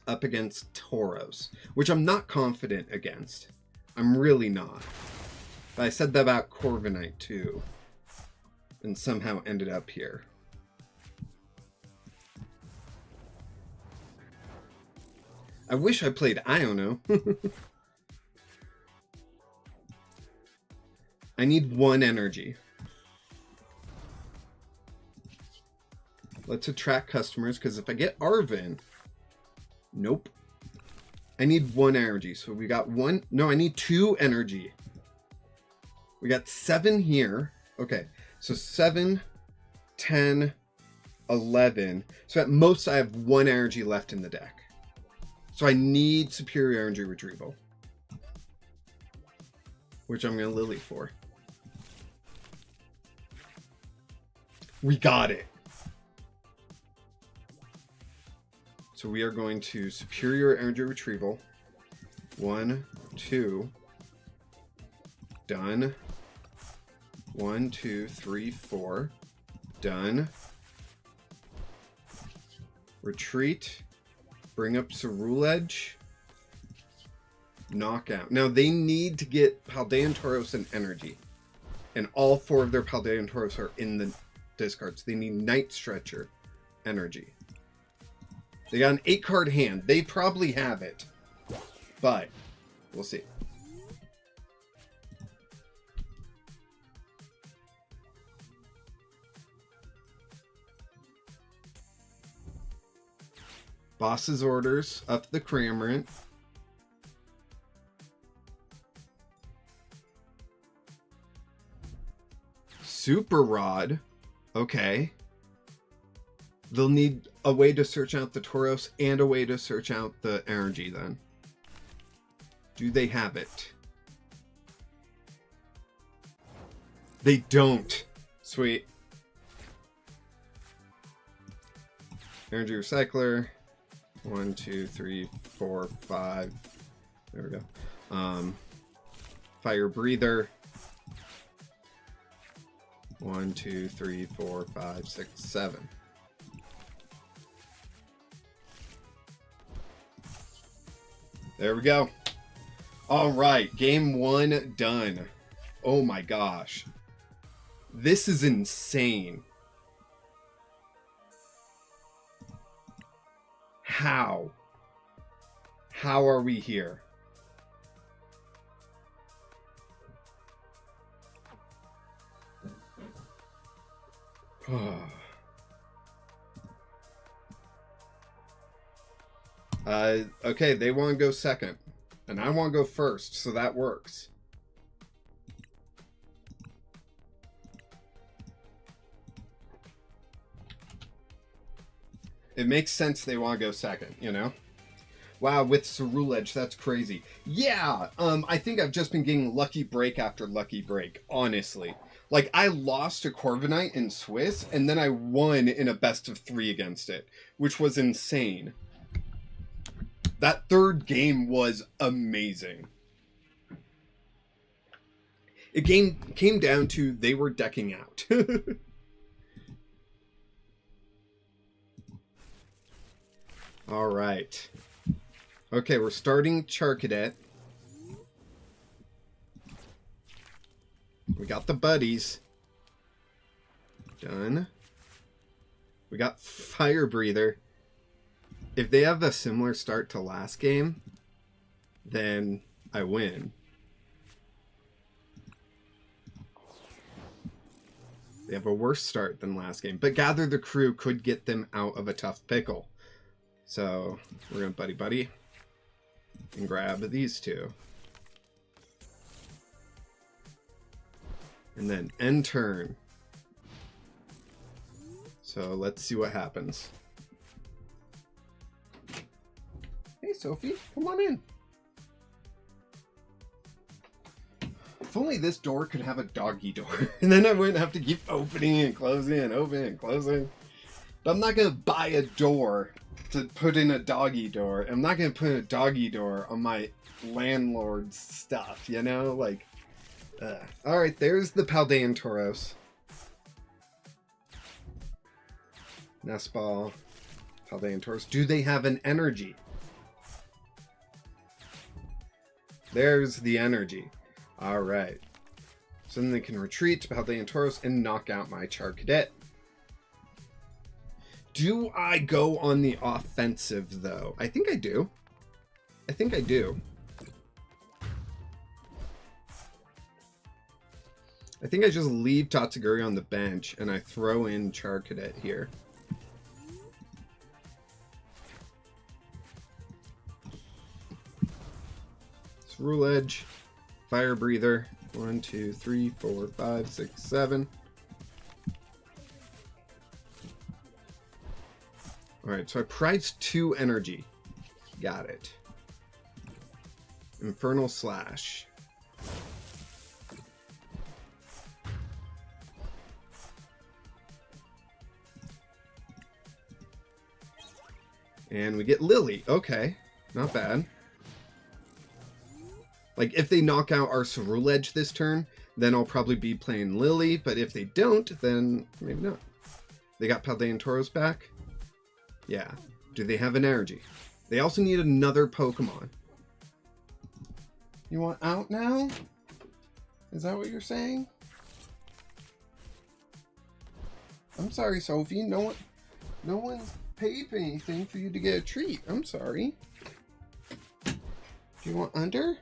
Up against Tauros, which I'm not confident against. I'm really not. But I said that about Corviknight too. And somehow ended up here. I wish I played Iono. I need 1 energy. Let's attract customers, because if I get Arvin... Nope. I need 1 energy. So we got 1... No, I need 2 energy. We got 7 here. Okay, so 7, 10, 11. So at most I have 1 energy left in the deck. So I need Superior Energy Retrieval, which I'm going to Lily for. We got it. So we are going to Superior Energy Retrieval. 1, 2. Done. 1, 2, 3, 4. Done. Retreat. Bring up Ceruledge. Knockout. Now they need to get Paldean Tauros and energy. And all 4 of their Paldean Tauros are in the discards. They need Night Stretcher energy. They got an 8-card hand. They probably have it. But we'll see. Boss's orders up the Cramorant. Super Rod. Okay. They'll need a way to search out the Tauros and a way to search out the energy then. Do they have it? They don't. Sweet. Energy Recycler. 1, 2, 3, 4, 5. There we go. Fire Breather. 1, 2, 3, 4, 5, 6, 7. There we go. All right, game 1 done. Oh my gosh. This is insane. How? How are we here? Okay, they want to go second. And I want to go first, so that works. It makes sense they want to go second, you know? Wow, with Cerulege, that's crazy. Yeah, I think I've just been getting lucky break after lucky break, honestly. Like, I lost to Corviknight in Swiss, and then I won in a best-of-3 against it, which was insane. That third game was amazing. It came down to they were decking out. All right. Okay, we're starting Charcadet. We got the buddies. Done. We got Fire Breather. If they have a similar start to last game, then I win. They have a worse start than last game, but Gather the Crew could get them out of a tough pickle. So we're going to buddy and grab these two. And then end turn. So let's see what happens. Hey Sophie, come on in. If only this door could have a doggy door. And then I wouldn't have to keep opening and closing, opening and closing. But I'm not going to buy a door to put in a doggy door. I'm not going to put a doggy door on my landlord's stuff, you know? Like, alright, there's the Paldean Tauros. Nest Ball. Paldean Tauros. Do they have an energy? There's the energy. Alright. So then they can retreat to Paldean Tauros and knock out my Charcadet. Do I go on the offensive, though? I think I do. I think I do. I think I just leave Tatsuguri on the bench and I throw in Charcadet here. Cerulege, Fire Breather. 1, 2, 3, 4, 5, 6, 7. Alright, so I priced 2 energy. Got it. Infernal Slash. And we get Lily. Okay, not bad. Like, if they knock out our Cerulege this turn, then I'll probably be playing Lily. But if they don't, then maybe not. They got Paldean Tauros back? Yeah. Do they have an energy? They also need another Pokemon. You want out now? Is that what you're saying? I'm sorry, Sophie. No one paid anything for you to get a treat. I'm sorry. Do you want under?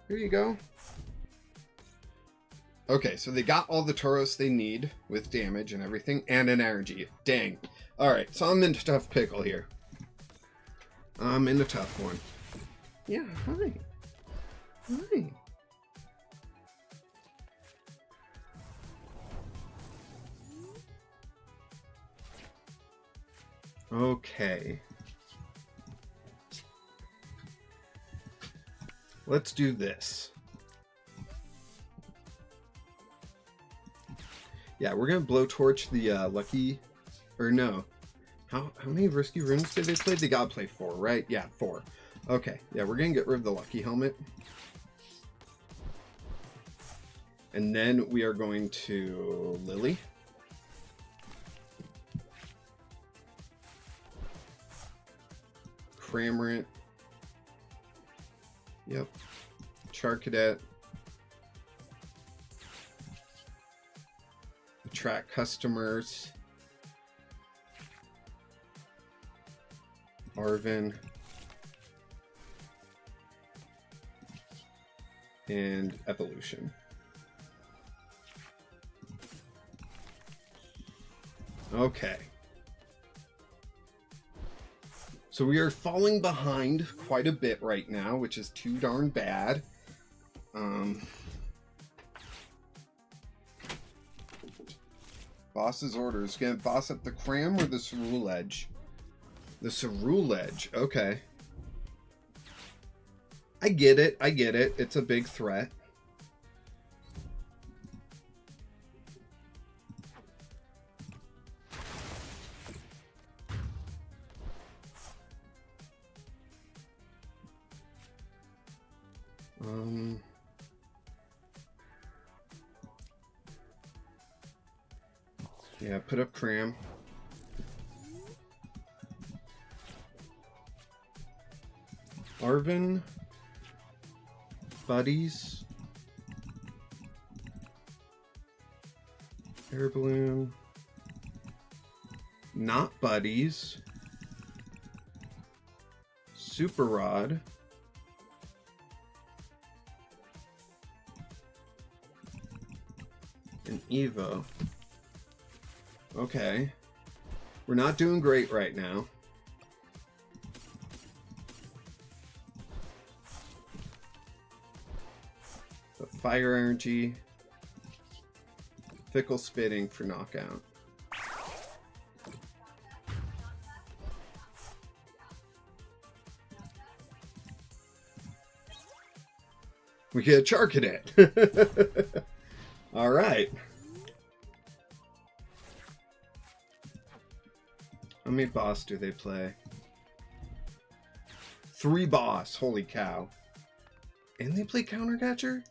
Here you go. Okay, so they got all the Tauros they need with damage and everything, and an energy. Dang. Alright, so I'm in a tough pickle here. I'm in a tough one. Yeah, hi. Hi. Okay. Let's do this. Yeah, we're gonna blowtorch the lucky, or no. How many risky runes did they play? They gotta play 4, right? Yeah, 4. Okay, yeah, we're gonna get rid of the lucky helmet. And then we are going to Lily. Cramorant. Yep. Charcadet. Attract customers. Arvin. And Evolution. Okay. So we are falling behind quite a bit right now, which is too darn bad. Boss's orders. Gonna boss up the Cram or the Cerule Edge? The Cerule Edge. Okay. I get it. I get it. It's a big threat. Yeah, put up Cram. Arvin. Buddies. Air Balloon. Not Buddies. Super Rod. And Evo. Okay. We're not doing great right now. But Fire Energy. Fickle Spitting for knockout. We get a Charcadet. All right. How many boss do they play? 3 boss. Holy cow. And they play Countercatcher?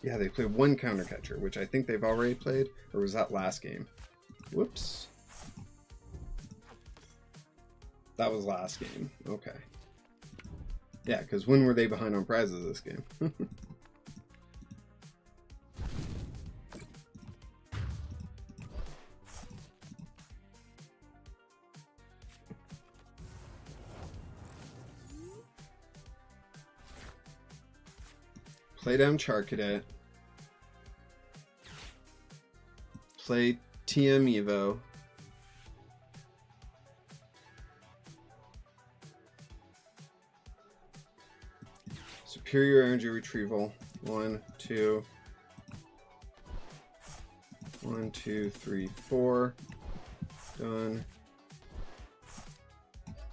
Yeah, they play 1 Countercatcher, which I think they've already played. Or was that last game? Whoops. That was last game. Okay. Yeah, because when were they behind on prizes this game? Play down Charcadet. Play TM Evo. Superior Energy Retrieval. 1, 2. 1, 2, 3, 4. Done.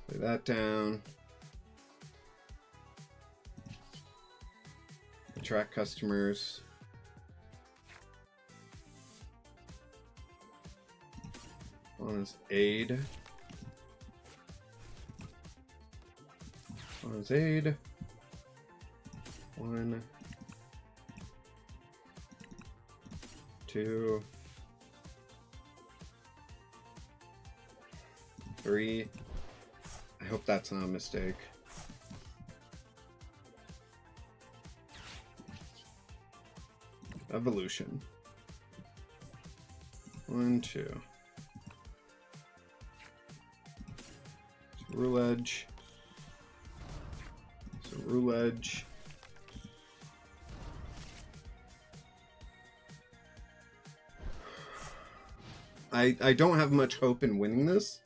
Play that down. Attract customers. On his aid. On his aid. 1, 2, 3. I hope that's not a mistake. Evolution. 1, 2. Cerule Edge. Cerule Edge. I don't have much hope in winning this,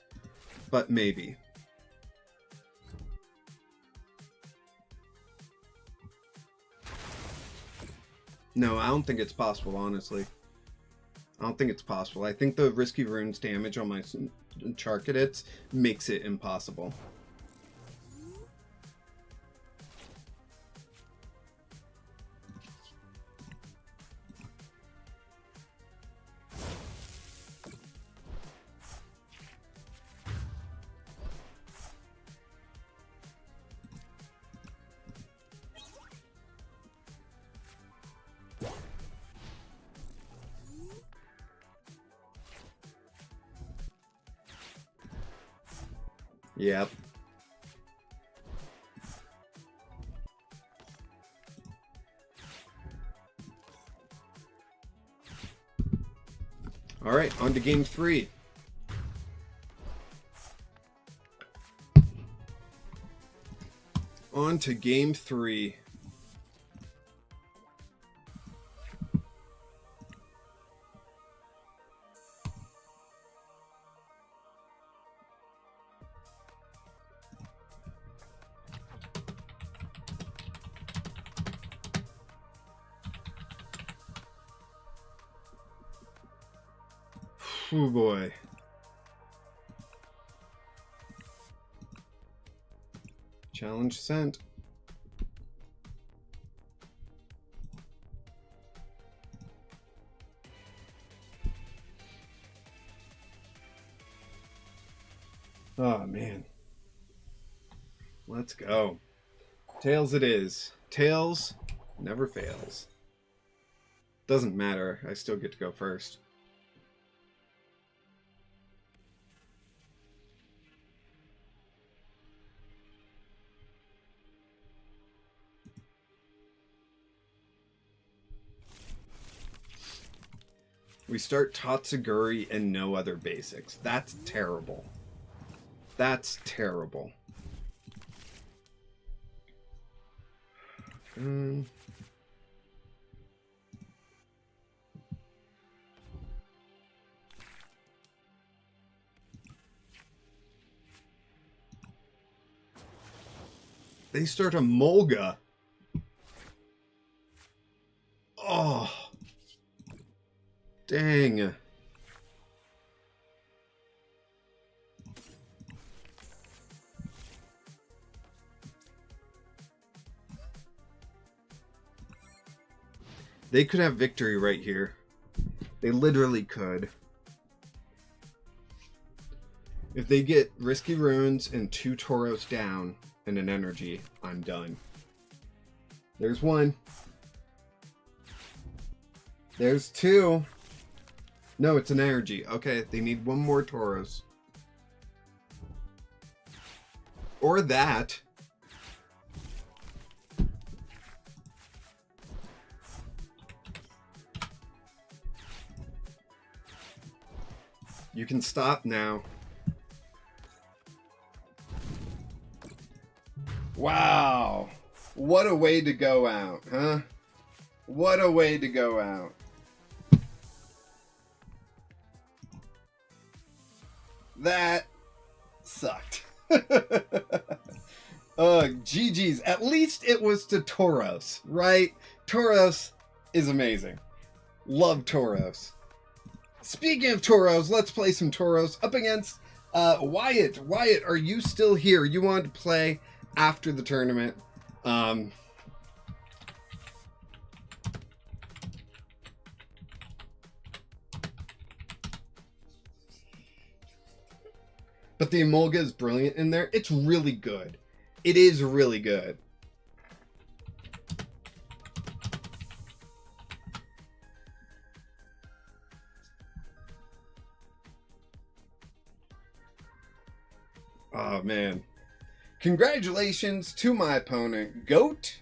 but maybe. No, I don't think it's possible, honestly. I don't think it's possible. I think the Risky Runes damage on my Charcadets makes it impossible. Yep. All right, on to game 3. On to game 3. Oh boy. Challenge sent. Oh man. Let's go. Tails it is. Tails never fails. Doesn't matter. I still get to go first. We start Tatsuguri and no other basics. That's terrible. That's terrible. They start a Molga. Oh. Dang. They could have victory right here. They literally could. If they get Risky Runes and 2 Tauros down and an energy, I'm done. There's 1. There's 2. No, it's an energy. Okay, they need 1 more Tauros. Or that. You can stop now. Wow. What a way to go out, huh? What a way to go out. That sucked. GG's. At least it was to Tauros, right? Tauros is amazing. Love Tauros. Speaking of Tauros, let's play some Tauros up against Wyatt. Wyatt, are you still here? You wanted to play after the tournament. But the Emolga is brilliant in there. It's really good. It is really good. Oh, man. Congratulations to my opponent, Goat.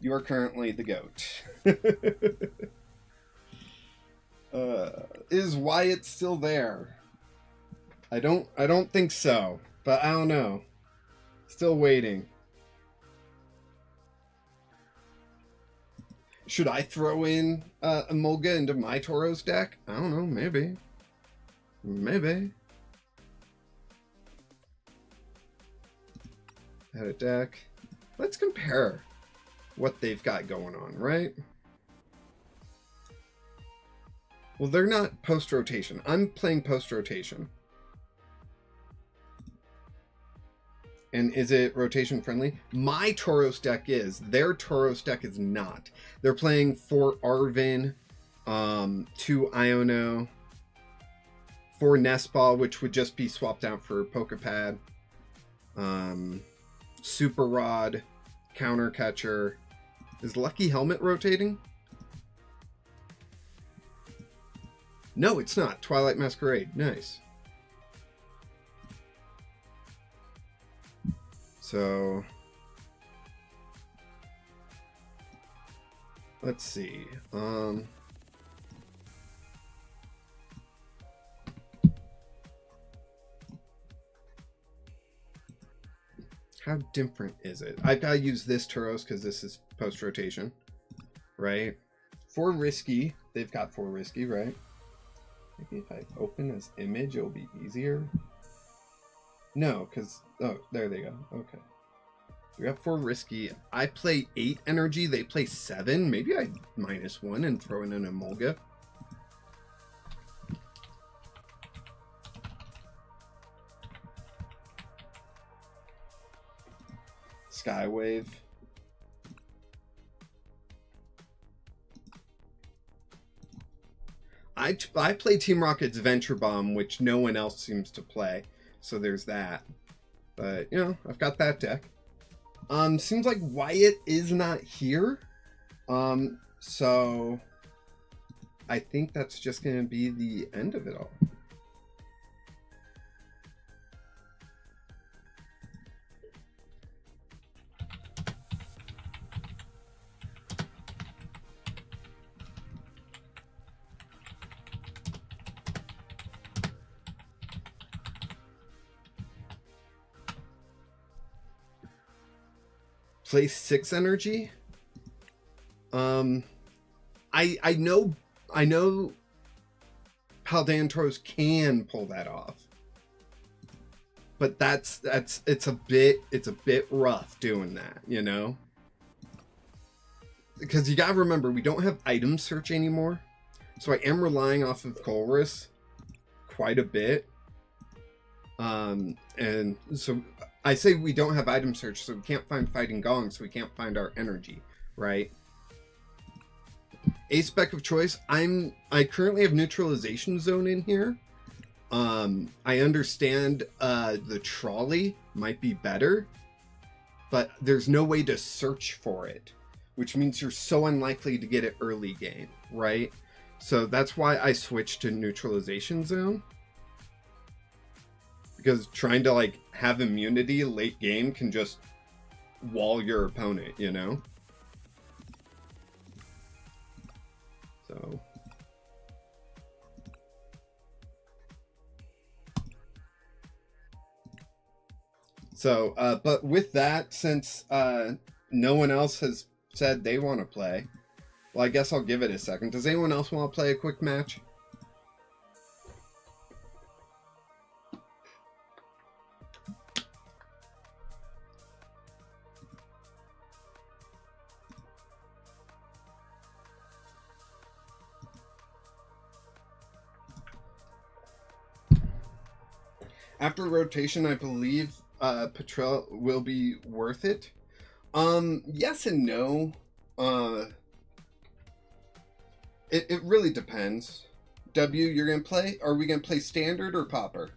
You are currently the Goat. Is Wyatt still there? I don't think so, but I don't know. Still waiting. Should I throw in Emolga into my Tauros deck? I don't know, maybe. Maybe. Add a deck. Let's compare what they've got going on, right? Well, they're not post-rotation. I'm playing post-rotation. And is it rotation friendly? My Tauros deck is. Their Tauros deck is not. They're playing 4 Arvin, 2 Iono, 4 Nestball, which would just be swapped out for Pokepad, Super Rod, Counter Catcher. Is Lucky Helmet rotating? No, it's not. Twilight Masquerade. Nice. So let's see. How different is it? I gotta use this Turos because this is post rotation, right? 4 risky. They've got 4 risky, right? Maybe if I open as image, it'll be easier. No, because oh, there they go. Okay, we got 4 risky. I play 8 energy. They play 7. Maybe I -1 and throw in an Emolga. Skywave. I play Team Rocket's Venture Bomb, which no one else seems to play. So there's that. But, you know, I've got that deck. Seems like Wyatt is not here. So I think that's just going to be the end of it all. Play 6 energy. I know Paldantoros can pull that off, but it's a bit rough doing that, you know, because you gotta remember we don't have item search anymore, so I am relying off of Colress quite a bit, and so I say we don't have item search, so we can't find Fighting Gong, so we can't find our energy, right? A spec of choice. I currently have Neutralization Zone in here. I understand the trolley might be better, but there's no way to search for it, which means you're so unlikely to get it early game, right? So that's why I switched to Neutralization Zone. Because trying to like have immunity late game can just wall your opponent, you know? So, but with that, since no one else has said they want to play, well, I guess I'll give it a second. Does anyone else want to play a quick match? After rotation, I believe Patrol will be worth it. Yes and no. It really depends. W, you're gonna play? Are we gonna play standard or Pauper?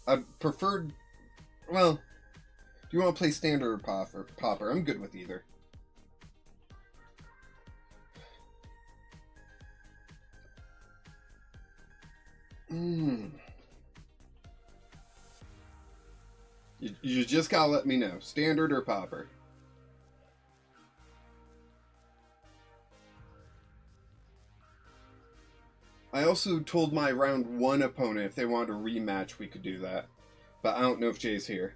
I preferred. Well, do you want to play standard or Pauper? I'm good with either. You just gotta let me know. Standard or Pauper? I also told my round 1 opponent if they wanted a rematch, we could do that. But I don't know if Jay's here.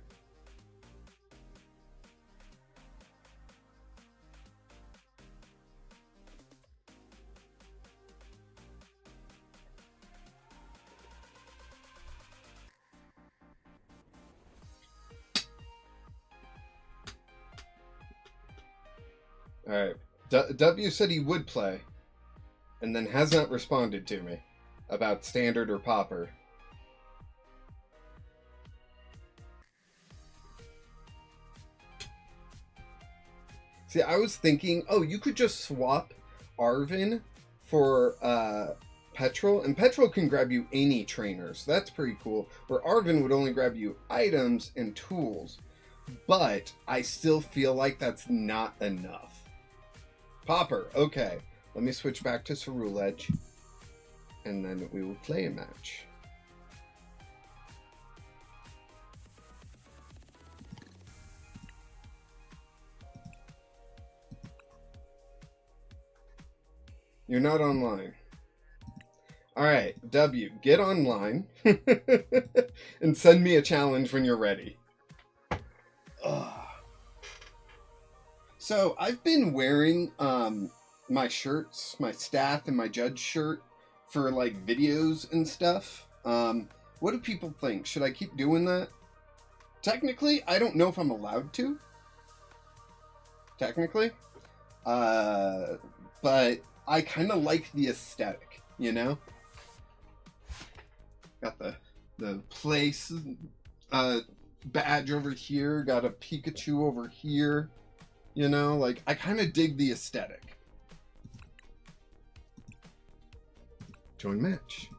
Alright. W said he would play, and then has not responded to me about standard or Pauper. See, I was thinking, oh, you could just swap Arvin for Petrol, and Petrol can grab you any trainers. So that's pretty cool. Where Arvin would only grab you items and tools. But I still feel like that's not enough. Pauper, okay. Let me switch back to Cerule Edge, and then we will play a match. You're not online. Alright, W, get online and send me a challenge when you're ready. Ugh. So, I've been wearing my shirts, my staff and my judge shirt for like videos and stuff. What do people think? Should I keep doing that? Technically, I don't know if I'm allowed to. Technically. But I kind of like the aesthetic, you know? Got the place badge over here, got a Pikachu over here, you know? Like, I kind of dig the aesthetic. Join match.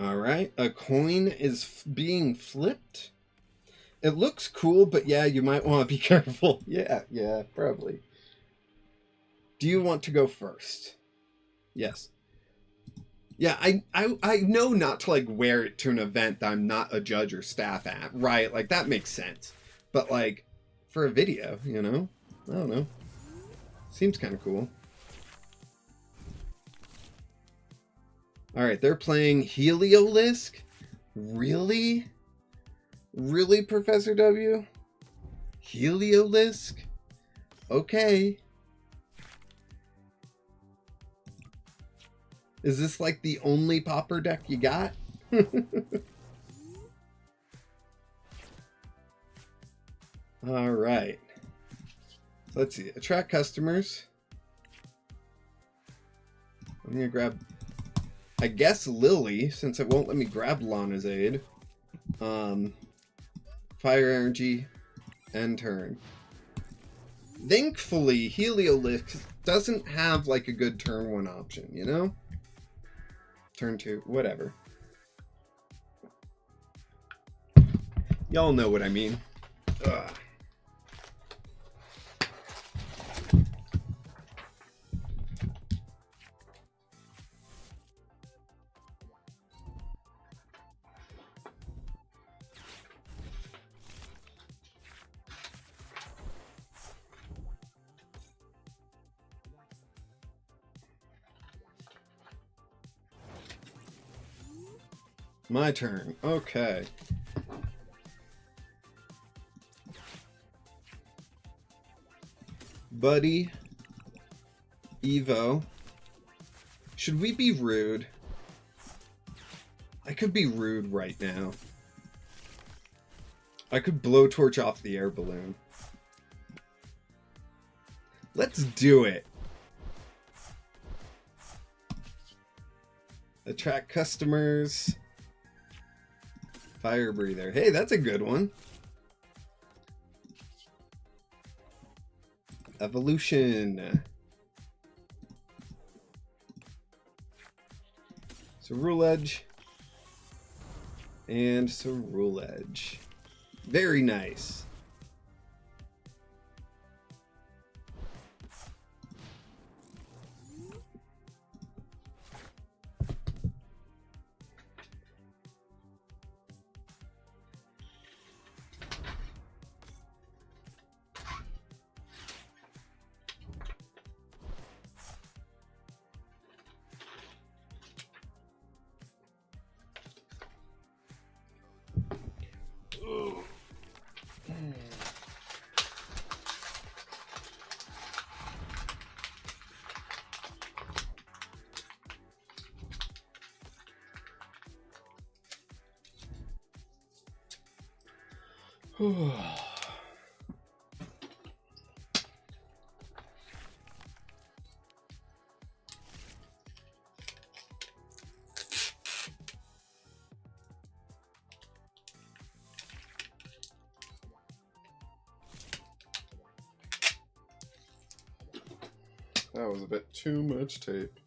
All right, a coin is being flipped. It looks cool, but yeah, you might want to be careful. Yeah, probably. Do you want to go first? Yes. Yeah, I know not to like wear it to an event that I'm not a judge or staff at, right? Like that makes sense. But like for a video, you know? I don't know. Seems kind of cool. All right, they're playing Heliolisk. Really? Really, Professor W? Heliolisk? Okay. Is this like the only Pauper deck you got? All right. Let's see. Attract customers. I'm going to grab, I guess, Lily, since it won't let me grab Lana's Aid. Fire Energy, and turn. Thankfully, Heliolisk doesn't have like a good turn 1 option, you know? Turn 2, whatever. Y'all know what I mean. Ugh. My turn. Okay. Buddy. Evo. Should we be rude? I could be rude right now. I could blowtorch off the air balloon. Let's do it. Attract customers. Fire breather. Hey, that's a good one. Evolution. So rule edge. And so rule edge. Very nice. That was a bit too much tape.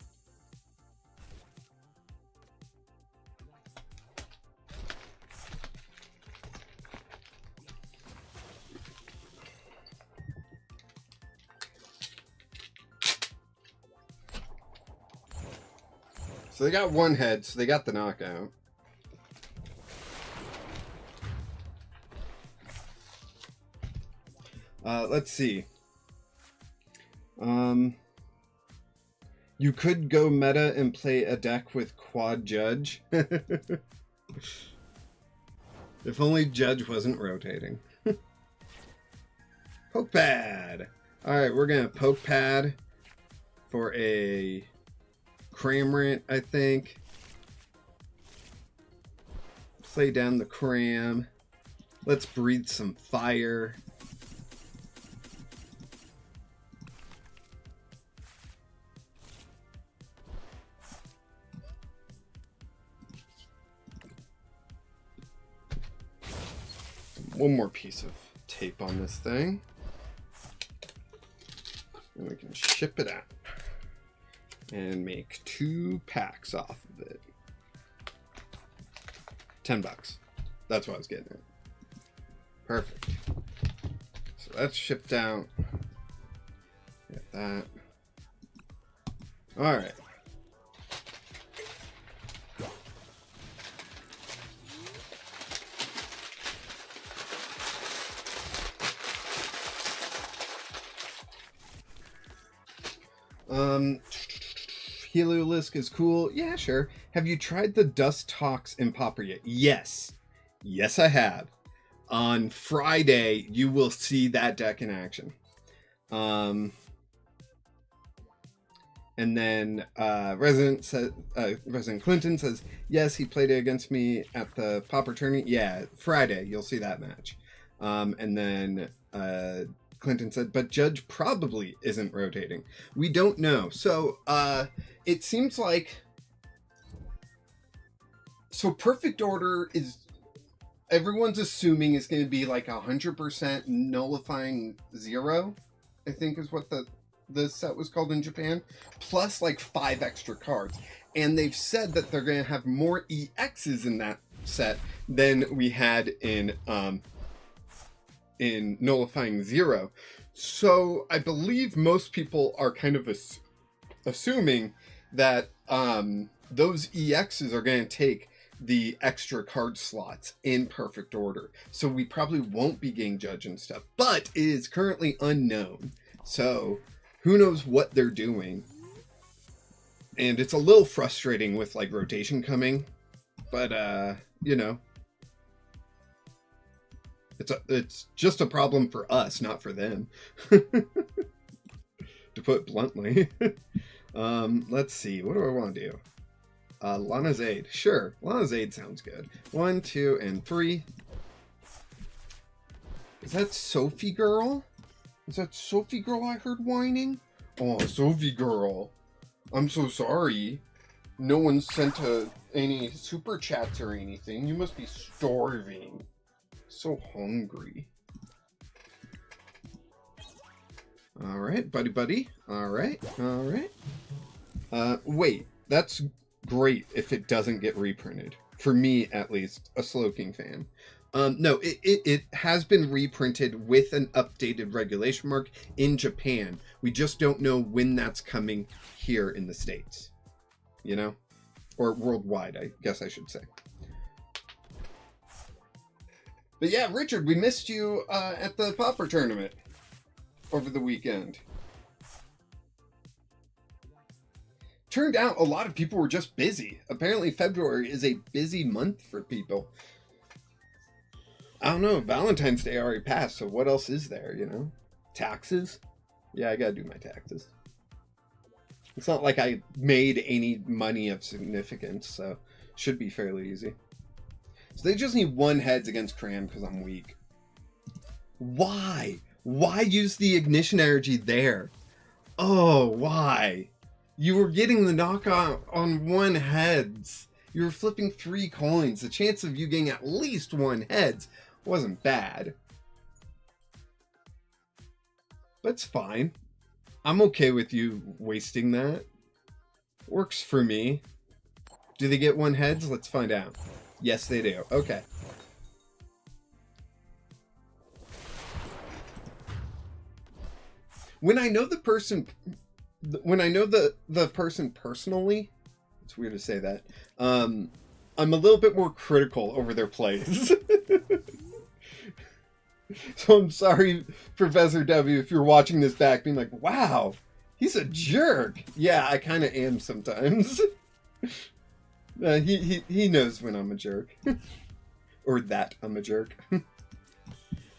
So they got one head, so they got the knockout. Let's see. You could go meta and play a deck with quad Judge. If only Judge wasn't rotating. Poke pad. Alright, we're gonna poke pad for a Cramorant, I think. Play down the Cram. Let's breathe some fire. One more piece of tape on this thing. And we can ship it out. And make 2 packs off of it. $10. That's what I was getting at. Perfect. So that's shipped out. Get that. Alright. Heliolisk is cool. Yeah, sure. Have you tried the Dust Talks in Pauper yet? Yes. Yes, I have. On Friday, you will see that deck in action. And then Resident Clinton says, yes, he played it against me at the Pauper tournament. Yeah, Friday, you'll see that match. And then Clinton said, but Judge probably isn't rotating. We don't know. So it seems like... So Perfect Order is... Everyone's assuming is going to be like 100% nullifying 0, I think is what the set was called in Japan, plus like 5 extra cards. And they've said that they're going to have more EXs in that set than we had in nullifying 0. So I believe most people are kind of assuming that those EXs are going to take the extra card slots in Perfect Order. So we probably won't be getting Judge and stuff, but it is currently unknown. So who knows what they're doing. And it's a little frustrating with like rotation coming, but you know, it's just a problem for us, not for them. To put it bluntly. Let's see, what do I want to do? Lana's Aid. Sure, Lana's Aid sounds good. 1, 2, and 3. Is that Sophie Girl? Is that Sophie Girl I heard whining? Oh, Sophie Girl. I'm so sorry. No one sent any super chats or anything. You must be starving. So hungry. Alright, buddy. Alright. Wait, that's great if it doesn't get reprinted. For me, at least, a Slowking fan. No, it has been reprinted with an updated regulation mark in Japan. We just don't know when that's coming here in the States. You know? Or worldwide, I guess I should say. But yeah, Richard, we missed you at the Pauper tournament over the weekend. Turned out a lot of people were just busy. Apparently February is a busy month for people. I don't know, Valentine's Day already passed, so what else is there, you know? Taxes? Yeah, I gotta do my taxes. It's not like I made any money of significance, so should be fairly easy. So they just need 1 heads against Cram because I'm weak. Why? Why use the ignition energy there? Oh, why? You were getting the knockout on 1 heads. You were flipping 3 coins. The chance of you getting at least 1 heads wasn't bad. But it's fine. I'm okay with you wasting that. Works for me. Do they get 1 heads? Let's find out. Yes, they do. Okay. When I know the person... When I know the person personally, It's weird to say that. I'm a little bit more critical over their plays. So I'm sorry, Professor W, if you're watching this back being like, wow, he's a jerk. Yeah, I kind of am sometimes. He knows when I'm a jerk. Or that I'm a jerk.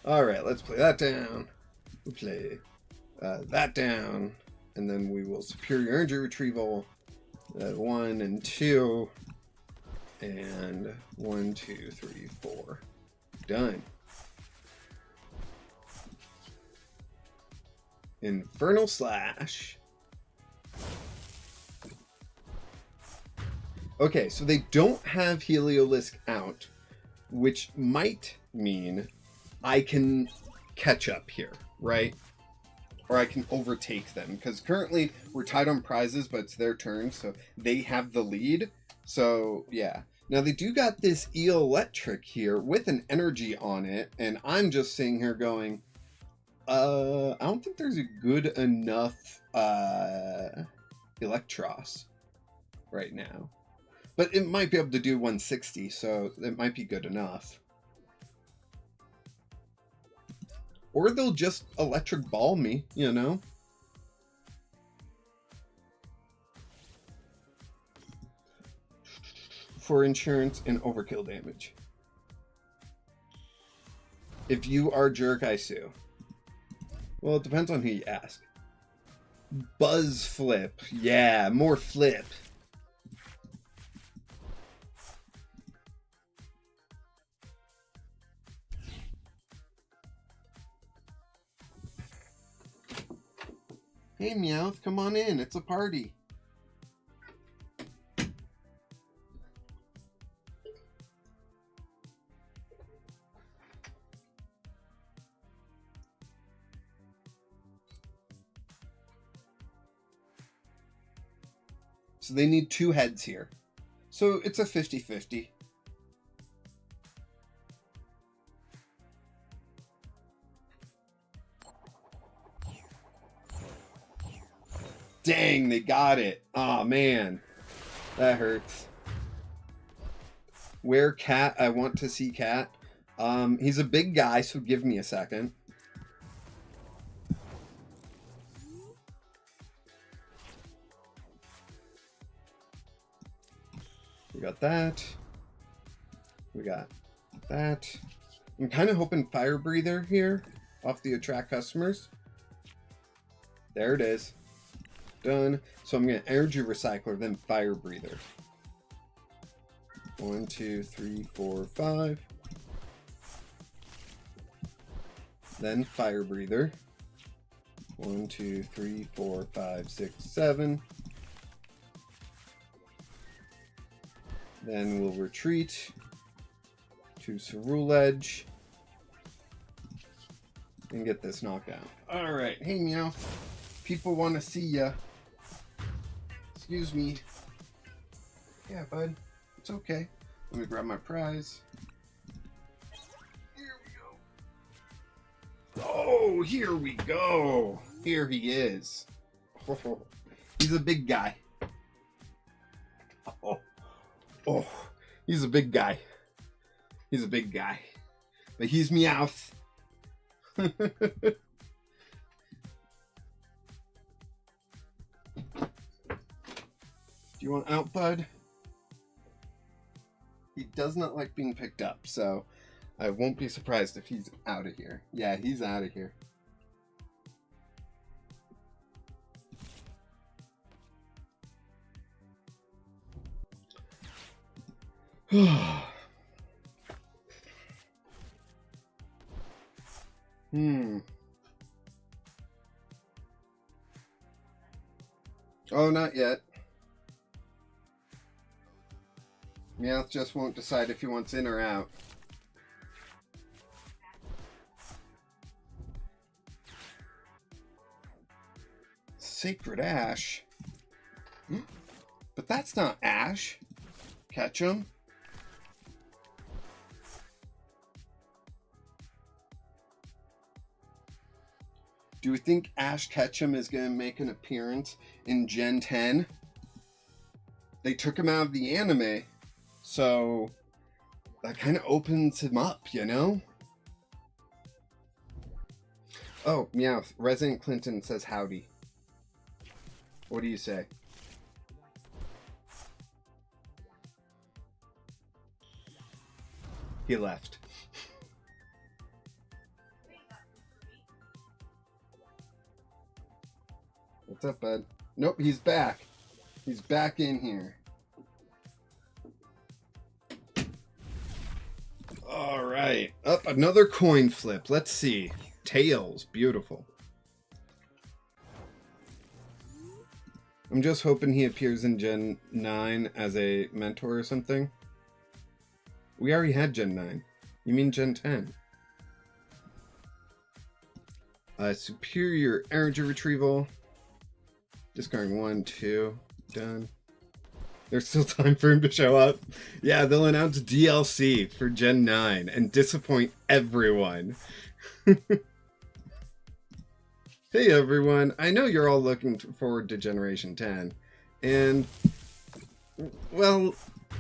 Alright, let's play that down. We'll play that down. And then we will superior energy retrieval. 1 and 2. And 1, 2, 3, 4. Done. Infernal Slash. Okay, so they don't have Heliolisk out, which might mean I can catch up here, right? Or I can overtake them, because currently we're tied on prizes, but it's their turn, so they have the lead. So, yeah. Now, they do got this Electric here with an energy on it, and I'm just sitting here going, I don't think there's a good enough Electros right now. But it might be able to do 160, so it might be good enough. Or they'll just electric ball me, you know? For insurance and overkill damage. If you are a jerk, I sue. Well, it depends on who you ask. Buzz flip. Yeah, more flip. Hey, Meowth, come on in. It's a party. So they need 2 heads here. So it's a 50-50. Dang, they got it. Aw, man. That hurts. Where Cat? I want to see Cat. He's a big guy, so give me a second. We got that. We got that. I'm kind of hoping Fire Breather here off the attract customers. There it is. Done. So I'm going to Energy Recycler, then Fire Breather. 1, 2, 3, 4, 5. Then Fire Breather. 1, 2, 3, 4, 5, 6, 7. Then we'll retreat to Cerule Edge and get this knockdown. Alright, hey Meow. People want to see ya. Excuse me. Yeah, bud. It's okay. Let me grab my prize. Here we go. Oh, here we go. Here he is. Oh, he's a big guy. Oh, he's a big guy. He's a big guy. But he's Meowth. Do you want out, bud? He does not like being picked up, so I won't be surprised if he's out of here. Yeah, he's out of here. Oh, not yet. Meowth just won't decide if he wants in or out. Sacred Ash? But that's not Ash. Catch him. Do we think Ash Ketchum is going to make an appearance in Gen 10? they took him out of the anime, so that kind of opens him up, you know? Oh, Meowth. Resident Clinton says howdy. What do you say? He left. What's up, bud? Nope, he's back. He's back in here. All right. Up, another coin flip. Let's see. Tails. Beautiful. I'm just hoping he appears in Gen 9 as a mentor or something. We already had Gen 9. You mean Gen 10? Superior energy retrieval. Discarding 1, 2. Done. There's still time for him to show up. Yeah, they'll announce DLC for Gen 9 and disappoint everyone. Hey everyone, I know you're all looking forward to Generation 10. And, well,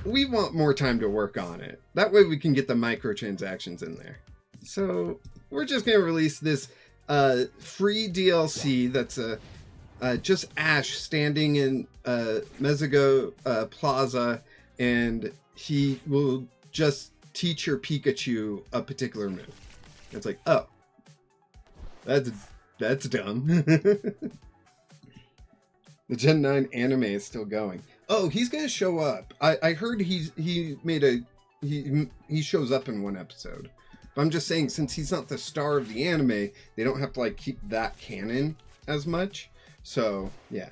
we want more time to work on it. That way we can get the microtransactions in there. So, we're just going to release this free DLC that's just Ash standing in Mexico Plaza, and he will just teach your Pikachu a particular move. It's like, oh, that's dumb. The Gen 9 anime is still going. Oh, he's gonna show up. I heard he shows up in one episode. But I'm just saying, since he's not the star of the anime, they don't have to like keep that canon as much. So, yeah.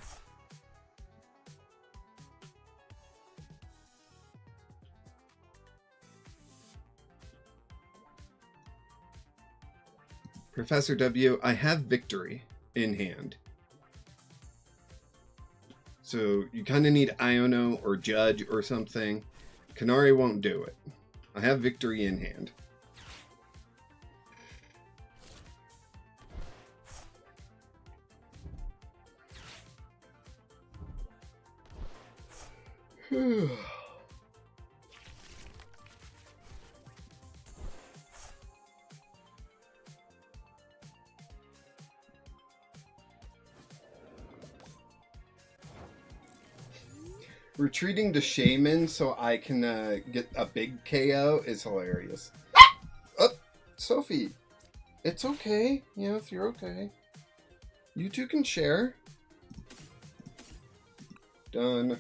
Professor W, I have victory in hand. So, you kind of need Iono or Judge or something. Kanari won't do it. I have victory in hand. Retreating to Shaman so I can get a big KO is hilarious. Oh, Sophie. It's okay. Yeah, if you're okay. You two can share. Done.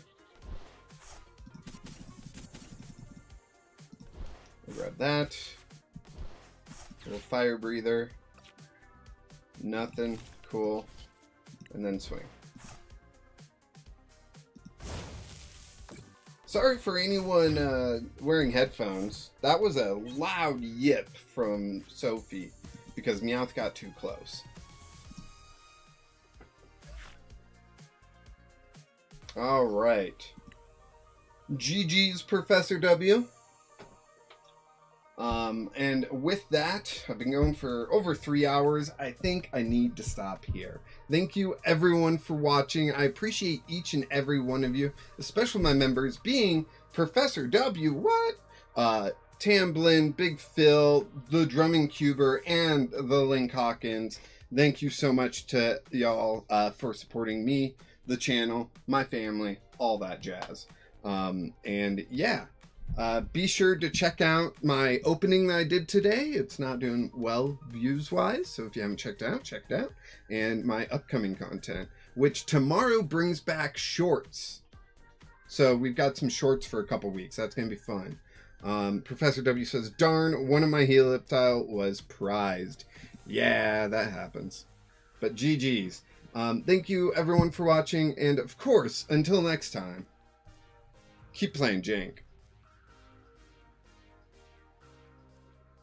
I'll grab that. A little fire breather. Nothing. Cool. And then swing. Sorry for anyone wearing headphones. That was a loud yip from Sophie because Meowth got too close. All right. GG's, Professor W. And with that, I've been going for over 3 hours. I think I need to stop here. Thank you, everyone, for watching. I appreciate each and every one of you, especially my members, being Professor W, Tamblin, Big Phil, the Drumming Cuber, and the Link Hawkins. Thank you so much to y'all for supporting me, the channel, my family, all that jazz. And yeah. Be sure to check out my opening that I did today. It's not doing well views-wise, so if you haven't checked it out. And my upcoming content, which tomorrow brings back shorts. So we've got some shorts for a couple weeks. That's going to be fun. Professor W says, darn, one of my Heliptile was prized. Yeah, that happens. But GG's. Thank you, everyone, for watching. And, of course, until next time, keep playing Jank.